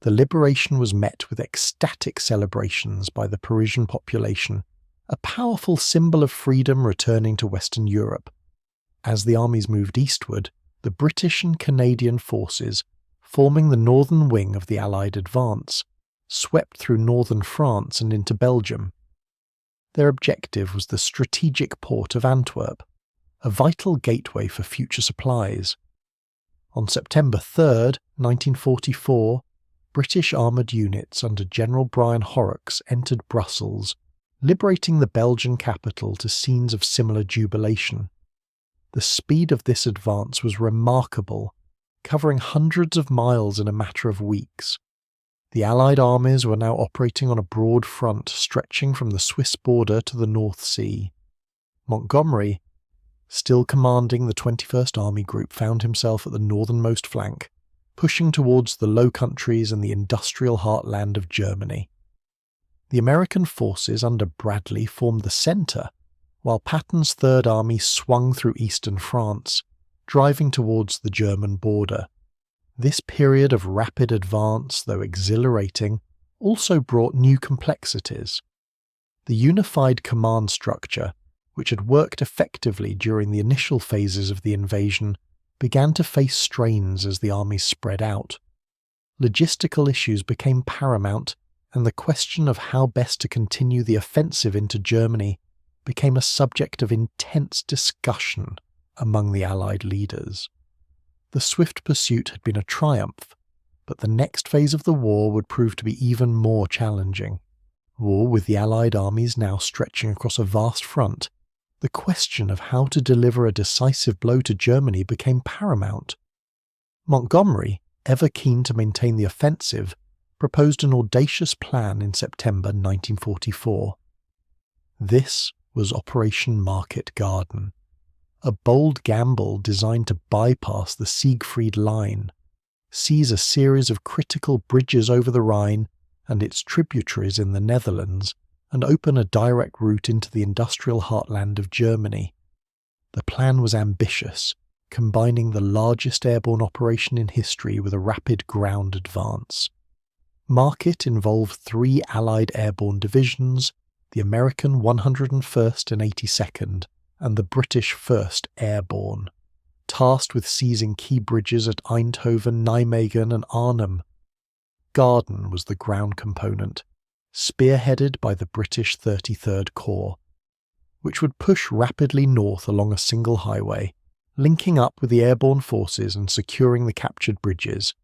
The liberation was met with ecstatic celebrations by the Parisian population, a powerful symbol of freedom returning to Western Europe. As the armies moved eastward, the British and Canadian forces, forming the northern wing of the Allied advance, swept through northern France and into Belgium. Their objective was the strategic port of Antwerp, a vital gateway for future supplies. On September 3, 1944, British armoured units under General Brian Horrocks entered Brussels, liberating the Belgian capital to scenes of similar jubilation. The speed of this advance was remarkable, covering hundreds of miles in a matter of weeks. The Allied armies were now operating on a broad front stretching from the Swiss border to the North Sea. Montgomery, still commanding the 21st Army Group, found himself at the northernmost flank, pushing towards the Low Countries and the industrial heartland of Germany. The American forces under Bradley formed the centre, while Patton's Third Army swung through eastern France, driving towards the German border. This period of rapid advance, though exhilarating, also brought new complexities. The unified command structure, which had worked effectively during the initial phases of the invasion, began to face strains as the armies spread out. Logistical issues became paramount, and the question of how best to continue the offensive into Germany became a subject of intense discussion among the Allied leaders. The swift pursuit had been a triumph, but the next phase of the war would prove to be even more challenging. War with the Allied armies now stretching across a vast front, the question of how to deliver a decisive blow to Germany became paramount. Montgomery, ever keen to maintain the offensive, proposed an audacious plan in September 1944. This was Operation Market Garden, a bold gamble designed to bypass the Siegfried Line, seize a series of critical bridges over the Rhine and its tributaries in the Netherlands, and open a direct route into the industrial heartland of Germany. The plan was ambitious, combining the largest airborne operation in history with a rapid ground advance. Market involved 3 Allied airborne divisions, the American 101st and 82nd, and the British 1st Airborne, tasked with seizing key bridges at Eindhoven, Nijmegen and Arnhem. Garden was the ground component, spearheaded by the British 33rd Corps, which would push rapidly north along a single highway, linking up with the airborne forces and securing the captured bridges.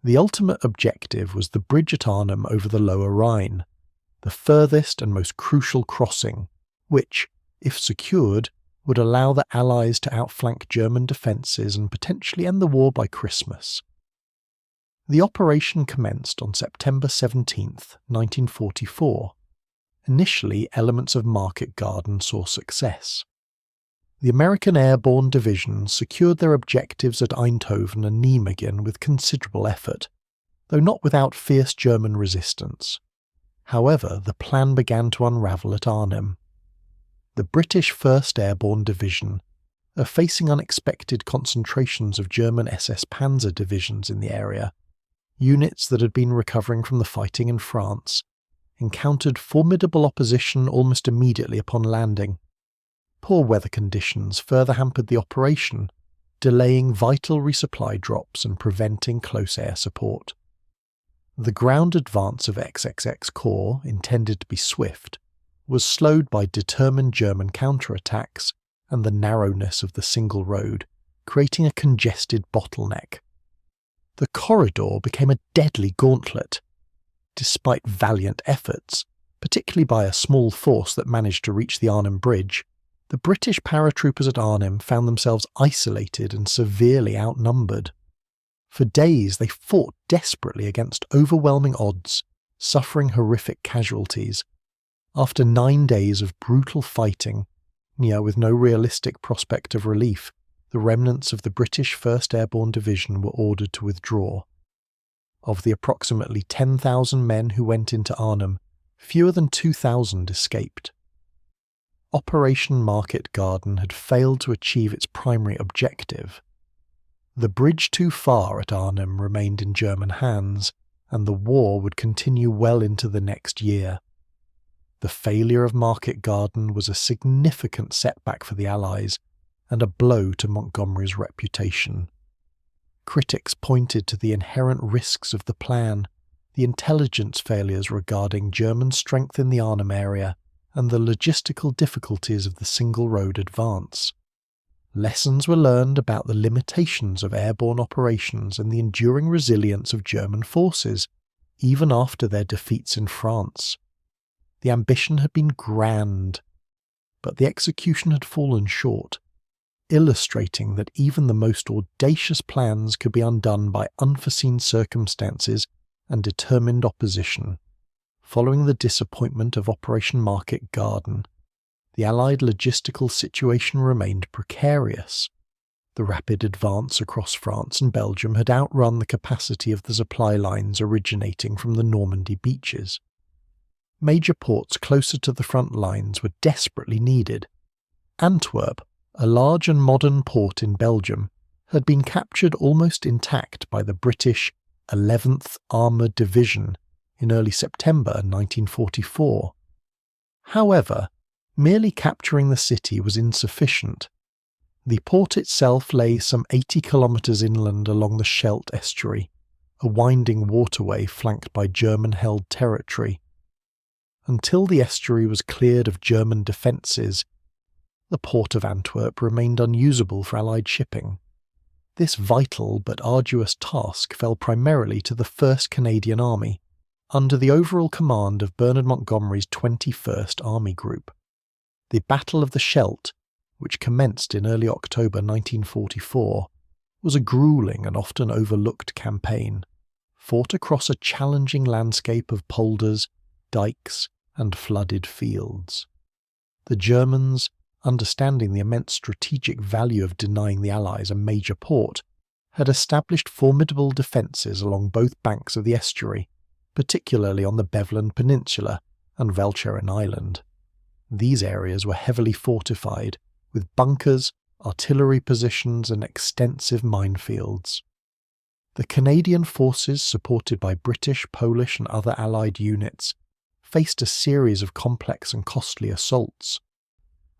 The ultimate objective was the bridge at Arnhem over the Lower Rhine, the furthest and most crucial crossing, which, if secured, would allow the Allies to outflank German defences and potentially end the war by Christmas. The operation commenced on September 17, 1944. Initially, elements of Market Garden saw success. The American Airborne Division secured their objectives at Eindhoven and Nijmegen with considerable effort, though not without fierce German resistance. However, the plan began to unravel at Arnhem. The British 1st Airborne Division, facing unexpected concentrations of German SS Panzer divisions in the area, units that had been recovering from the fighting in France, encountered formidable opposition almost immediately upon landing. Poor weather conditions further hampered the operation, delaying vital resupply drops and preventing close air support. The ground advance of XXX Corps, intended to be swift, was slowed by determined German counterattacks and the narrowness of the single road, creating a congested bottleneck. The corridor became a deadly gauntlet. Despite valiant efforts, particularly by a small force that managed to reach the Arnhem Bridge, the British paratroopers at Arnhem found themselves isolated and severely outnumbered. For days they fought desperately against overwhelming odds, suffering horrific casualties. After 9 days of brutal fighting, with no realistic prospect of relief, the remnants of the British 1st Airborne Division were ordered to withdraw. Of the approximately 10,000 men who went into Arnhem, fewer than 2,000 escaped. Operation Market Garden had failed to achieve its primary objective. The bridge too far at Arnhem remained in German hands, and the war would continue well into the next year. The failure of Market Garden was a significant setback for the Allies and a blow to Montgomery's reputation. Critics pointed to the inherent risks of the plan, the intelligence failures regarding German strength in the Arnhem area, and the logistical difficulties of the single road advance. Lessons were learned about the limitations of airborne operations and the enduring resilience of German forces, even after their defeats in France. The ambition had been grand, but the execution had fallen short, illustrating that even the most audacious plans could be undone by unforeseen circumstances and determined opposition. Following the disappointment of Operation Market Garden, the Allied logistical situation remained precarious. The rapid advance across France and Belgium had outrun the capacity of the supply lines originating from the Normandy beaches. Major ports closer to the front lines were desperately needed. Antwerp, a large and modern port in Belgium, had been captured almost intact by the British 11th Armoured Division in early September 1944. However, merely capturing the city was insufficient. The port itself lay some 80 kilometres inland along the Scheldt estuary, a winding waterway flanked by German-held territory. Until the estuary was cleared of German defences, the port of Antwerp remained unusable for Allied shipping. This vital but arduous task fell primarily to the 1st Canadian Army, under the overall command of Bernard Montgomery's 21st Army Group. The Battle of the Scheldt, which commenced in early October 1944, was a gruelling and often overlooked campaign, fought across a challenging landscape of polders, dikes, and flooded fields. The Germans, understanding the immense strategic value of denying the Allies a major port, had established formidable defences along both banks of the estuary, particularly on the Beveland Peninsula and Walcheren Island. These areas were heavily fortified, with bunkers, artillery positions, and extensive minefields. The Canadian forces, supported by British, Polish, and other Allied units, faced a series of complex and costly assaults.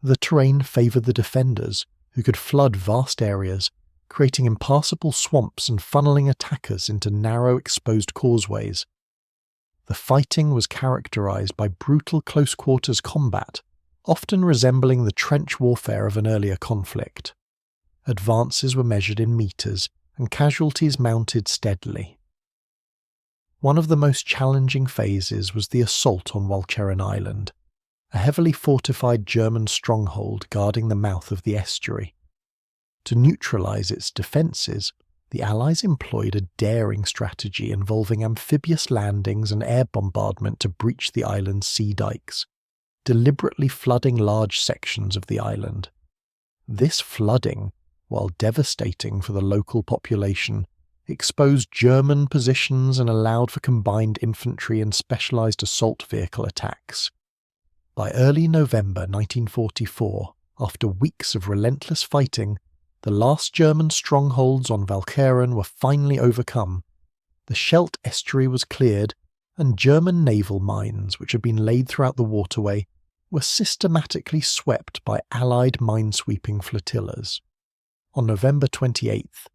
The terrain favoured the defenders, who could flood vast areas, creating impassable swamps and funneling attackers into narrow, exposed causeways. The fighting was characterised by brutal close-quarters combat, often resembling the trench warfare of an earlier conflict. Advances were measured in metres, and casualties mounted steadily. One of the most challenging phases was the assault on Walcheren Island, a heavily fortified German stronghold guarding the mouth of the estuary. To neutralise its defences, the Allies employed a daring strategy involving amphibious landings and air bombardment to breach the island's sea dikes, deliberately flooding large sections of the island. This flooding, while devastating for the local population, exposed German positions and allowed for combined infantry and specialised assault vehicle attacks. By early November 1944, after weeks of relentless fighting, the last German strongholds on Walcheren were finally overcome. The Scheldt estuary was cleared, and German naval mines, which had been laid throughout the waterway, were systematically swept by Allied minesweeping flotillas. On November 28th,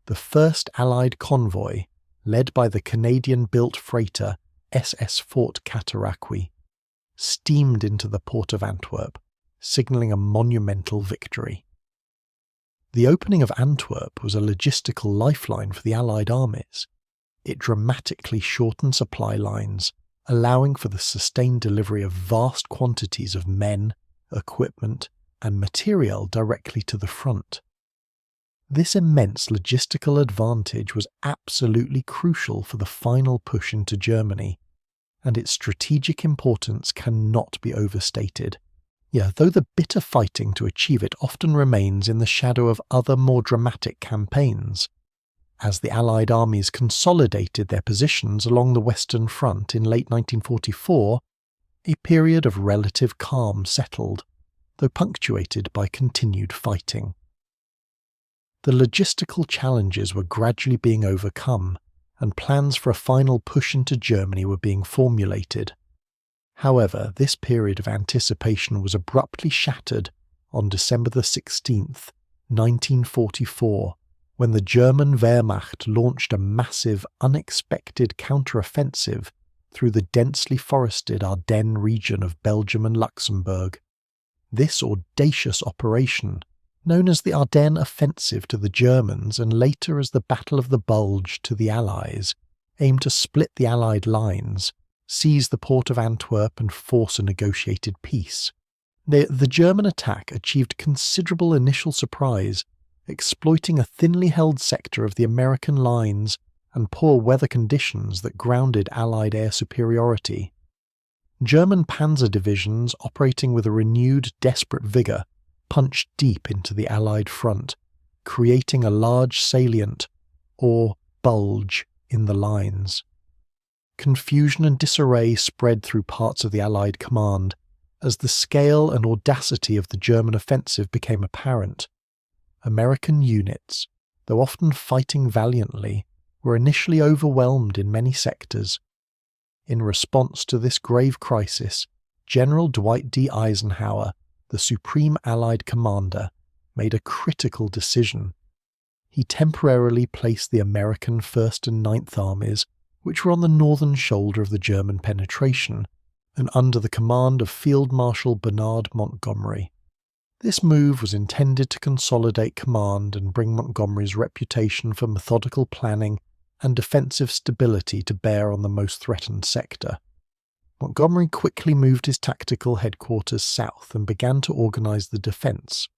the first Allied convoy, led by the Canadian-built freighter SS Fort Cataraqui, steamed into the port of Antwerp, signalling a monumental victory. The opening of Antwerp was a logistical lifeline for the Allied armies. It dramatically shortened supply lines, allowing for the sustained delivery of vast quantities of men, equipment, and materiel directly to the front. This immense logistical advantage was absolutely crucial for the final push into Germany, and its strategic importance cannot be overstated. Though the bitter fighting to achieve it often remains in the shadow of other more dramatic campaigns. As the Allied armies consolidated their positions along the Western Front in late 1944, a period of relative calm settled, though punctuated by continued fighting. The logistical challenges were gradually being overcome, and plans for a final push into Germany were being formulated. However, this period of anticipation was abruptly shattered on December 16th, 1944, when the German Wehrmacht launched a massive, unexpected counteroffensive through the densely forested Ardennes region of Belgium and Luxembourg. This audacious operation, known as the Ardennes Offensive to the Germans and later as the Battle of the Bulge to the Allies, aimed to split the Allied lines, seize the port of Antwerp and force a negotiated peace. The German attack achieved considerable initial surprise, exploiting a thinly held sector of the American lines and poor weather conditions that grounded Allied air superiority. German panzer divisions operating with a renewed, desperate vigour punched deep into the Allied front, creating a large salient, or bulge, in the lines. Confusion and disarray spread through parts of the Allied command as the scale and audacity of the German offensive became apparent. American units, though often fighting valiantly, were initially overwhelmed in many sectors. In response to this grave crisis, General Dwight D. Eisenhower, the Supreme Allied Commander, made a critical decision. He temporarily placed the American 1st and 9th Armies, which were on the northern shoulder of the German penetration, and under the command of Field Marshal Bernard Montgomery. This move was intended to consolidate command and bring Montgomery's reputation for methodical planning and defensive stability to bear on the most threatened sector. Montgomery quickly moved his tactical headquarters south and began to organize the defense.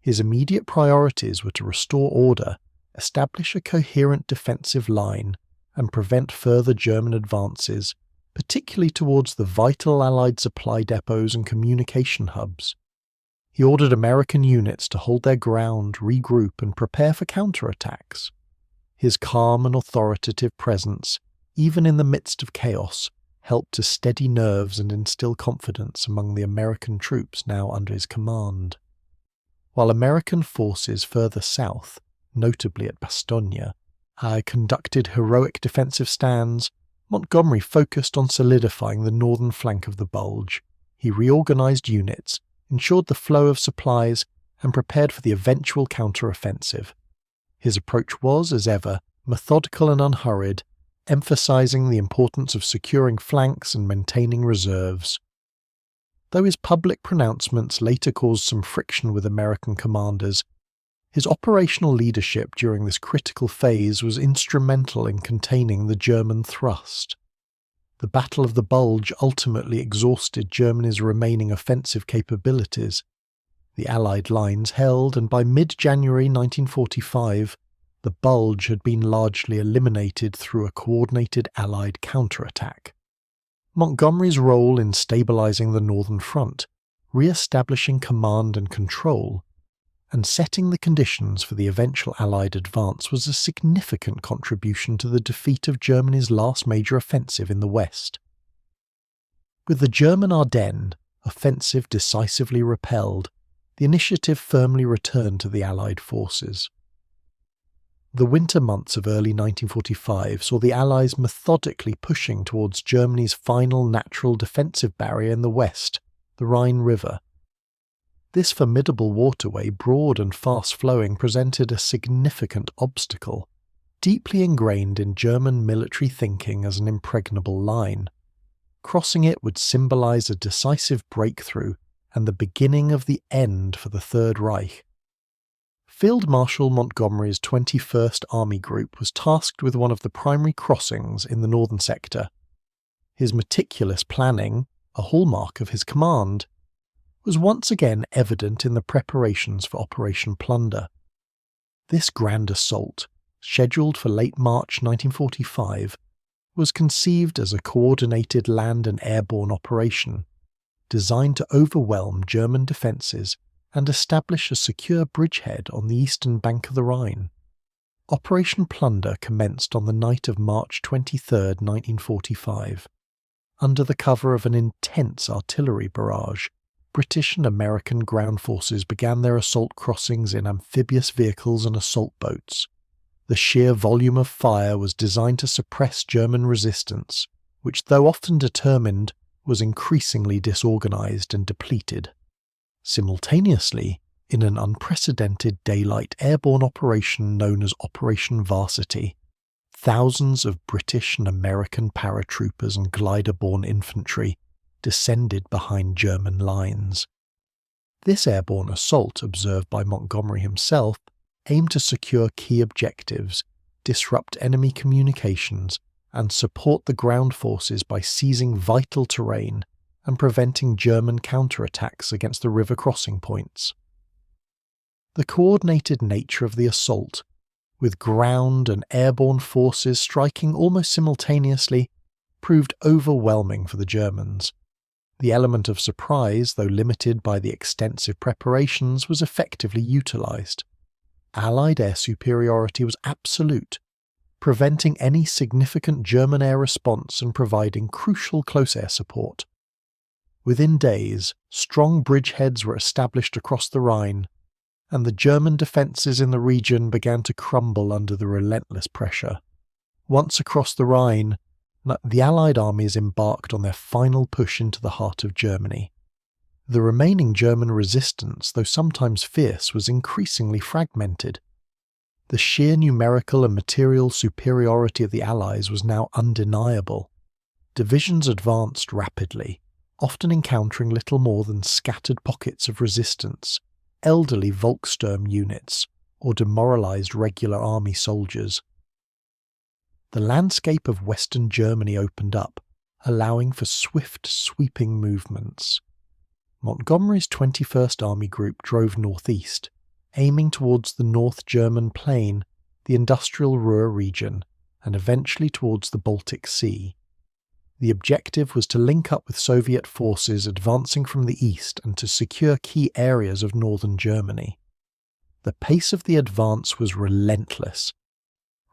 His immediate priorities were to restore order, establish a coherent defensive line, and prevent further German advances, particularly towards the vital Allied supply depots and communication hubs. He ordered American units to hold their ground, regroup, and prepare for counterattacks. His calm and authoritative presence, even in the midst of chaos, helped to steady nerves and instill confidence among the American troops now under his command. While American forces further south, notably at Bastogne, conducted heroic defensive stands, Montgomery focused on solidifying the northern flank of the Bulge. He reorganized units, ensured the flow of supplies, and prepared for the eventual counter-offensive. His approach was, as ever, methodical and unhurried, emphasizing the importance of securing flanks and maintaining reserves. Though his public pronouncements later caused some friction with American commanders, his operational leadership during this critical phase was instrumental in containing the German thrust. The Battle of the Bulge ultimately exhausted Germany's remaining offensive capabilities. The Allied lines held, and by mid-January 1945, the Bulge had been largely eliminated through a coordinated Allied counterattack. Montgomery's role in stabilizing the northern front, re-establishing command and control, and setting the conditions for the eventual Allied advance was a significant contribution to the defeat of Germany's last major offensive in the West. With the German Ardennes offensive decisively repelled, the initiative firmly returned to the Allied forces. The winter months of early 1945 saw the Allies methodically pushing towards Germany's final natural defensive barrier in the west, the Rhine River. This formidable waterway, broad and fast-flowing, presented a significant obstacle. deeply ingrained in German military thinking as an impregnable line. Crossing it would symbolize a decisive breakthrough and the beginning of the end for the Third Reich. Field Marshal Montgomery's 21st Army Group was tasked with one of the primary crossings in the northern sector. His meticulous planning, a hallmark of his command, was once again evident in the preparations for Operation Plunder. This grand assault, scheduled for late March 1945, was conceived as a coordinated land and airborne operation, designed to overwhelm German defences and establish a secure bridgehead on the eastern bank of the Rhine. Operation Plunder commenced on the night of March 23, 1945. Under the cover of an intense artillery barrage, British and American ground forces began their assault crossings in amphibious vehicles and assault boats. The sheer volume of fire was designed to suppress German resistance, which, though often determined, was increasingly disorganized and depleted. Simultaneously, in an unprecedented daylight airborne operation known as Operation Varsity, thousands of British and American paratroopers and glider-borne infantry descended behind German lines. This airborne assault, observed by Montgomery himself, aimed to secure key objectives, disrupt enemy communications, and support the ground forces by seizing vital terrain and preventing German counterattacks against the river crossing points. The coordinated nature of the assault, with ground and airborne forces striking almost simultaneously, proved overwhelming for the Germans. The element of surprise, though limited by the extensive preparations, was effectively utilised. Allied air superiority was absolute, preventing any significant German air response and providing crucial close air support. Within days, strong bridgeheads were established across the Rhine, and the German defences in the region began to crumble under the relentless pressure. Once across the Rhine, the Allied armies embarked on their final push into the heart of Germany. The remaining German resistance, though sometimes fierce, was increasingly fragmented. The sheer numerical and material superiority of the Allies was now undeniable. Divisions advanced rapidly, often encountering little more than scattered pockets of resistance, elderly Volkssturm units, or demoralised regular army soldiers. The landscape of Western Germany opened up, allowing for swift, sweeping movements. Montgomery's 21st Army Group drove northeast, aiming towards the North German Plain, the industrial Ruhr region, and eventually towards the Baltic Sea. The objective was to link up with Soviet forces advancing from the east and to secure key areas of northern Germany. The pace of the advance was relentless,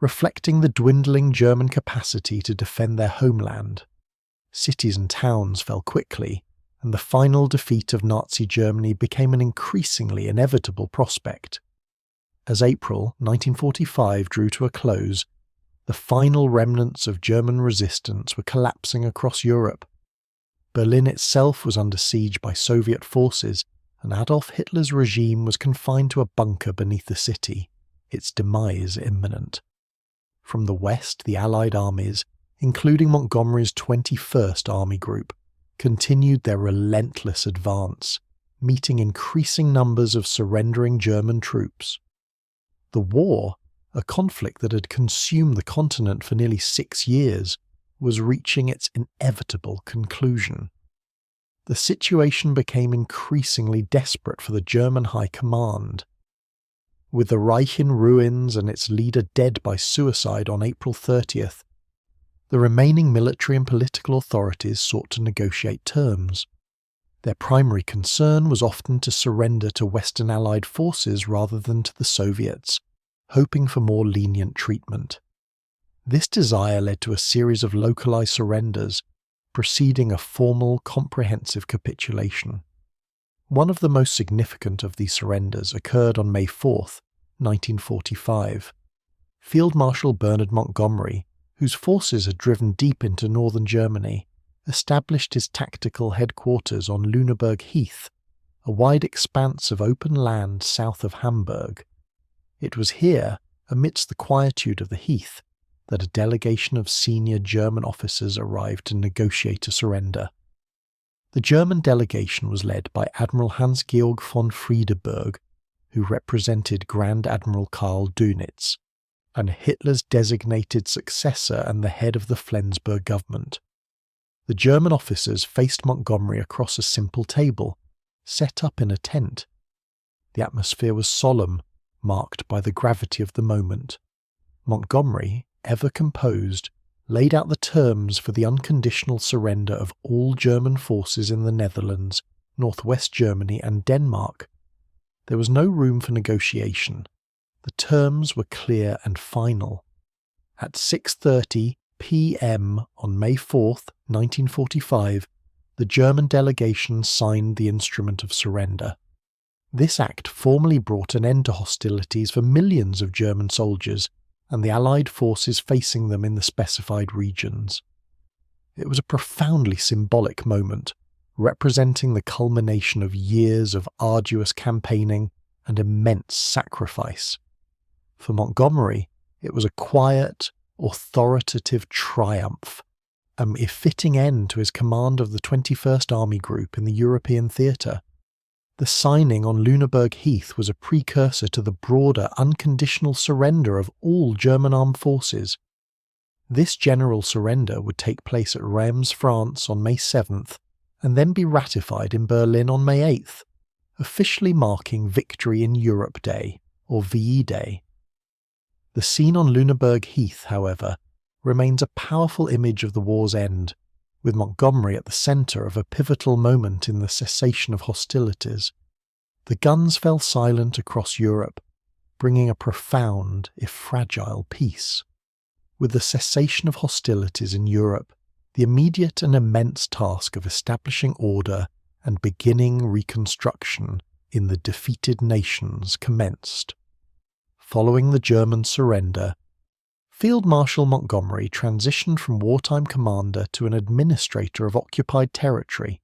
reflecting the dwindling German capacity to defend their homeland. Cities and towns fell quickly, and the final defeat of Nazi Germany became an increasingly inevitable prospect. As April 1945 drew to a close, the final remnants of German resistance were collapsing across Europe. Berlin itself was under siege by Soviet forces, and Adolf Hitler's regime was confined to a bunker beneath the city, its demise imminent. From the west, the Allied armies, including Montgomery's 21st Army Group, continued their relentless advance, meeting increasing numbers of surrendering German troops. The war, a conflict that had consumed the continent for nearly 6 years, was reaching its inevitable conclusion. The situation became increasingly desperate for the German High Command. With the Reich in ruins and its leader dead by suicide on April 30th, the remaining military and political authorities sought to negotiate terms. Their primary concern was often to surrender to Western Allied forces rather than to the Soviets, hoping for more lenient treatment. This desire led to a series of localized surrenders, preceding a formal, comprehensive capitulation. One of the most significant of these surrenders occurred on May 4, 1945. Field Marshal Bernard Montgomery, whose forces had driven deep into northern Germany, established his tactical headquarters on Lüneburg Heath, a wide expanse of open land south of Hamburg. It was here, amidst the quietude of the heath, that a delegation of senior German officers arrived to negotiate a surrender. The German delegation was led by Admiral Hans-Georg von Friedeberg, who represented Grand Admiral Karl Dönitz, and Hitler's designated successor and the head of the Flensburg government. The German officers faced Montgomery across a simple table, set up in a tent. The atmosphere was solemn, marked by the gravity of the moment. Montgomery, ever composed, laid out the terms for the unconditional surrender of all German forces in the Netherlands, northwest Germany and Denmark. There was no room for negotiation. The terms were clear and final. At 6:30 p.m. on May 4th, 1945, the German delegation signed the instrument of surrender. This act formally brought an end to hostilities for millions of German soldiers and the Allied forces facing them in the specified regions. It was a profoundly symbolic moment, representing the culmination of years of arduous campaigning and immense sacrifice. For Montgomery, it was a quiet, authoritative triumph, a fitting end to his command of the 21st Army Group in the European theatre. The signing on Lüneburg Heath was a precursor to the broader, unconditional surrender of all German armed forces. This general surrender would take place at Reims, France on May 7th, and then be ratified in Berlin on May 8th, officially marking Victory in Europe Day, or VE Day. The scene on Lüneburg Heath, however, remains a powerful image of the war's end, with Montgomery at the centre of a pivotal moment in the cessation of hostilities. The guns fell silent across Europe, bringing a profound, if fragile, peace. With the cessation of hostilities in Europe, the immediate and immense task of establishing order and beginning reconstruction in the defeated nations commenced. Following the German surrender, Field Marshal Montgomery transitioned from wartime commander to an administrator of occupied territory.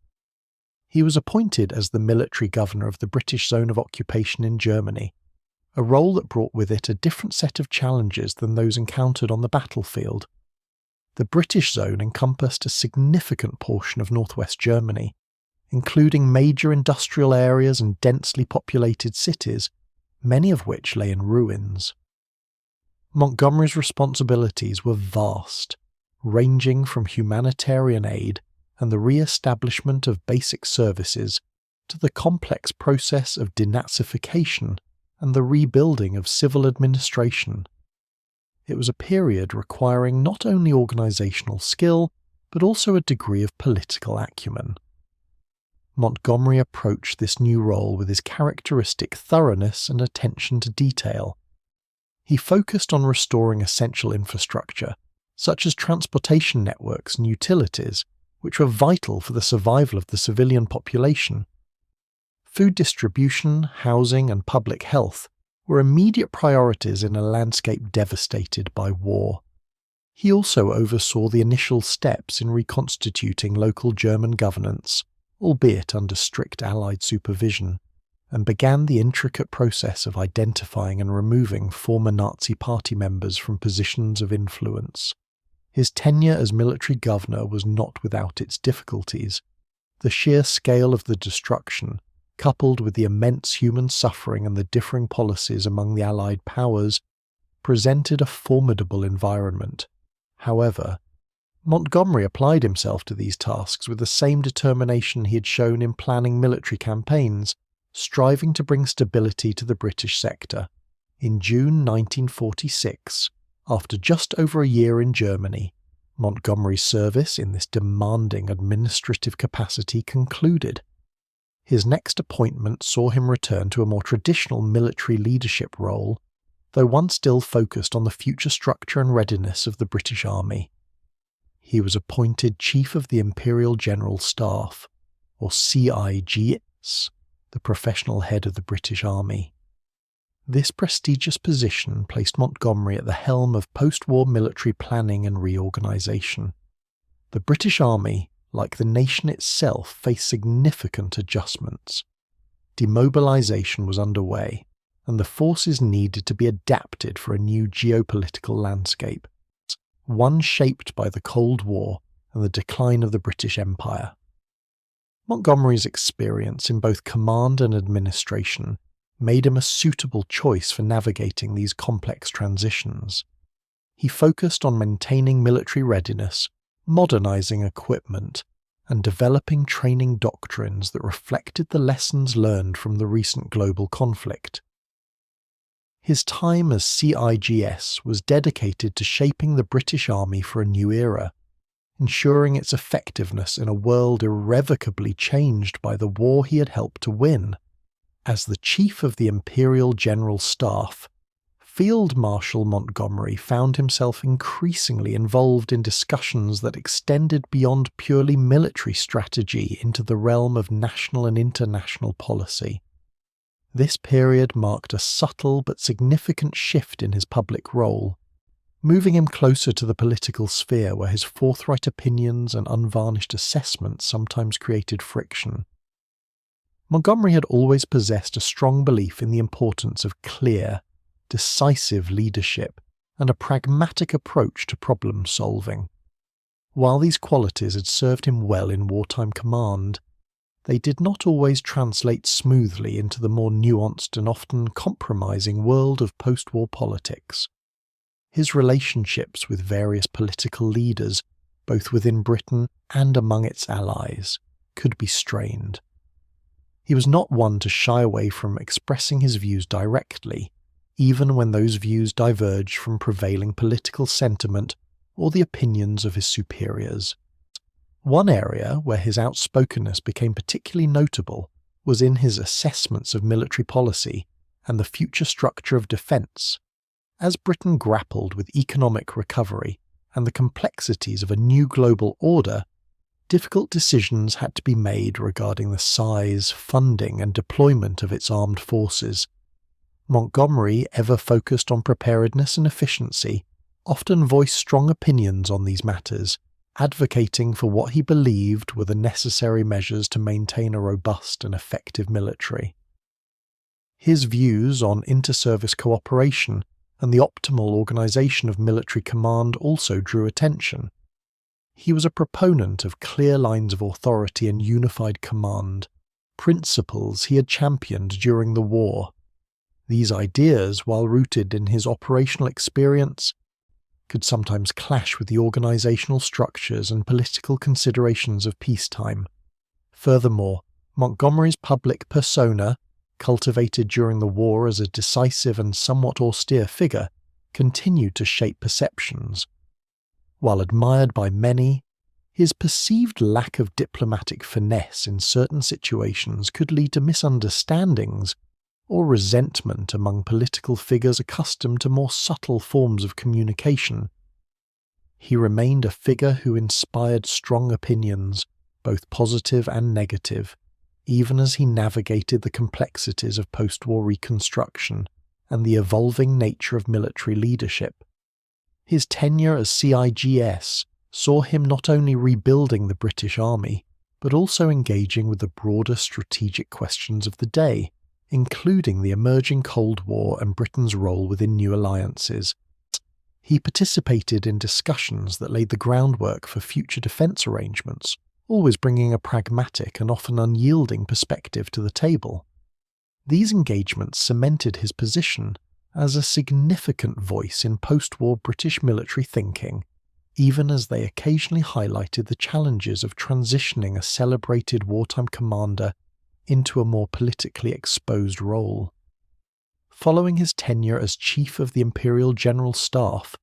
He was appointed as the military governor of the British zone of occupation in Germany, a role that brought with it a different set of challenges than those encountered on the battlefield. The British zone encompassed a significant portion of northwest Germany, including major industrial areas and densely populated cities, many of which lay in ruins. Montgomery's responsibilities were vast, ranging from humanitarian aid and the re-establishment of basic services to the complex process of denazification and the rebuilding of civil administration. It was a period requiring not only organisational skill, but also a degree of political acumen. Montgomery approached this new role with his characteristic thoroughness and attention to detail. He focused on restoring essential infrastructure, such as transportation networks and utilities, which were vital for the survival of the civilian population. Food distribution, housing, and public health were immediate priorities in a landscape devastated by war. He also oversaw the initial steps in reconstituting local German governance, albeit under strict Allied supervision, and began the intricate process of identifying and removing former Nazi party members from positions of influence. His tenure as military governor was not without its difficulties. The sheer scale of the destruction, coupled with the immense human suffering and the differing policies among the Allied powers, presented a formidable environment. However, Montgomery applied himself to these tasks with the same determination he had shown in planning military campaigns, striving to bring stability to the British sector. In June 1946, after just over a year in Germany, Montgomery's service in this demanding administrative capacity concluded. His next appointment saw him return to a more traditional military leadership role, though one still focused on the future structure and readiness of the British Army. He was appointed Chief of the Imperial General Staff, or CIGS, the professional head of the British Army. This prestigious position placed Montgomery at the helm of post-war military planning and reorganisation. The British Army, like the nation itself, faced significant adjustments. Demobilisation was underway, and the forces needed to be adapted for a new geopolitical landscape, one shaped by the Cold War and the decline of the British Empire. Montgomery's experience in both command and administration made him a suitable choice for navigating these complex transitions. He focused on maintaining military readiness, modernizing equipment, and developing training doctrines that reflected the lessons learned from the recent global conflict. His time as CIGS was dedicated to shaping the British Army for a new era, ensuring its effectiveness in a world irrevocably changed by the war he had helped to win. As the Chief of the Imperial General Staff, Field Marshal Montgomery found himself increasingly involved in discussions that extended beyond purely military strategy into the realm of national and international policy. This period marked a subtle but significant shift in his public role, moving him closer to the political sphere where his forthright opinions and unvarnished assessments sometimes created friction. Montgomery had always possessed a strong belief in the importance of clear, decisive leadership and a pragmatic approach to problem solving. While these qualities had served him well in wartime command, they did not always translate smoothly into the more nuanced and often compromising world of post-war politics. His relationships with various political leaders, both within Britain and among its allies, could be strained. He was not one to shy away from expressing his views directly, even when those views diverged from prevailing political sentiment or the opinions of his superiors. One area where his outspokenness became particularly notable was in his assessments of military policy and the future structure of defence. As Britain grappled with economic recovery and the complexities of a new global order, difficult decisions had to be made regarding the size, funding, and deployment of its armed forces. Montgomery, ever focused on preparedness and efficiency, often voiced strong opinions on these matters, advocating for what he believed were the necessary measures to maintain a robust and effective military. His views on inter-service cooperation and the optimal organisation of military command also drew attention. He was a proponent of clear lines of authority and unified command, principles he had championed during the war. These ideas, while rooted in his operational experience, could sometimes clash with the organisational structures and political considerations of peacetime. Furthermore, Montgomery's public persona, cultivated during the war as a decisive and somewhat austere figure, continued to shape perceptions. While admired by many, his perceived lack of diplomatic finesse in certain situations could lead to misunderstandings or resentment among political figures accustomed to more subtle forms of communication. He remained a figure who inspired strong opinions, both positive and negative, even as he navigated the complexities of post-war reconstruction and the evolving nature of military leadership. His tenure as CIGS saw him not only rebuilding the British Army, but also engaging with the broader strategic questions of the day, including the emerging Cold War and Britain's role within new alliances. He participated in discussions that laid the groundwork for future defence arrangements, always bringing a pragmatic and often unyielding perspective to the table. These engagements cemented his position as a significant voice in post-war British military thinking, even as they occasionally highlighted the challenges of transitioning a celebrated wartime commander into a more politically exposed role. Following his tenure as Chief of the Imperial General Staff,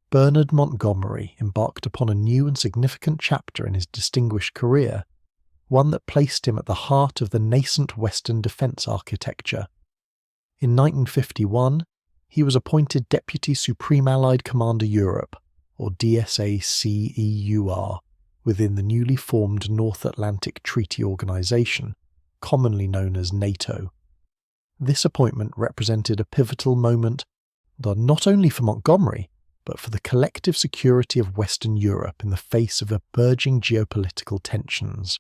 Bernard Montgomery embarked upon a new and significant chapter in his distinguished career, one that placed him at the heart of the nascent Western defence architecture. In 1951, he was appointed Deputy Supreme Allied Commander Europe, or DSA-CEUR, within the newly formed North Atlantic Treaty Organisation, commonly known as NATO. This appointment represented a pivotal moment not only for Montgomery, but for the collective security of Western Europe in the face of emerging geopolitical tensions.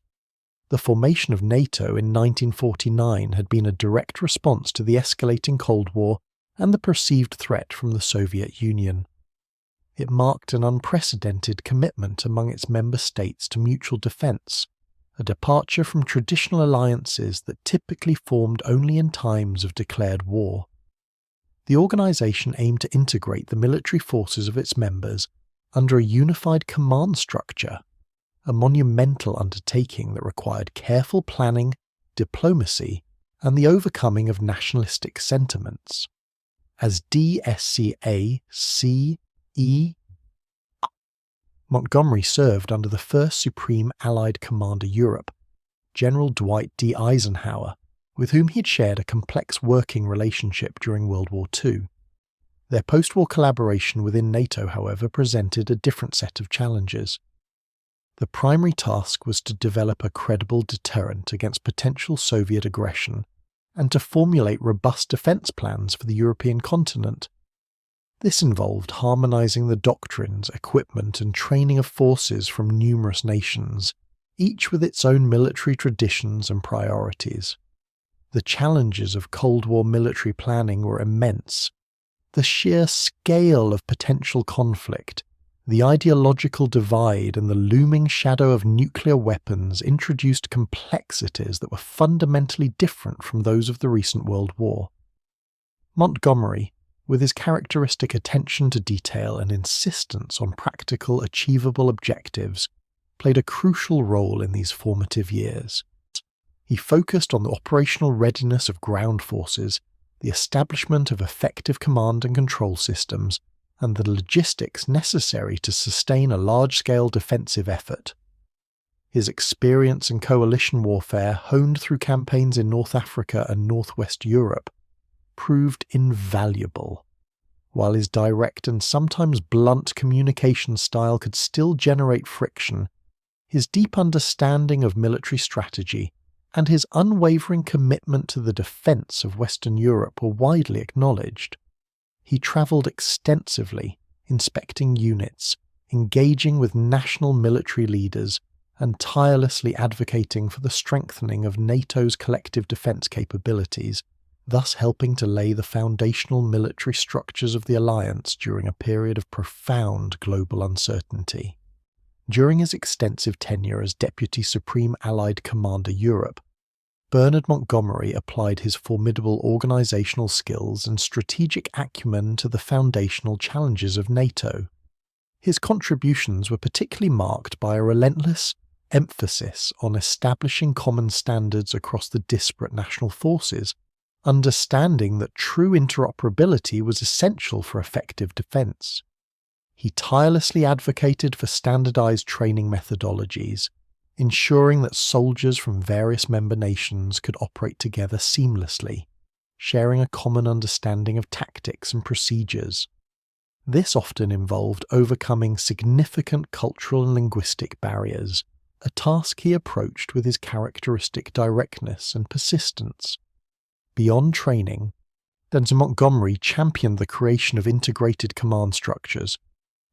The formation of NATO in 1949 had been a direct response to the escalating Cold War and the perceived threat from the Soviet Union. It marked an unprecedented commitment among its member states to mutual defence, a departure from traditional alliances that typically formed only in times of declared war. The organisation aimed to integrate the military forces of its members under a unified command structure, a monumental undertaking that required careful planning, diplomacy, and the overcoming of nationalistic sentiments. As DSCA-CE, Montgomery served under the first Supreme Allied Commander Europe, General Dwight D. Eisenhower, with whom he had shared a complex working relationship during World War II. Their post-war collaboration within NATO, however, presented a different set of challenges. The primary task was to develop a credible deterrent against potential Soviet aggression and to formulate robust defence plans for the European continent. This involved harmonising the doctrines, equipment and training of forces from numerous nations, each with its own military traditions and priorities. The challenges of Cold War military planning were immense. The sheer scale of potential conflict, the ideological divide and the looming shadow of nuclear weapons introduced complexities that were fundamentally different from those of the recent World War. Montgomery, with his characteristic attention to detail and insistence on practical, achievable objectives, played a crucial role in these formative years. He focused on the operational readiness of ground forces, the establishment of effective command and control systems, and the logistics necessary to sustain a large-scale defensive effort. His experience in coalition warfare, honed through campaigns in North Africa and Northwest Europe, proved invaluable. While his direct and sometimes blunt communication style could still generate friction, his deep understanding of military strategy and his unwavering commitment to the defence of Western Europe were widely acknowledged. He travelled extensively, inspecting units, engaging with national military leaders, and tirelessly advocating for the strengthening of NATO's collective defence capabilities, thus helping to lay the foundational military structures of the alliance during a period of profound global uncertainty. During his extensive tenure as Deputy Supreme Allied Commander Europe, Bernard Montgomery applied his formidable organisational skills and strategic acumen to the foundational challenges of NATO. His contributions were particularly marked by a relentless emphasis on establishing common standards across the disparate national forces, understanding that true interoperability was essential for effective defence. He tirelessly advocated for standardised training methodologies, ensuring that soldiers from various member nations could operate together seamlessly, sharing a common understanding of tactics and procedures. This often involved overcoming significant cultural and linguistic barriers, a task he approached with his characteristic directness and persistence. Beyond training, Montgomery championed the creation of integrated command structures.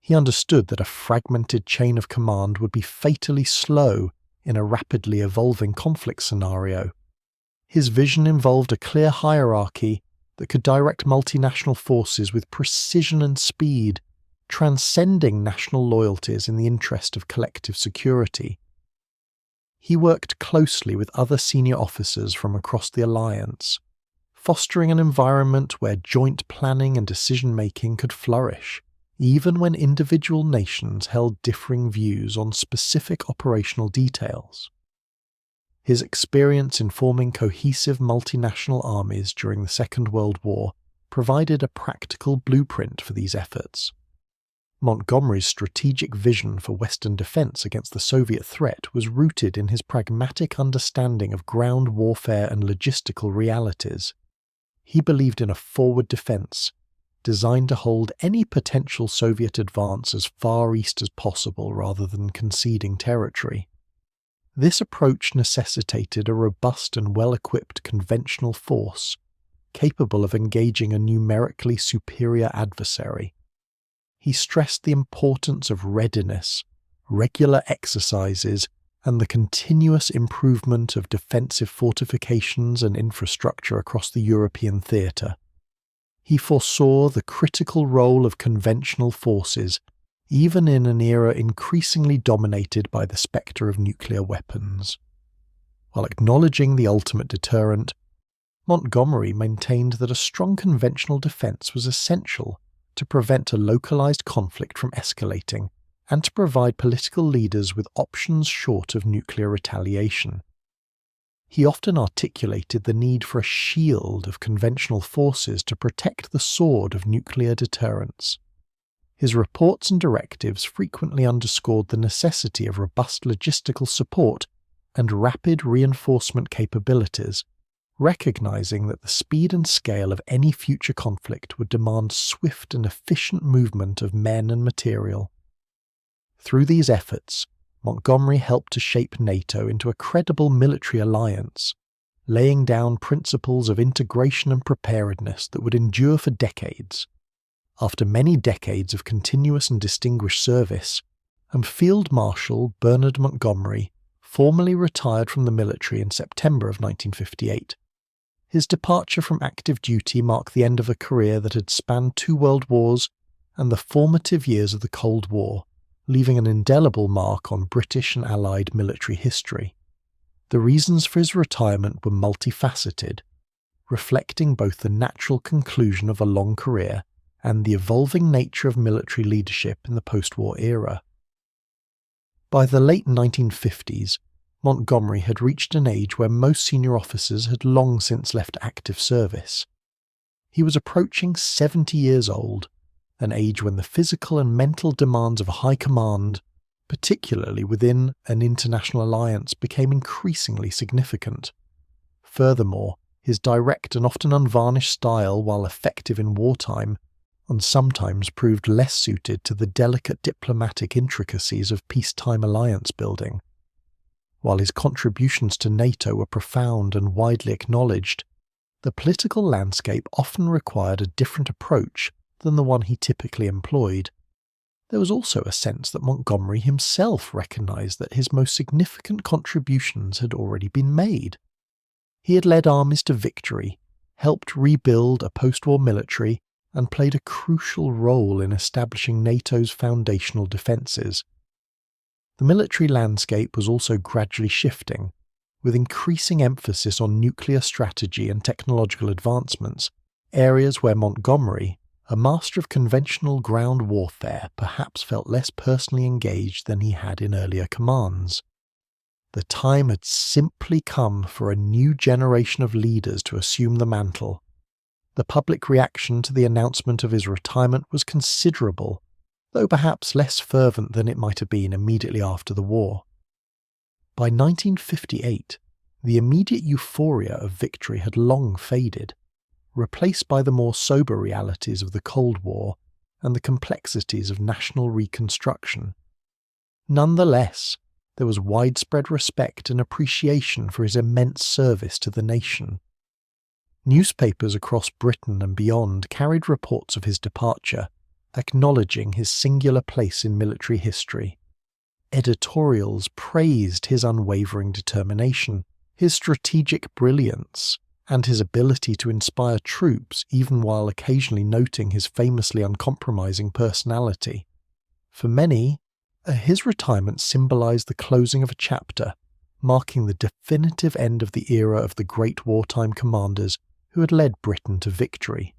He understood that a fragmented chain of command would be fatally slow in a rapidly evolving conflict scenario. His vision involved a clear hierarchy that could direct multinational forces with precision and speed, transcending national loyalties in the interest of collective security. He worked closely with other senior officers from across the alliance, fostering an environment where joint planning and decision-making could flourish, even when individual nations held differing views on specific operational details. His experience in forming cohesive multinational armies during the Second World War provided a practical blueprint for these efforts. Montgomery's strategic vision for Western defence against the Soviet threat was rooted in his pragmatic understanding of ground warfare and logistical realities. He believed in a forward defence, designed to hold any potential Soviet advance as far east as possible rather than conceding territory. This approach necessitated a robust and well-equipped conventional force, capable of engaging a numerically superior adversary. He stressed the importance of readiness, regular exercises, and the continuous improvement of defensive fortifications and infrastructure across the European theatre. He foresaw the critical role of conventional forces, even in an era increasingly dominated by the spectre of nuclear weapons. While acknowledging the ultimate deterrent, Montgomery maintained that a strong conventional defence was essential to prevent a localised conflict from escalating and to provide political leaders with options short of nuclear retaliation. He often articulated the need for a shield of conventional forces to protect the sword of nuclear deterrence. His reports and directives frequently underscored the necessity of robust logistical support and rapid reinforcement capabilities, recognizing that the speed and scale of any future conflict would demand swift and efficient movement of men and material. Through these efforts, Montgomery helped to shape NATO into a credible military alliance, laying down principles of integration and preparedness that would endure for decades. After many decades of continuous and distinguished service, Field Marshal Bernard Montgomery formally retired from the military in September of 1958. His departure from active duty marked the end of a career that had spanned 2 world wars and the formative years of the Cold War, leaving an indelible mark on British and Allied military history. The reasons for his retirement were multifaceted, reflecting both the natural conclusion of a long career and the evolving nature of military leadership in the post-war era. By the late 1950s, Montgomery had reached an age where most senior officers had long since left active service. He was approaching 70 years old, an age when the physical and mental demands of high command, particularly within an international alliance, became increasingly significant. Furthermore, his direct and often unvarnished style, while effective in wartime, and sometimes proved less suited to the delicate diplomatic intricacies of peacetime alliance building. While his contributions to NATO were profound and widely acknowledged, the political landscape often required a different approach than the one he typically employed. There was also a sense that Montgomery himself recognised that his most significant contributions had already been made. He had led armies to victory, helped rebuild a post-war military, and played a crucial role in establishing NATO's foundational defences. The military landscape was also gradually shifting, with increasing emphasis on nuclear strategy and technological advancements, areas where Montgomery, a master of conventional ground warfare, perhaps felt less personally engaged than he had in earlier commands. The time had simply come for a new generation of leaders to assume the mantle. The public reaction to the announcement of his retirement was considerable, though perhaps less fervent than it might have been immediately after the war. By 1958, the immediate euphoria of victory had long faded, replaced by the more sober realities of the Cold War and the complexities of national reconstruction. Nonetheless, there was widespread respect and appreciation for his immense service to the nation. Newspapers across Britain and beyond carried reports of his departure, acknowledging his singular place in military history. Editorials praised his unwavering determination, his strategic brilliance, and his ability to inspire troops, even while occasionally noting his famously uncompromising personality. For many, his retirement symbolized the closing of a chapter, marking the definitive end of the era of the great wartime commanders who had led Britain to victory.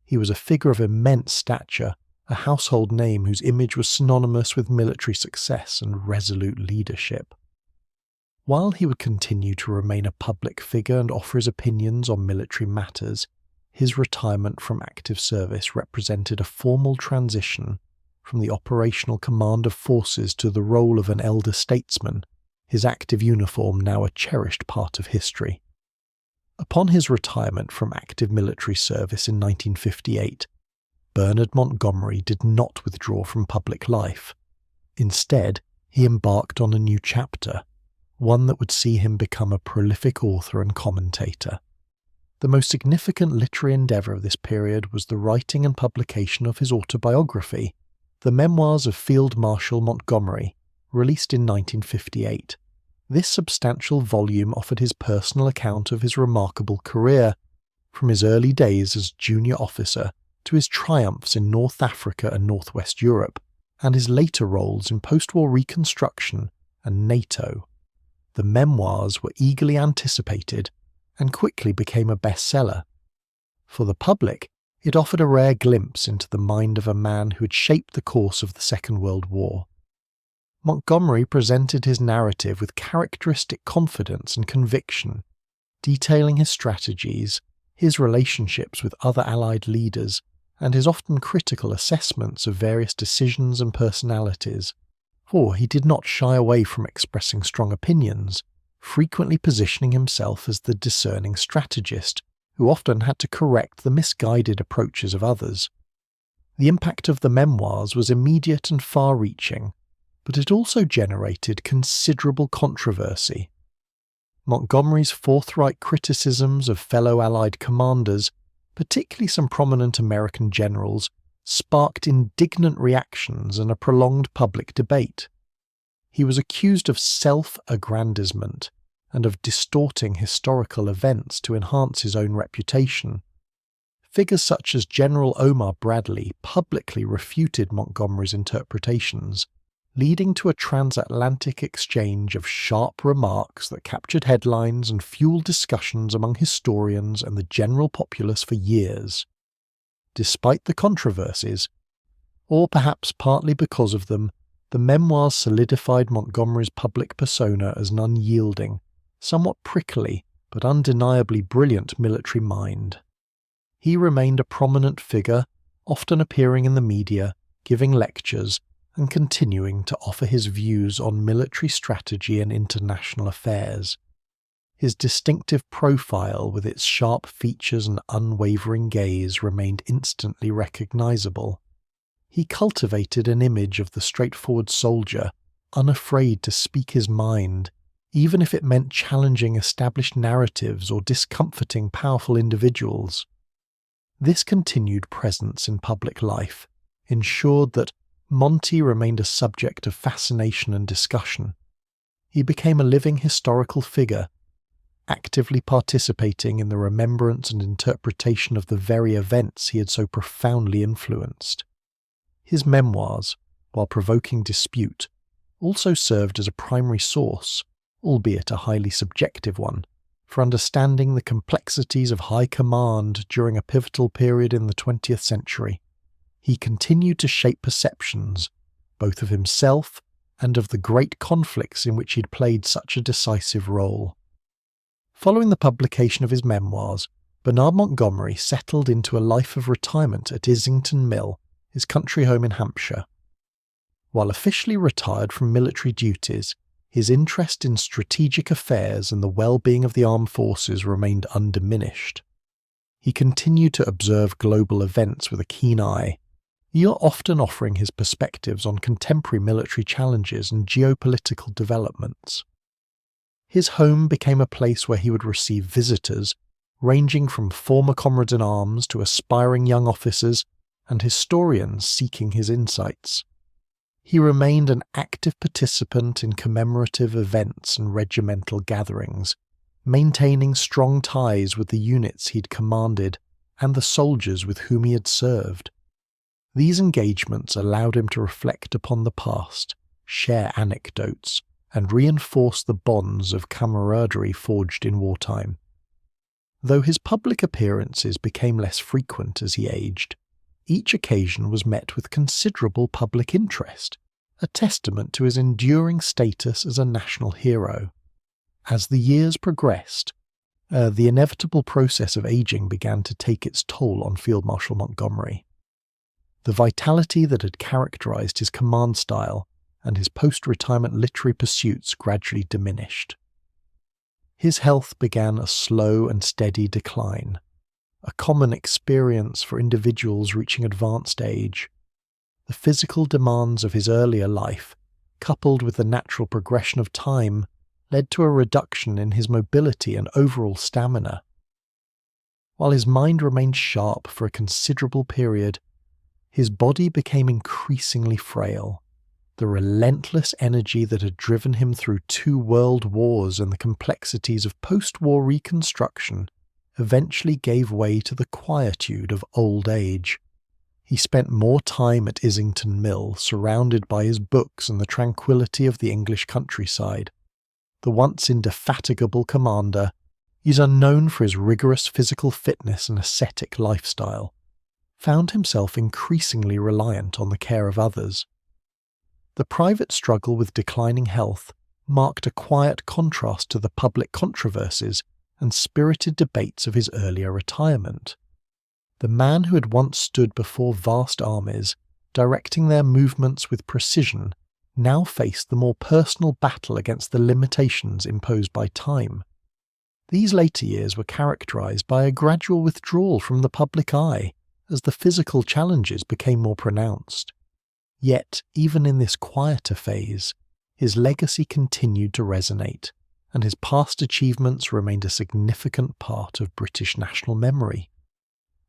He was a figure of immense stature, a household name whose image was synonymous with military success and resolute leadership. While he would continue to remain a public figure and offer his opinions on military matters, his retirement from active service represented a formal transition from the operational command of forces to the role of an elder statesman, his active uniform now a cherished part of history. Upon his retirement from active military service in 1958, Bernard Montgomery did not withdraw from public life. Instead, he embarked on a new chapter, one that would see him become a prolific author and commentator. The most significant literary endeavour of this period was the writing and publication of his autobiography, The Memoirs of Field Marshal Montgomery, released in 1958. This substantial volume offered his personal account of his remarkable career, from his early days as junior officer to his triumphs in North Africa and Northwest Europe, and his later roles in post-war reconstruction and NATO. The memoirs were eagerly anticipated and quickly became a bestseller. For the public, it offered a rare glimpse into the mind of a man who had shaped the course of the Second World War. Montgomery presented his narrative with characteristic confidence and conviction, detailing his strategies, his relationships with other Allied leaders, and his often critical assessments of various decisions and personalities. For he did not shy away from expressing strong opinions, frequently positioning himself as the discerning strategist, who often had to correct the misguided approaches of others. The impact of the memoirs was immediate and far-reaching, but it also generated considerable controversy. Montgomery's forthright criticisms of fellow Allied commanders, particularly some prominent American generals, sparked indignant reactions and a prolonged public debate. He was accused of self-aggrandizement and of distorting historical events to enhance his own reputation. Figures such as General Omar Bradley publicly refuted Montgomery's interpretations, leading to a transatlantic exchange of sharp remarks that captured headlines and fueled discussions among historians and the general populace for years. Despite the controversies, or perhaps partly because of them, the memoirs solidified Montgomery's public persona as an unyielding, somewhat prickly, but undeniably brilliant military mind. He remained a prominent figure, often appearing in the media, giving lectures, and continuing to offer his views on military strategy and international affairs. His distinctive profile, with its sharp features and unwavering gaze, remained instantly recognizable. He cultivated an image of the straightforward soldier, unafraid to speak his mind, even if it meant challenging established narratives or discomforting powerful individuals. This continued presence in public life ensured that Monty remained a subject of fascination and discussion. He became a living historical figure, actively participating in the remembrance and interpretation of the very events he had so profoundly influenced. His memoirs, while provoking dispute, also served as a primary source, albeit a highly subjective one, for understanding the complexities of high command during a pivotal period in the 20th century. He continued to shape perceptions, both of himself and of the great conflicts in which he'd played such a decisive role. Following the publication of his memoirs, Bernard Montgomery settled into a life of retirement at Islington Mill, his country home in Hampshire. While officially retired from military duties, his interest in strategic affairs and the well-being of the armed forces remained undiminished. He continued to observe global events with a keen eye, often offering his perspectives on contemporary military challenges and geopolitical developments. His home became a place where he would receive visitors, ranging from former comrades-in-arms to aspiring young officers and historians seeking his insights. He remained an active participant in commemorative events and regimental gatherings, maintaining strong ties with the units he'd commanded and the soldiers with whom he had served. These engagements allowed him to reflect upon the past, share anecdotes, and reinforce the bonds of camaraderie forged in wartime. Though his public appearances became less frequent as he aged, each occasion was met with considerable public interest, a testament to his enduring status as a national hero. As the years progressed, the inevitable process of aging began to take its toll on Field Marshal Montgomery. The vitality that had characterized his command style and his post-retirement literary pursuits gradually diminished. His health began a slow and steady decline, a common experience for individuals reaching advanced age. The physical demands of his earlier life, coupled with the natural progression of time, led to a reduction in his mobility and overall stamina. While his mind remained sharp for a considerable period, his body became increasingly frail, The relentless energy that had driven him through 2 world wars and the complexities of post-war reconstruction eventually gave way to the quietude of old age. He spent more time at Islington Mill, surrounded by his books and the tranquillity of the English countryside. The once indefatigable commander is unknown for his rigorous physical fitness and ascetic lifestyle, found himself increasingly reliant on the care of others. The private struggle with declining health marked a quiet contrast to the public controversies and spirited debates of his earlier retirement. The man who had once stood before vast armies, directing their movements with precision, now faced the more personal battle against the limitations imposed by time. These later years were characterized by a gradual withdrawal from the public eye as the physical challenges became more pronounced. Yet, even in this quieter phase, his legacy continued to resonate, and his past achievements remained a significant part of British national memory.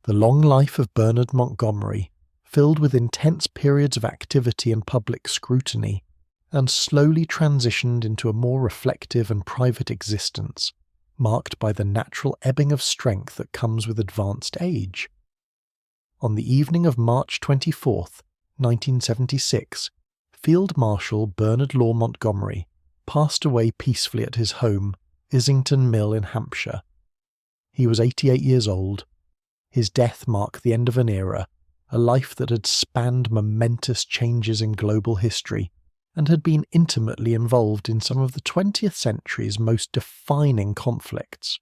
The long life of Bernard Montgomery, filled with intense periods of activity and public scrutiny, and slowly transitioned into a more reflective and private existence, marked by the natural ebbing of strength that comes with advanced age. On the evening of March 24th, 1976, Field Marshal Bernard Law Montgomery passed away peacefully at his home, Islington Mill in Hampshire. He was 88 years old. His death marked the end of an era, a life that had spanned momentous changes in global history and had been intimately involved in some of the 20th century's most defining conflicts.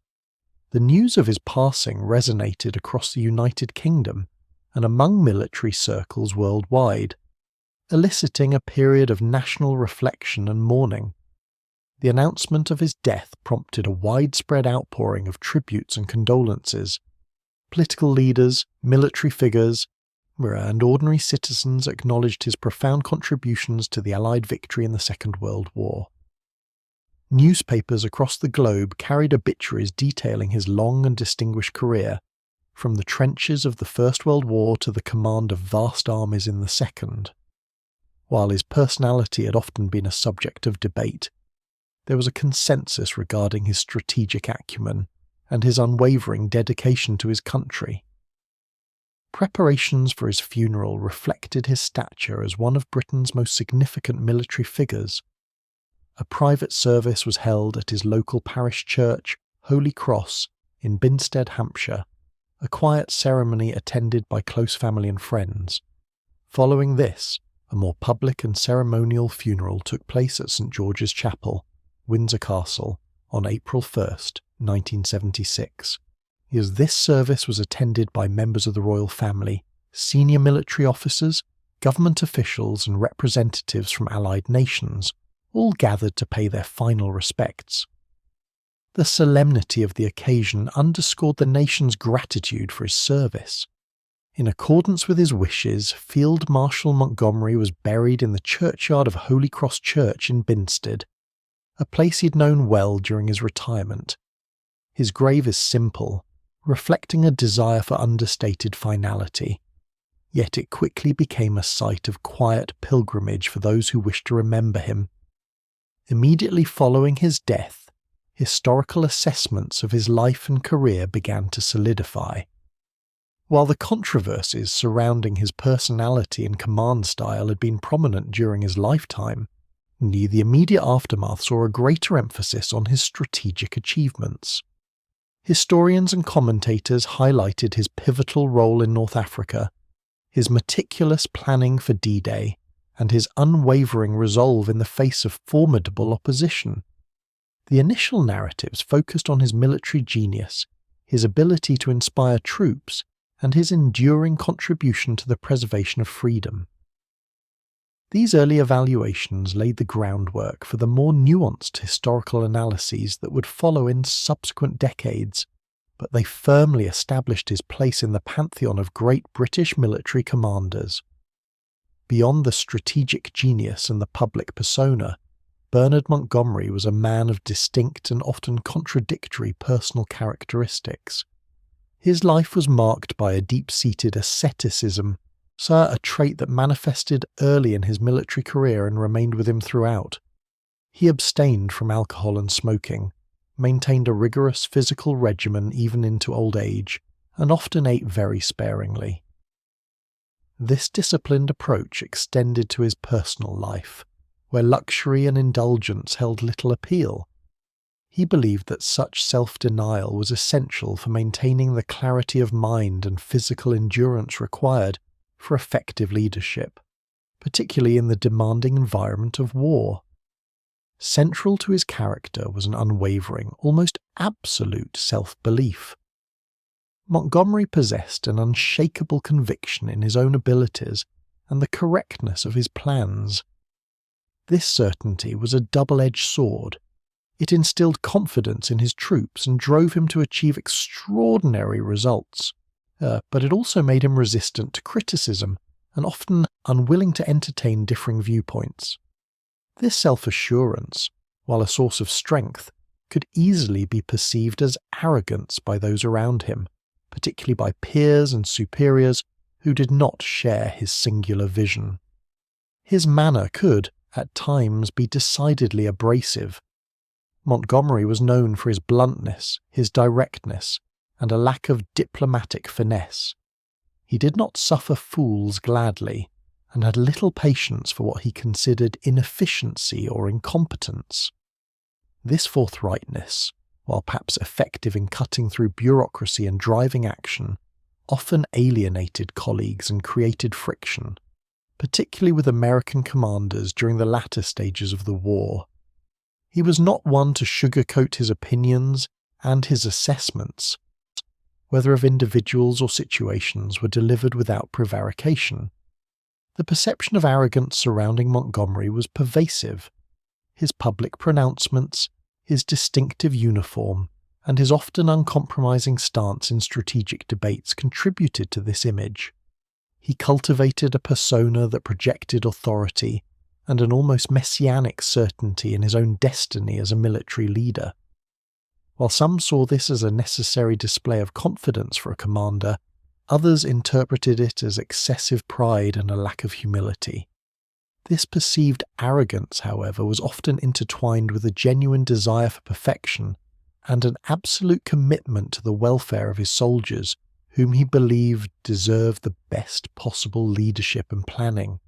The news of his passing resonated across the United Kingdom and among military circles worldwide, eliciting a period of national reflection and mourning. The announcement of his death prompted a widespread outpouring of tributes and condolences. Political leaders, military figures, and ordinary citizens acknowledged his profound contributions to the Allied victory in the Second World War. Newspapers across the globe carried obituaries detailing his long and distinguished career, from the trenches of the First World War to the command of vast armies in the Second. While his personality had often been a subject of debate, there was a consensus regarding his strategic acumen and his unwavering dedication to his country. Preparations for his funeral reflected his stature as one of Britain's most significant military figures. A private service was held at his local parish church, Holy Cross, in Binstead, Hampshire, a quiet ceremony attended by close family and friends. Following this, a more public and ceremonial funeral took place at St George's Chapel, Windsor Castle, on April 1st, 1976. As this service was attended by members of the royal family, senior military officers, government officials and representatives from allied nations, all gathered to pay their final respects. The solemnity of the occasion underscored the nation's gratitude for his service. In accordance with his wishes, Field Marshal Montgomery was buried in the churchyard of Holy Cross Church in Binstead, a place he'd known well during his retirement. His grave is simple, reflecting a desire for understated finality, yet it quickly became a site of quiet pilgrimage for those who wished to remember him. Immediately following his death, historical assessments of his life and career began to solidify. While the controversies surrounding his personality and command style had been prominent during his lifetime, the immediate aftermath saw a greater emphasis on his strategic achievements. Historians and commentators highlighted his pivotal role in North Africa, his meticulous planning for D-Day, and his unwavering resolve in the face of formidable opposition. The initial narratives focused on his military genius, his ability to inspire troops, and his enduring contribution to the preservation of freedom. These early evaluations laid the groundwork for the more nuanced historical analyses that would follow in subsequent decades, but they firmly established his place in the pantheon of great British military commanders. Beyond the strategic genius and the public persona, Bernard Montgomery was a man of distinct and often contradictory personal characteristics. His life was marked by a deep-seated asceticism, a trait that manifested early in his military career and remained with him throughout. He abstained from alcohol and smoking, maintained a rigorous physical regimen even into old age, and often ate very sparingly. This disciplined approach extended to his personal life, where luxury and indulgence held little appeal. He believed that such self-denial was essential for maintaining the clarity of mind and physical endurance required for effective leadership, particularly in the demanding environment of war. Central to his character was an unwavering, almost absolute self-belief. Montgomery possessed an unshakable conviction in his own abilities and the correctness of his plans. This certainty was a double-edged sword. It instilled confidence in his troops and drove him to achieve extraordinary results, but it also made him resistant to criticism and often unwilling to entertain differing viewpoints. This self-assurance, while a source of strength, could easily be perceived as arrogance by those around him, particularly by peers and superiors who did not share his singular vision. His manner could, at times, be decidedly abrasive. Montgomery was known for his bluntness, his directness, and a lack of diplomatic finesse. He did not suffer fools gladly, and had little patience for what he considered inefficiency or incompetence. This forthrightness, while perhaps effective in cutting through bureaucracy and driving action, often alienated colleagues and created friction, particularly with American commanders during the latter stages of the war. He was not one to sugarcoat his opinions, and his assessments, whether of individuals or situations, were delivered without prevarication. The perception of arrogance surrounding Montgomery was pervasive. His public pronouncements, his distinctive uniform, and his often uncompromising stance in strategic debates contributed to this image. He cultivated a persona that projected authority and an almost messianic certainty in his own destiny as a military leader. While some saw this as a necessary display of confidence for a commander, others interpreted it as excessive pride and a lack of humility. This perceived arrogance, however, was often intertwined with a genuine desire for perfection and an absolute commitment to the welfare of his soldiers, whom he believed deserved the best possible leadership and planning.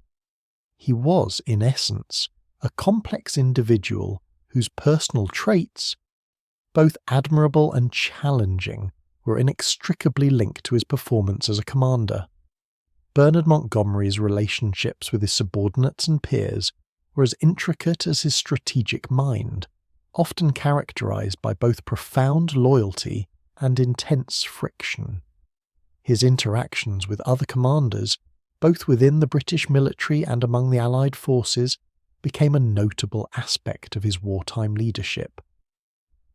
He was, in essence, a complex individual whose personal traits, both admirable and challenging, were inextricably linked to his performance as a commander. Bernard Montgomery's relationships with his subordinates and peers were as intricate as his strategic mind, often characterized by both profound loyalty and intense friction. His interactions with other commanders, both within the British military and among the Allied forces, became a notable aspect of his wartime leadership.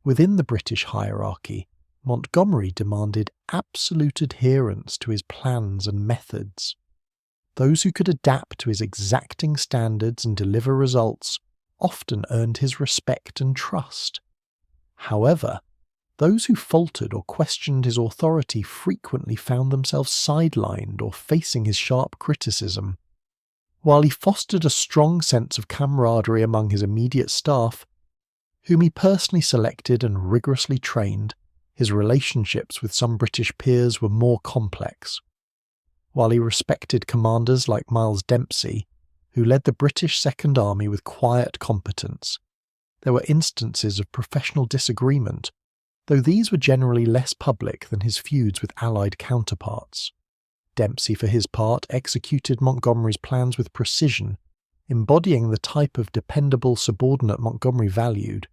Within the British hierarchy, Montgomery demanded absolute adherence to his plans and methods. Those who could adapt to his exacting standards and deliver results often earned his respect and trust. However, those who faltered or questioned his authority frequently found themselves sidelined or facing his sharp criticism. While he fostered a strong sense of camaraderie among his immediate staff, whom he personally selected and rigorously trained, his relationships with some British peers were more complex. While he respected commanders like Miles Dempsey, who led the British Second Army with quiet competence, there were instances of professional disagreement, though these were generally less public than his feuds with Allied counterparts. Dempsey, for his part, executed Montgomery's plans with precision, embodying the type of dependable subordinate Montgomery valued.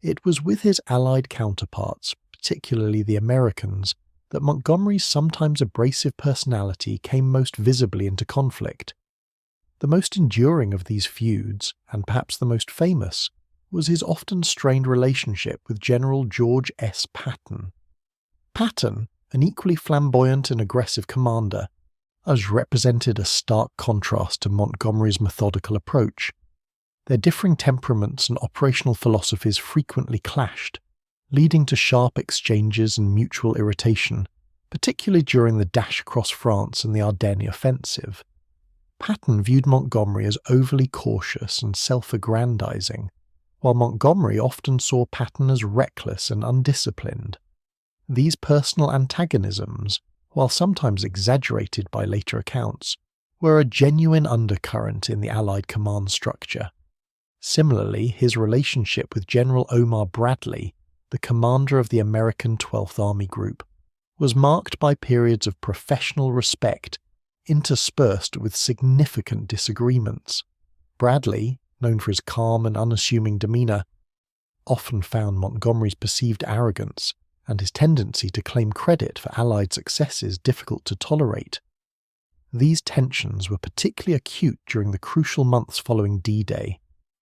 It was with his Allied counterparts, particularly the Americans, that Montgomery's sometimes abrasive personality came most visibly into conflict. The most enduring of these feuds, and perhaps the most famous, was his often strained relationship with General George S. Patton. Patton, an equally flamboyant and aggressive commander, represented a stark contrast to Montgomery's methodical approach. Their differing temperaments and operational philosophies frequently clashed, leading to sharp exchanges and mutual irritation, particularly during the dash across France and the Ardennes offensive. Patton viewed Montgomery as overly cautious and self-aggrandizing, while Montgomery often saw Patton as reckless and undisciplined. These personal antagonisms, while sometimes exaggerated by later accounts, were a genuine undercurrent in the Allied command structure. Similarly, his relationship with General Omar Bradley, the commander of the American 12th Army Group, was marked by periods of professional respect interspersed with significant disagreements. Bradley, known for his calm and unassuming demeanour, often found Montgomery's perceived arrogance and his tendency to claim credit for Allied successes difficult to tolerate. These tensions were particularly acute during the crucial months following D-Day,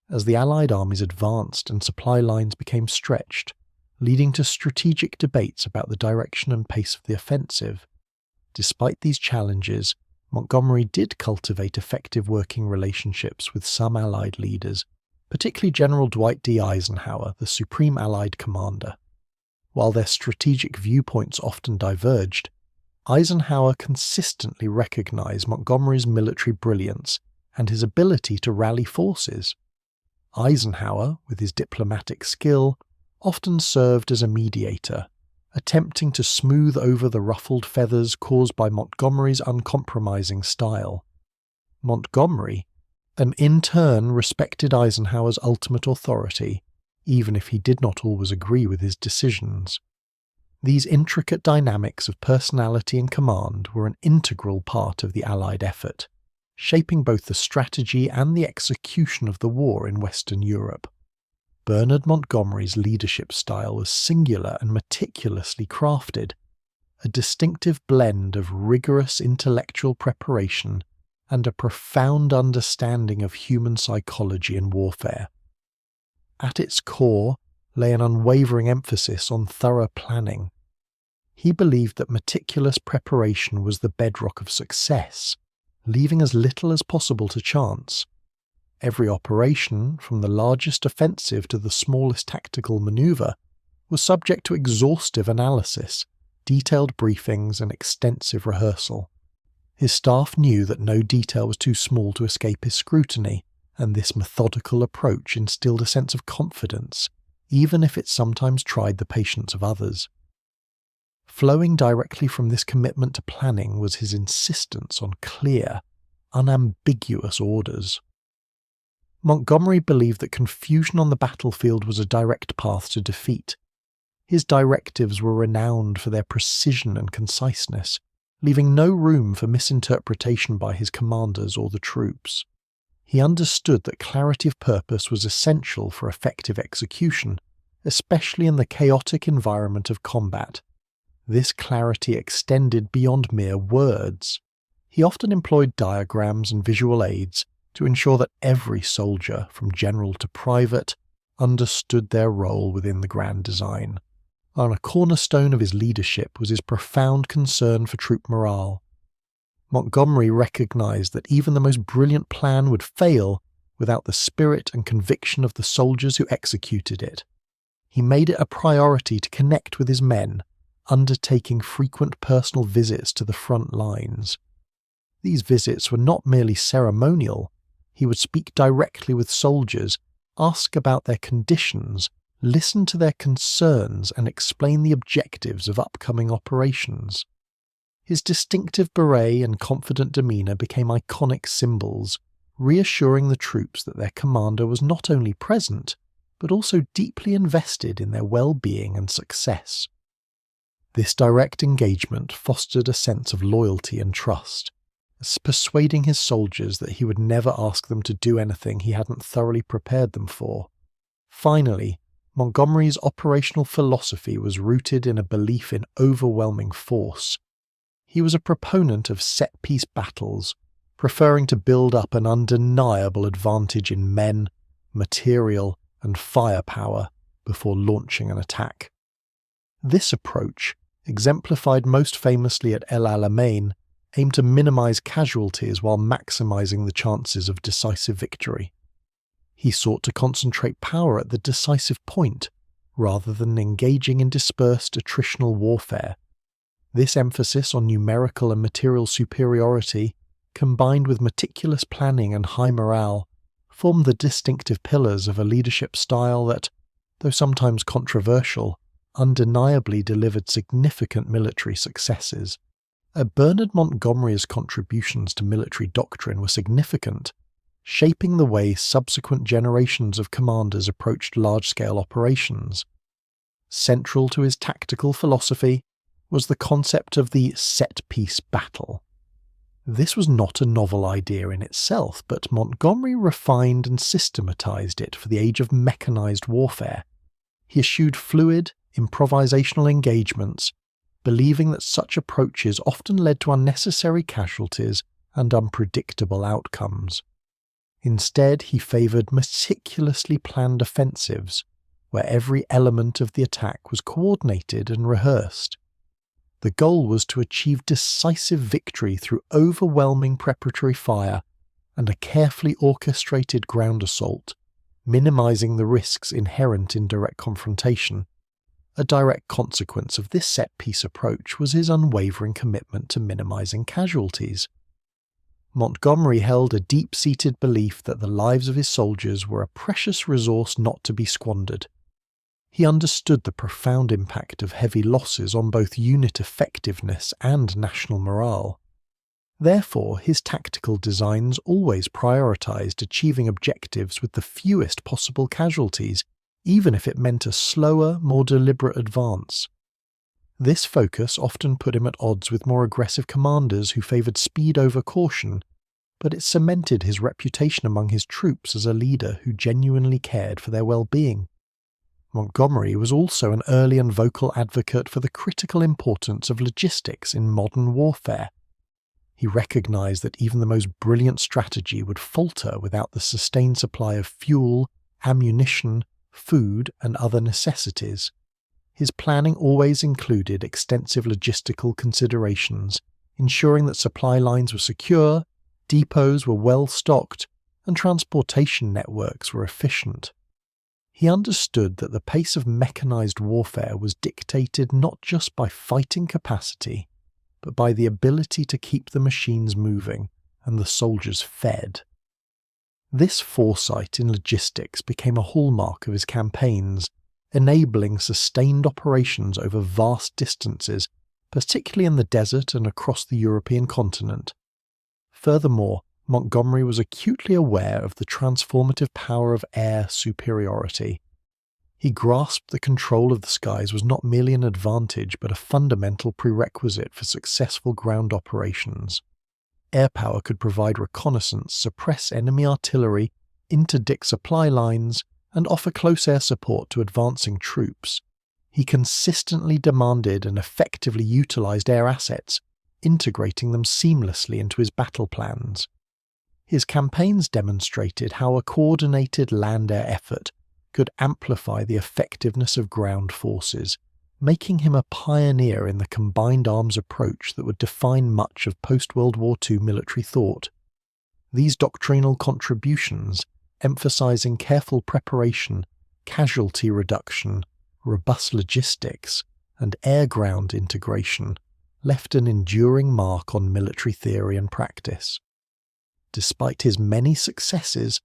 as the Allied armies advanced and supply lines became stretched, leading to strategic debates about the direction and pace of the offensive. Despite these challenges, Montgomery did cultivate effective working relationships with some Allied leaders, particularly General Dwight D. Eisenhower, the Supreme Allied Commander. While their strategic viewpoints often diverged, Eisenhower consistently recognized Montgomery's military brilliance and his ability to rally forces. Eisenhower, with his diplomatic skill, often served as a mediator, attempting to smooth over the ruffled feathers caused by Montgomery's uncompromising style. Montgomery, in turn, respected Eisenhower's ultimate authority, even if he did not always agree with his decisions. These intricate dynamics of personality and command were an integral part of the Allied effort, shaping both the strategy and the execution of the war in Western Europe. Bernard Montgomery's leadership style was singular and meticulously crafted, a distinctive blend of rigorous intellectual preparation and a profound understanding of human psychology and warfare. At its core lay an unwavering emphasis on thorough planning. He believed that meticulous preparation was the bedrock of success, leaving as little as possible to chance. Every operation, from the largest offensive to the smallest tactical maneuver, was subject to exhaustive analysis, detailed briefings, and extensive rehearsal. His staff knew that no detail was too small to escape his scrutiny, and this methodical approach instilled a sense of confidence, even if it sometimes tried the patience of others. Flowing directly from this commitment to planning was his insistence on clear, unambiguous orders. Montgomery believed that confusion on the battlefield was a direct path to defeat. His directives were renowned for their precision and conciseness, leaving no room for misinterpretation by his commanders or the troops. He understood that clarity of purpose was essential for effective execution, especially in the chaotic environment of combat. This clarity extended beyond mere words. He often employed diagrams and visual aids to ensure that every soldier, from general to private, understood their role within the grand design. And a cornerstone of his leadership was his profound concern for troop morale. Montgomery recognized that even the most brilliant plan would fail without the spirit and conviction of the soldiers who executed it. He made it a priority to connect with his men, undertaking frequent personal visits to the front lines. These visits were not merely ceremonial. He would speak directly with soldiers, ask about their conditions, listen to their concerns, and explain the objectives of upcoming operations. His distinctive beret and confident demeanour became iconic symbols, reassuring the troops that their commander was not only present, but also deeply invested in their well-being and success. This direct engagement fostered a sense of loyalty and trust, persuading his soldiers that he would never ask them to do anything he hadn't thoroughly prepared them for. Finally, Montgomery's operational philosophy was rooted in a belief in overwhelming force. He was a proponent of set-piece battles, preferring to build up an undeniable advantage in men, material, and firepower before launching an attack. This approach, exemplified most famously at El Alamein, aimed to minimize casualties while maximizing the chances of decisive victory. He sought to concentrate power at the decisive point, rather than engaging in dispersed attritional warfare. This emphasis on numerical and material superiority, combined with meticulous planning and high morale, formed the distinctive pillars of a leadership style that, though sometimes controversial, undeniably delivered significant military successes. Bernard Montgomery's contributions to military doctrine were significant, shaping the way subsequent generations of commanders approached large-scale operations. Central to his tactical philosophy was the concept of the set-piece battle. This was not a novel idea in itself, but Montgomery refined and systematized it for the age of mechanized warfare. He eschewed fluid, improvisational engagements, believing that such approaches often led to unnecessary casualties and unpredictable outcomes. Instead, he favoured meticulously planned offensives, where every element of the attack was coordinated and rehearsed. The goal was to achieve decisive victory through overwhelming preparatory fire and a carefully orchestrated ground assault, minimizing the risks inherent in direct confrontation. A direct consequence of this set-piece approach was his unwavering commitment to minimizing casualties. Montgomery held a deep-seated belief that the lives of his soldiers were a precious resource not to be squandered. He understood the profound impact of heavy losses on both unit effectiveness and national morale. Therefore, his tactical designs always prioritized achieving objectives with the fewest possible casualties, even if it meant a slower, more deliberate advance. This focus often put him at odds with more aggressive commanders who favoured speed over caution, but it cemented his reputation among his troops as a leader who genuinely cared for their well-being. Montgomery was also an early and vocal advocate for the critical importance of logistics in modern warfare. He recognised that even the most brilliant strategy would falter without the sustained supply of fuel, ammunition, food, and other necessities. His planning always included extensive logistical considerations, ensuring that supply lines were secure, depots were well stocked, and transportation networks were efficient. He understood that the pace of mechanized warfare was dictated not just by fighting capacity, but by the ability to keep the machines moving and the soldiers fed. This foresight in logistics became a hallmark of his campaigns, enabling sustained operations over vast distances, particularly in the desert and across the European continent. Furthermore, Montgomery was acutely aware of the transformative power of air superiority. He grasped that control of the skies was not merely an advantage but a fundamental prerequisite for successful ground operations. Air power could provide reconnaissance, suppress enemy artillery, interdict supply lines, and offer close air support to advancing troops. He consistently demanded and effectively utilized air assets, integrating them seamlessly into his battle plans. His campaigns demonstrated how a coordinated land-air effort could amplify the effectiveness of ground forces, making him a pioneer in the combined arms approach that would define much of post-World War II military thought. These doctrinal contributions, emphasizing careful preparation, casualty reduction, robust logistics, and air-ground integration, left an enduring mark on military theory and practice. Despite his many successes,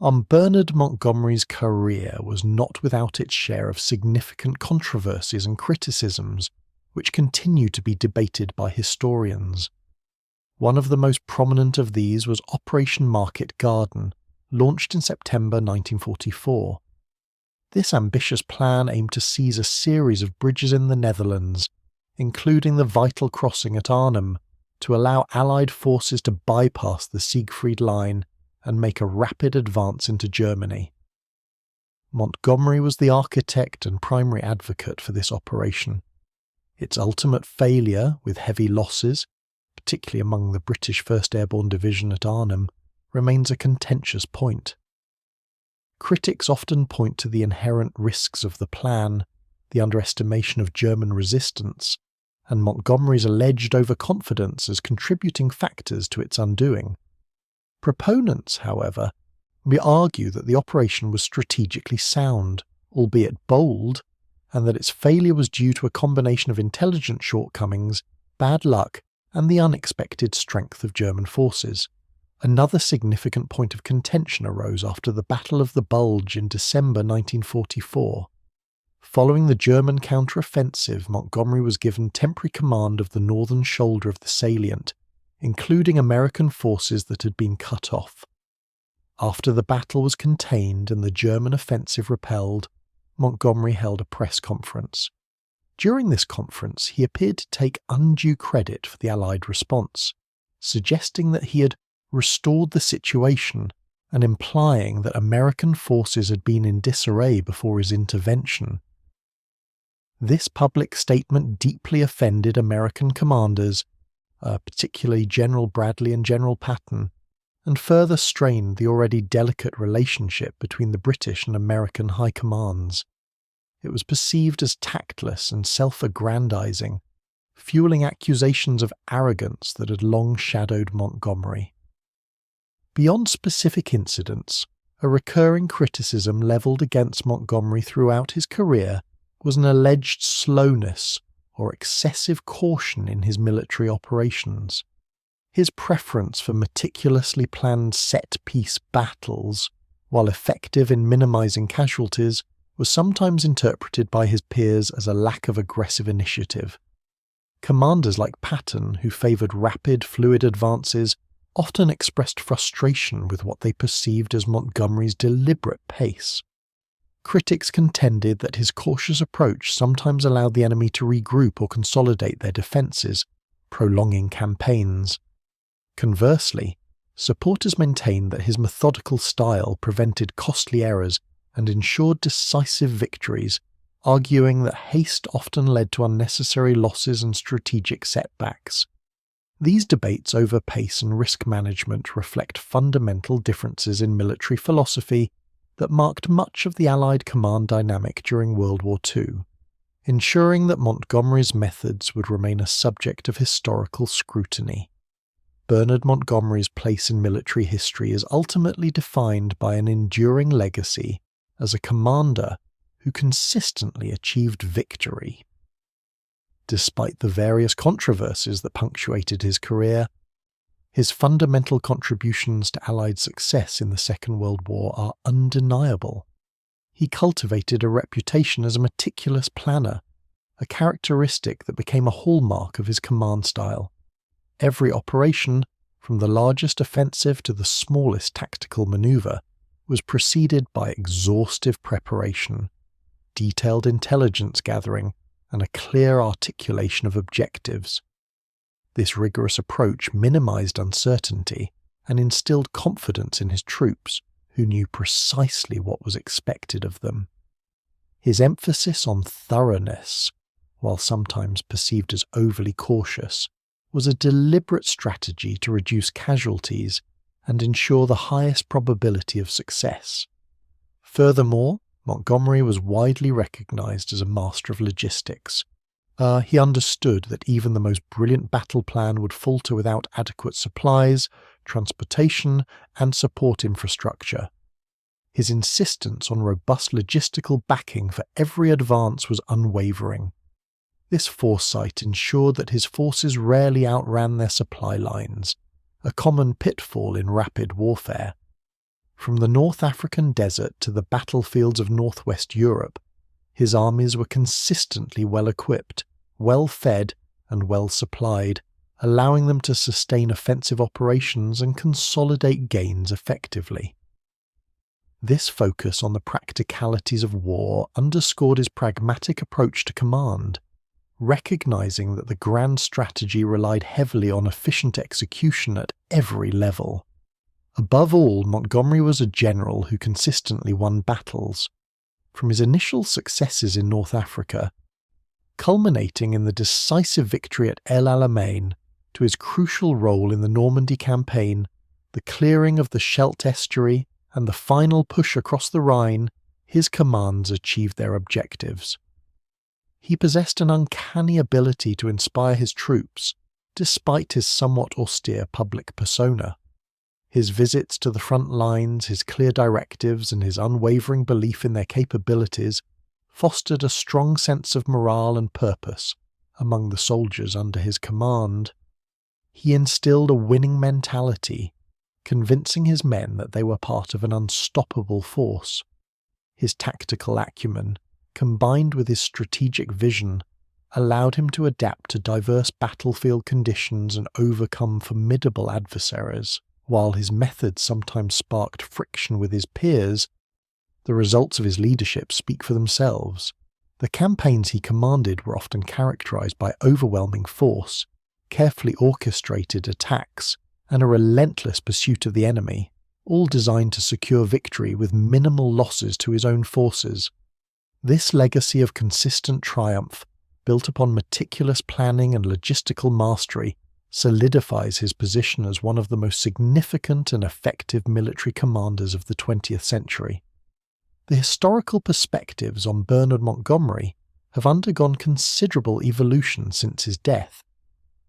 Bernard Montgomery's career was not without its share of significant controversies and criticisms, which continue to be debated by historians. One of the most prominent of these was Operation Market Garden, launched in September 1944. This ambitious plan aimed to seize a series of bridges in the Netherlands, including the vital crossing at Arnhem, to allow Allied forces to bypass the Siegfried Line and make a rapid advance into Germany. Montgomery was the architect and primary advocate for this operation. Its ultimate failure, with heavy losses, particularly among the British 1st Airborne Division at Arnhem, remains a contentious point. Critics often point to the inherent risks of the plan, the underestimation of German resistance, and Montgomery's alleged overconfidence as contributing factors to its undoing. Proponents, however, may argue that the operation was strategically sound, albeit bold, and that its failure was due to a combination of intelligence shortcomings, bad luck, and the unexpected strength of German forces. Another significant point of contention arose after the Battle of the Bulge in December 1944. Following the German counter-offensive, Montgomery was given temporary command of the northern shoulder of the salient, including American forces that had been cut off. After the battle was contained and the German offensive repelled, Montgomery held a press conference. During this conference, he appeared to take undue credit for the Allied response, suggesting that he had restored the situation and implying that American forces had been in disarray before his intervention. This public statement deeply offended American commanders, particularly General Bradley and General Patton, and further strained the already delicate relationship between the British and American high commands. It was perceived as tactless and self-aggrandizing, fueling accusations of arrogance that had long shadowed Montgomery. Beyond specific incidents, a recurring criticism levelled against Montgomery throughout his career was an alleged slowness or excessive caution in his military operations. His preference for meticulously planned set-piece battles, while effective in minimizing casualties, was sometimes interpreted by his peers as a lack of aggressive initiative. Commanders like Patton, who favored rapid, fluid advances, often expressed frustration with what they perceived as Montgomery's deliberate pace. Critics contended that his cautious approach sometimes allowed the enemy to regroup or consolidate their defences, prolonging campaigns. Conversely, supporters maintained that his methodical style prevented costly errors and ensured decisive victories, arguing that haste often led to unnecessary losses and strategic setbacks. These debates over pace and risk management reflect fundamental differences in military philosophy that marked much of the Allied command dynamic during World War II, ensuring that Montgomery's methods would remain a subject of historical scrutiny. Bernard Montgomery's place in military history is ultimately defined by an enduring legacy as a commander who consistently achieved victory. Despite the various controversies that punctuated his career, his fundamental contributions to Allied success in the Second World War are undeniable. He cultivated a reputation as a meticulous planner, a characteristic that became a hallmark of his command style. Every operation, from the largest offensive to the smallest tactical maneuver, was preceded by exhaustive preparation, detailed intelligence gathering, and a clear articulation of objectives. This rigorous approach minimized uncertainty and instilled confidence in his troops, who knew precisely what was expected of them. His emphasis on thoroughness, while sometimes perceived as overly cautious, was a deliberate strategy to reduce casualties and ensure the highest probability of success. Furthermore, Montgomery was widely recognized as a master of logistics. He understood that even the most brilliant battle plan would falter without adequate supplies, transportation, and support infrastructure. His insistence on robust logistical backing for every advance was unwavering. This foresight ensured that his forces rarely outran their supply lines, a common pitfall in rapid warfare. From the North African desert to the battlefields of northwest Europe, his armies were consistently well-equipped, well-fed, and well-supplied, allowing them to sustain offensive operations and consolidate gains effectively. This focus on the practicalities of war underscored his pragmatic approach to command, recognizing that the grand strategy relied heavily on efficient execution at every level. Above all, Montgomery was a general who consistently won battles. From his initial successes in North Africa, culminating in the decisive victory at El Alamein, to his crucial role in the Normandy campaign, the clearing of the Scheldt estuary, and the final push across the Rhine, his commands achieved their objectives. He possessed an uncanny ability to inspire his troops, despite his somewhat austere public persona. His visits to the front lines, his clear directives, and his unwavering belief in their capabilities fostered a strong sense of morale and purpose among the soldiers under his command. He instilled a winning mentality, convincing his men that they were part of an unstoppable force. His tactical acumen, combined with his strategic vision, allowed him to adapt to diverse battlefield conditions and overcome formidable adversaries. While his methods sometimes sparked friction with his peers, the results of his leadership speak for themselves. The campaigns he commanded were often characterized by overwhelming force, carefully orchestrated attacks, and a relentless pursuit of the enemy, all designed to secure victory with minimal losses to his own forces. This legacy of consistent triumph, built upon meticulous planning and logistical mastery, solidifies his position as one of the most significant and effective military commanders of the 20th century. The historical perspectives on Bernard Montgomery have undergone considerable evolution since his death,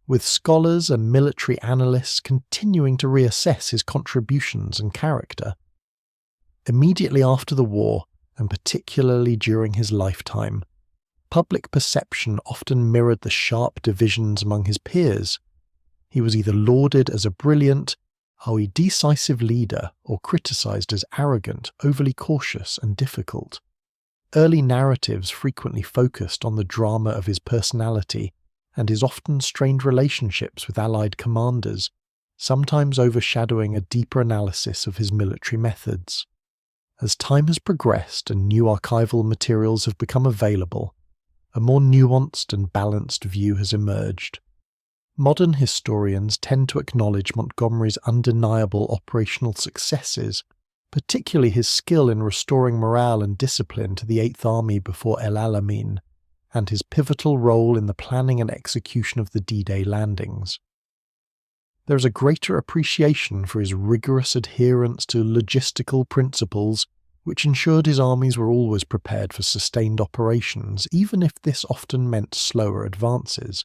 with scholars and military analysts continuing to reassess his contributions and character. Immediately after the war, and particularly during his lifetime, public perception often mirrored the sharp divisions among his peers. He was either lauded as a brilliant, decisive leader or criticized as arrogant, overly cautious, and difficult. Early narratives frequently focused on the drama of his personality and his often strained relationships with Allied commanders, sometimes overshadowing a deeper analysis of his military methods. As time has progressed and new archival materials have become available, a more nuanced and balanced view has emerged. Modern historians tend to acknowledge Montgomery's undeniable operational successes, particularly his skill in restoring morale and discipline to the Eighth Army before El Alamein, and his pivotal role in the planning and execution of the D-Day landings. There is a greater appreciation for his rigorous adherence to logistical principles, which ensured his armies were always prepared for sustained operations, even if this often meant slower advances.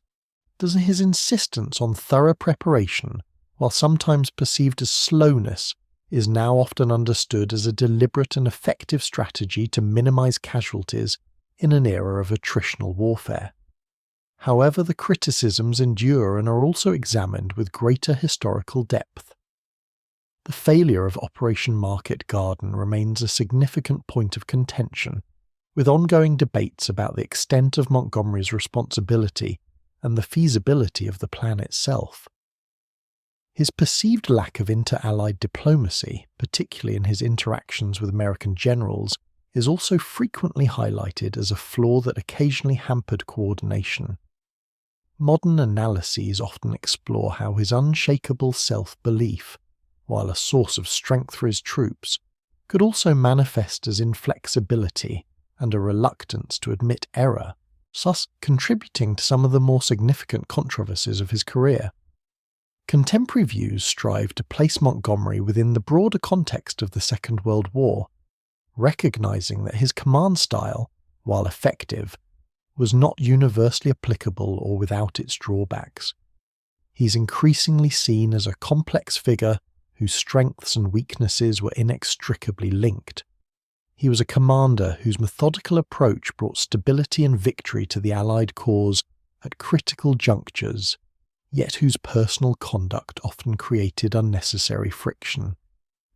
His insistence on thorough preparation, while sometimes perceived as slowness, is now often understood as a deliberate and effective strategy to minimize casualties in an era of attritional warfare. However, the criticisms endure and are also examined with greater historical depth. The failure of Operation Market Garden remains a significant point of contention, with ongoing debates about the extent of Montgomery's responsibility and the feasibility of the plan itself. His perceived lack of inter-Allied diplomacy, particularly in his interactions with American generals, is also frequently highlighted as a flaw that occasionally hampered coordination. Modern analyses often explore how his unshakable self-belief, while a source of strength for his troops, could also manifest as inflexibility and a reluctance to admit error, thus contributing to some of the more significant controversies of his career. Contemporary views strive to place Montgomery within the broader context of the Second World War, recognizing that his command style, while effective, was not universally applicable or without its drawbacks. He's increasingly seen as a complex figure whose strengths and weaknesses were inextricably linked. He was a commander whose methodical approach brought stability and victory to the Allied cause at critical junctures, yet whose personal conduct often created unnecessary friction.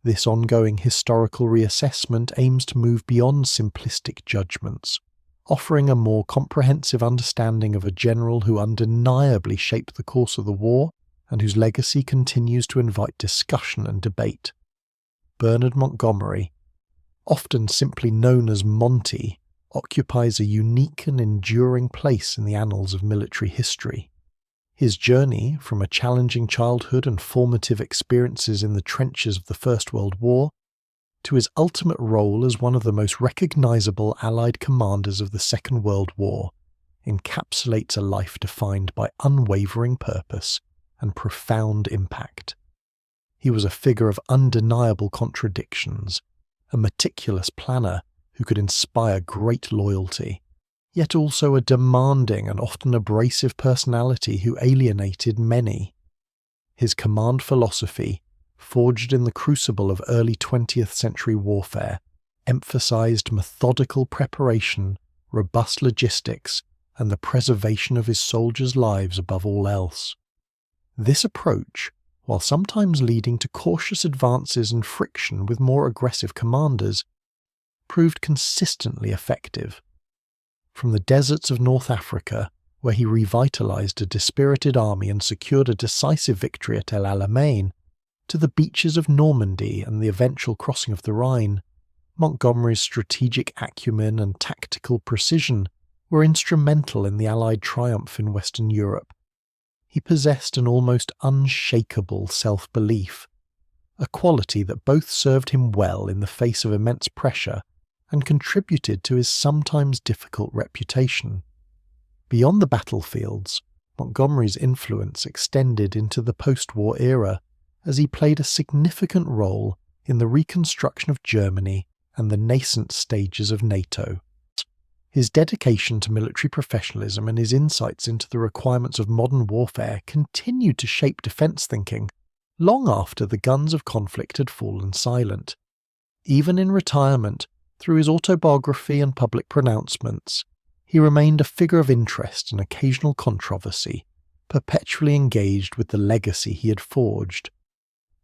This ongoing historical reassessment aims to move beyond simplistic judgments, offering a more comprehensive understanding of a general who undeniably shaped the course of the war and whose legacy continues to invite discussion and debate. Bernard Montgomery, often simply known as Monty, occupies a unique and enduring place in the annals of military history. His journey, from a challenging childhood and formative experiences in the trenches of the First World War, to his ultimate role as one of the most recognizable Allied commanders of the Second World War, encapsulates a life defined by unwavering purpose and profound impact. He was a figure of undeniable contradictions, a meticulous planner who could inspire great loyalty, yet also a demanding and often abrasive personality who alienated many. His command philosophy, forged in the crucible of early 20th century warfare, emphasized methodical preparation, robust logistics, and the preservation of his soldiers' lives above all else. This approach, while sometimes leading to cautious advances and friction with more aggressive commanders, proved consistently effective. From the deserts of North Africa, where he revitalized a dispirited army and secured a decisive victory at El Alamein, to the beaches of Normandy and the eventual crossing of the Rhine, Montgomery's strategic acumen and tactical precision were instrumental in the Allied triumph in Western Europe. He possessed an almost unshakable self-belief, a quality that both served him well in the face of immense pressure and contributed to his sometimes difficult reputation. Beyond the battlefields, Montgomery's influence extended into the post-war era as he played a significant role in the reconstruction of Germany and the nascent stages of NATO. His dedication to military professionalism and his insights into the requirements of modern warfare continued to shape defense thinking long after the guns of conflict had fallen silent. Even in retirement, through his autobiography and public pronouncements, he remained a figure of interest and occasional controversy, perpetually engaged with the legacy he had forged.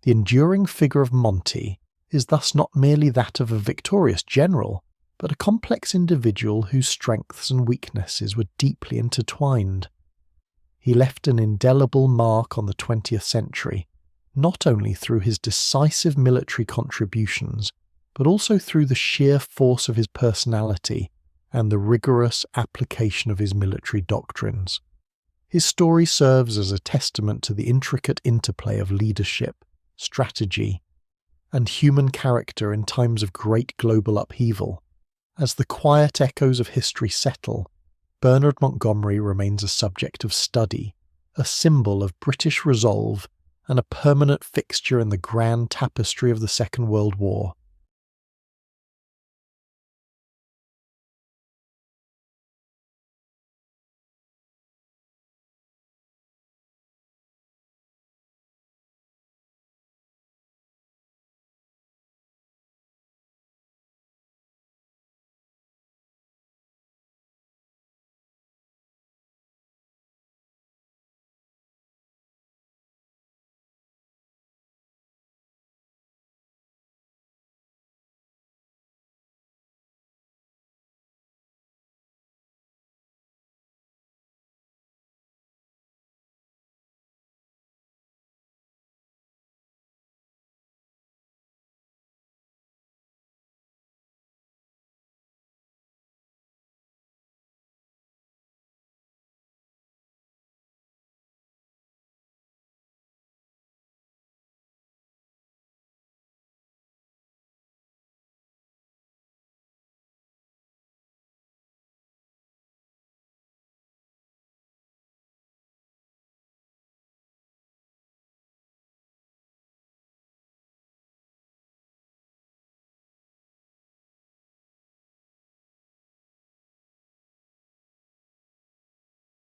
The enduring figure of Monty is thus not merely that of a victorious general, but a complex individual whose strengths and weaknesses were deeply intertwined. He left an indelible mark on the 20th century, not only through his decisive military contributions, but also through the sheer force of his personality and the rigorous application of his military doctrines. His story serves as a testament to the intricate interplay of leadership, strategy, and human character in times of great global upheaval. As the quiet echoes of history settle, Bernard Montgomery remains a subject of study, a symbol of British resolve, and a permanent fixture in the grand tapestry of the Second World War.